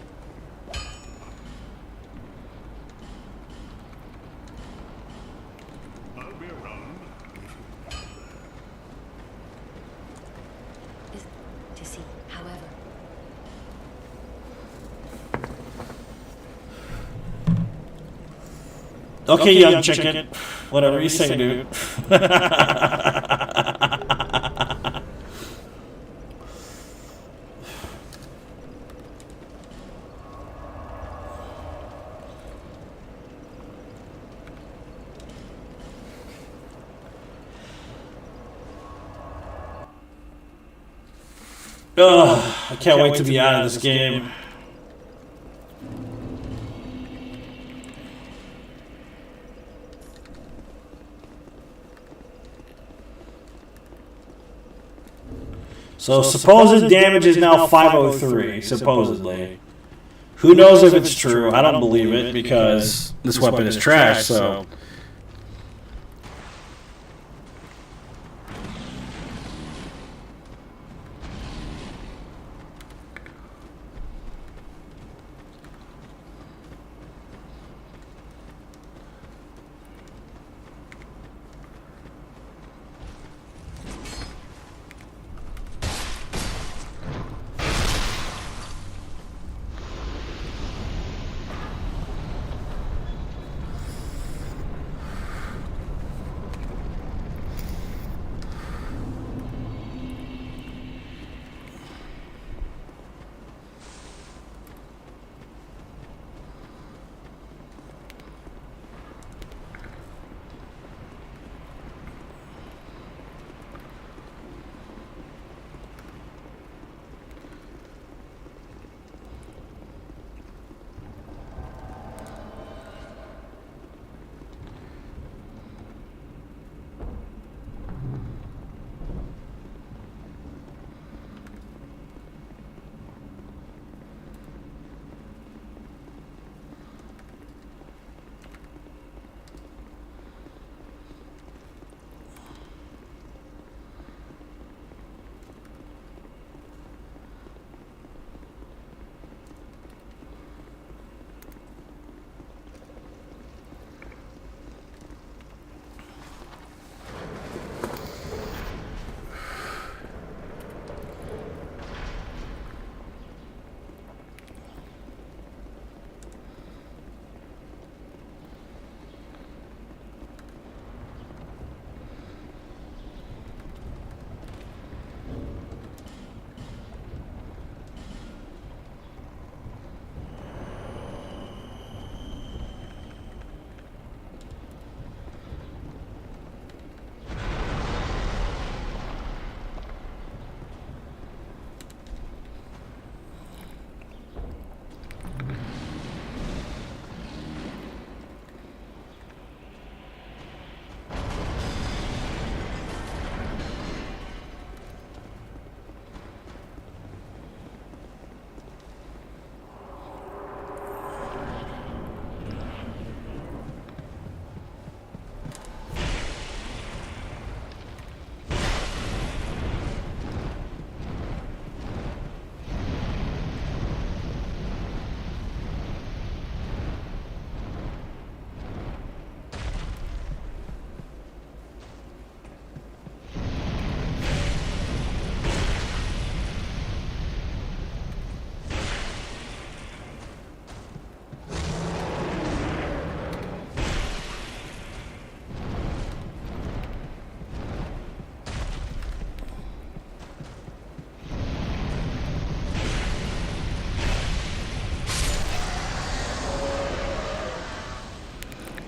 I'll be around. To see, however. Okay, young chicken. Whatever you say, dude. Ugh, I can't wait to be out of this game. So supposed damage is now 503, supposedly. Who knows if it's true? I don't believe it because this weapon is trash, so...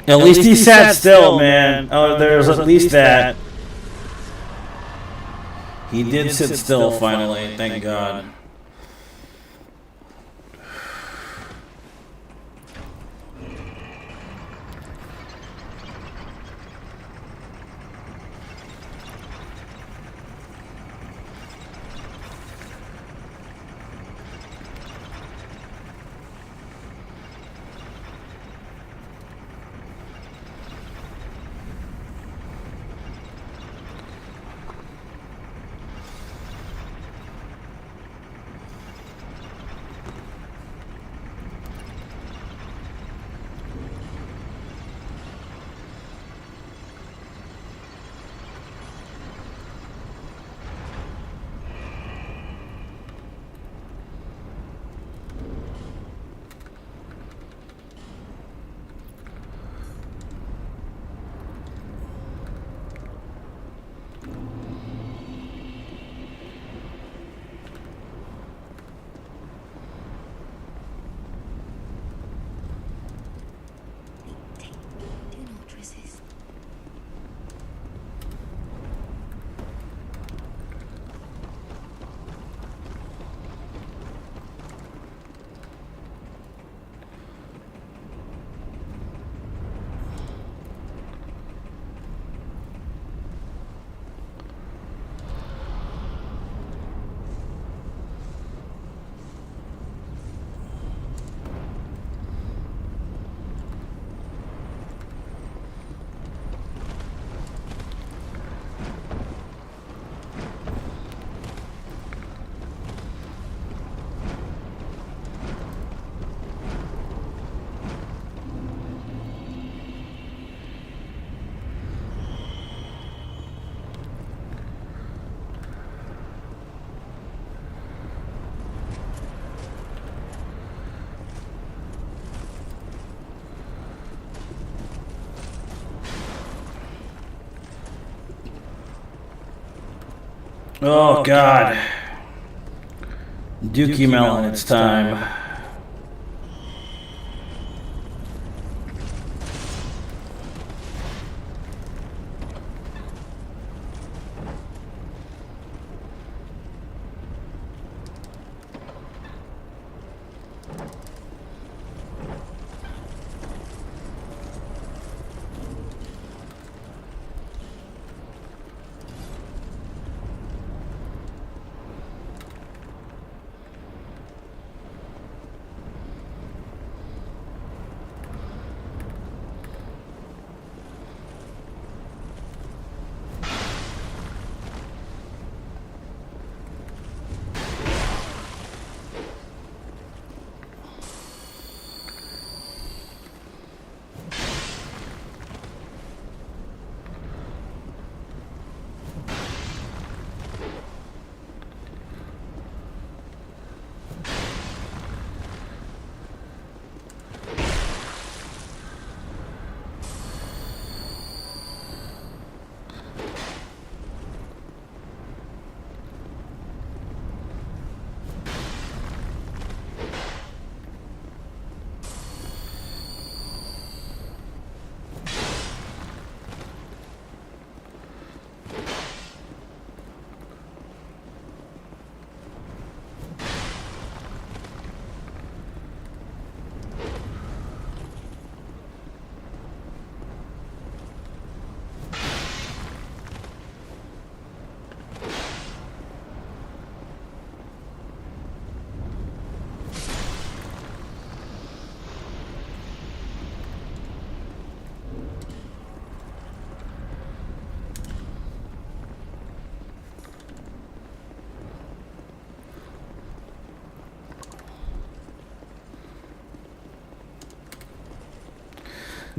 At least he sat still, man. Oh, there's at least that. He did sit still finally, thank God. Oh, God. Dookie Melon, it's time.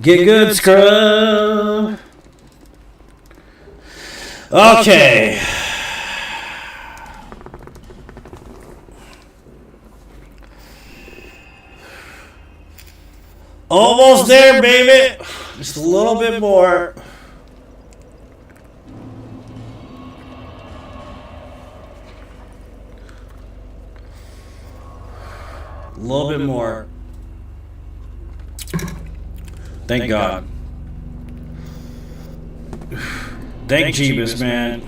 Get good, scrub. Okay. Almost there, baby. Just a little bit more. A little bit more. Thank God. Thank Jeebus, man.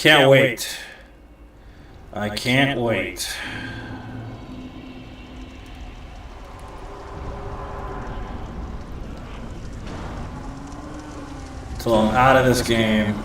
Can't wait. I can't wait. Till I'm out of this game.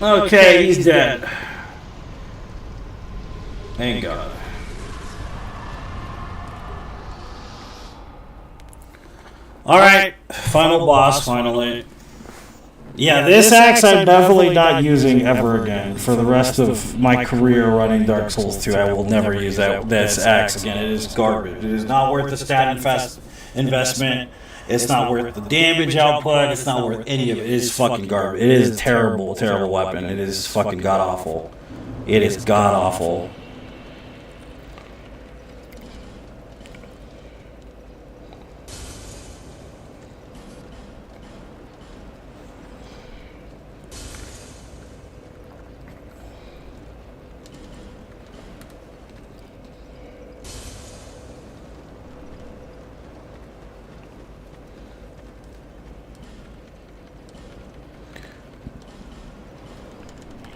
Okay, he's dead. Thank God. Alright, final boss, finally. Yeah, this axe I'm definitely not using ever again. For the rest of my career running Dark Souls 2, I will never use this axe again. It is garbage. It is not worth the stat investment. It's not worth the damage output. It's not worth any of it. It is fucking garbage. It is a terrible, terrible weapon. It is fucking god-awful. It is god-awful.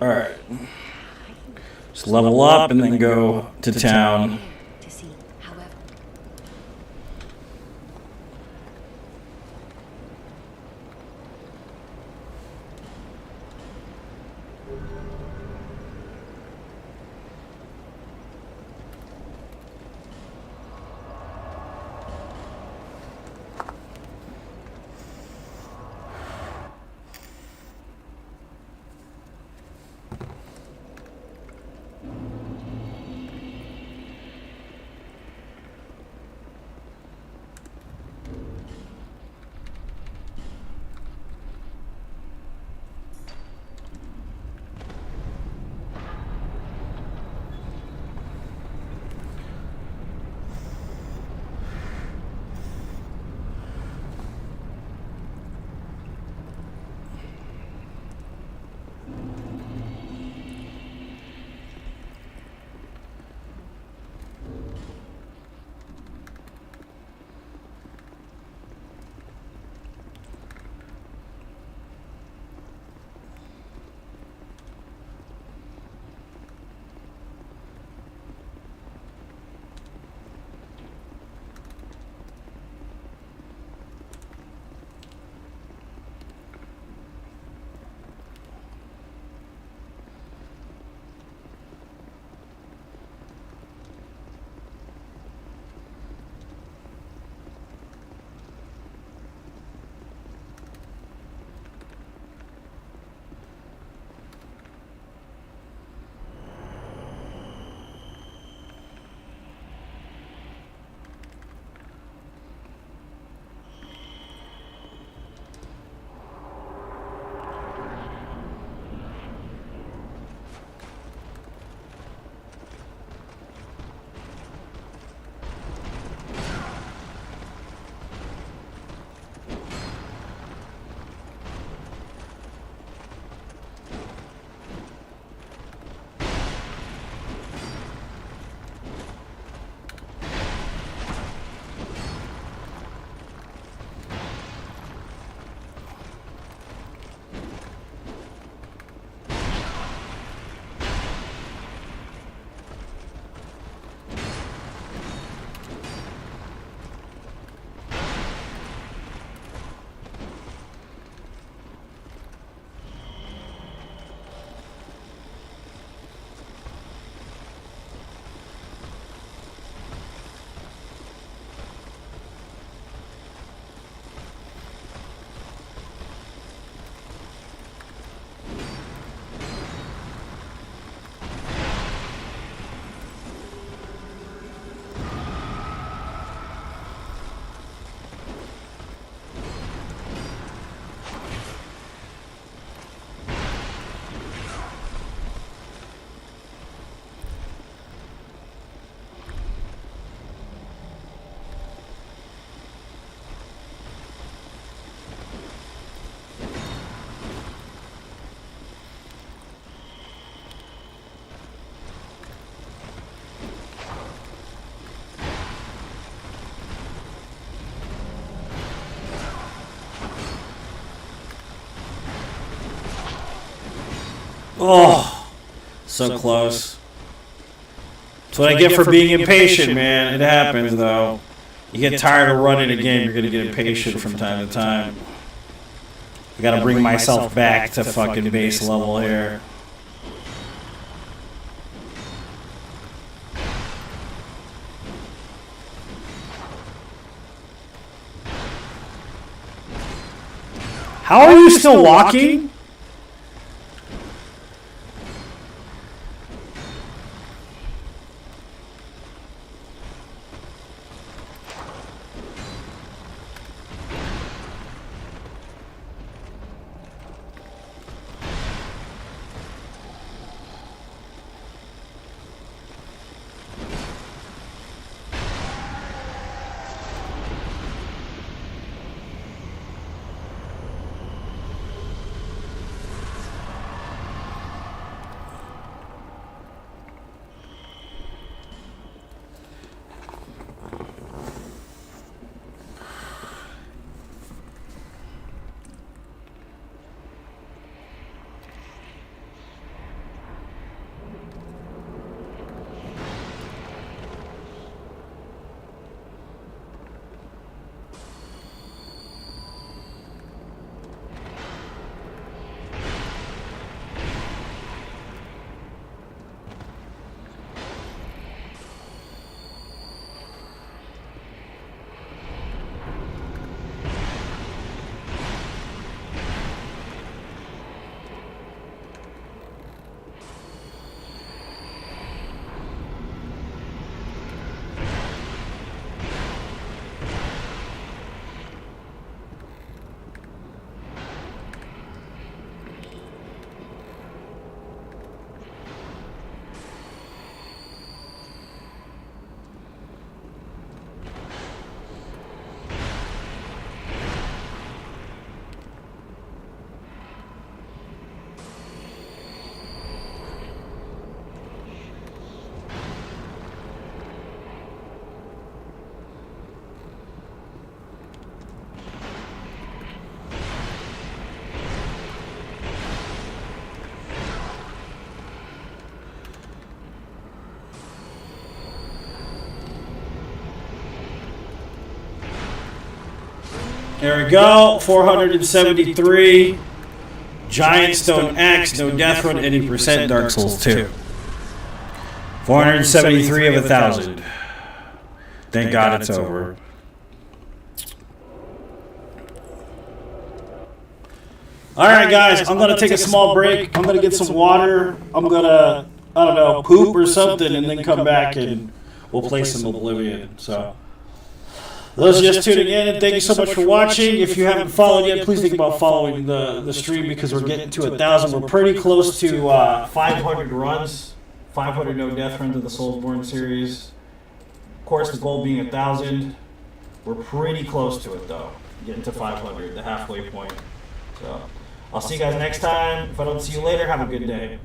Alright. Just level up and then go to town. To see, however. Oh, so close. That's what I get for being impatient, man. It happens, though. You get tired of running a game, you're going to get impatient from time to time. I gotta bring myself back to fucking base level here. How are you still walking? There we go, 473. Giant Stone Axe, no death run, 80%, Dark Souls 2. 473 of 1,000. Thank God it's over. Alright guys, I'm gonna take a small break. I'm gonna get some water. I'm gonna, I don't know, poop or something, and then come back and we'll play some Oblivion. So those just tuning in, and thank you so much for watching. If you haven't followed yet, please think about following the stream because we're getting to 1,000. We're pretty close to 500 runs, 500 no death runs of the Soulsborne series. Of course, the goal being 1,000. We're pretty close to it though, getting to 500, the halfway point. So I'll see you guys next time. If I don't see you later, have a good day.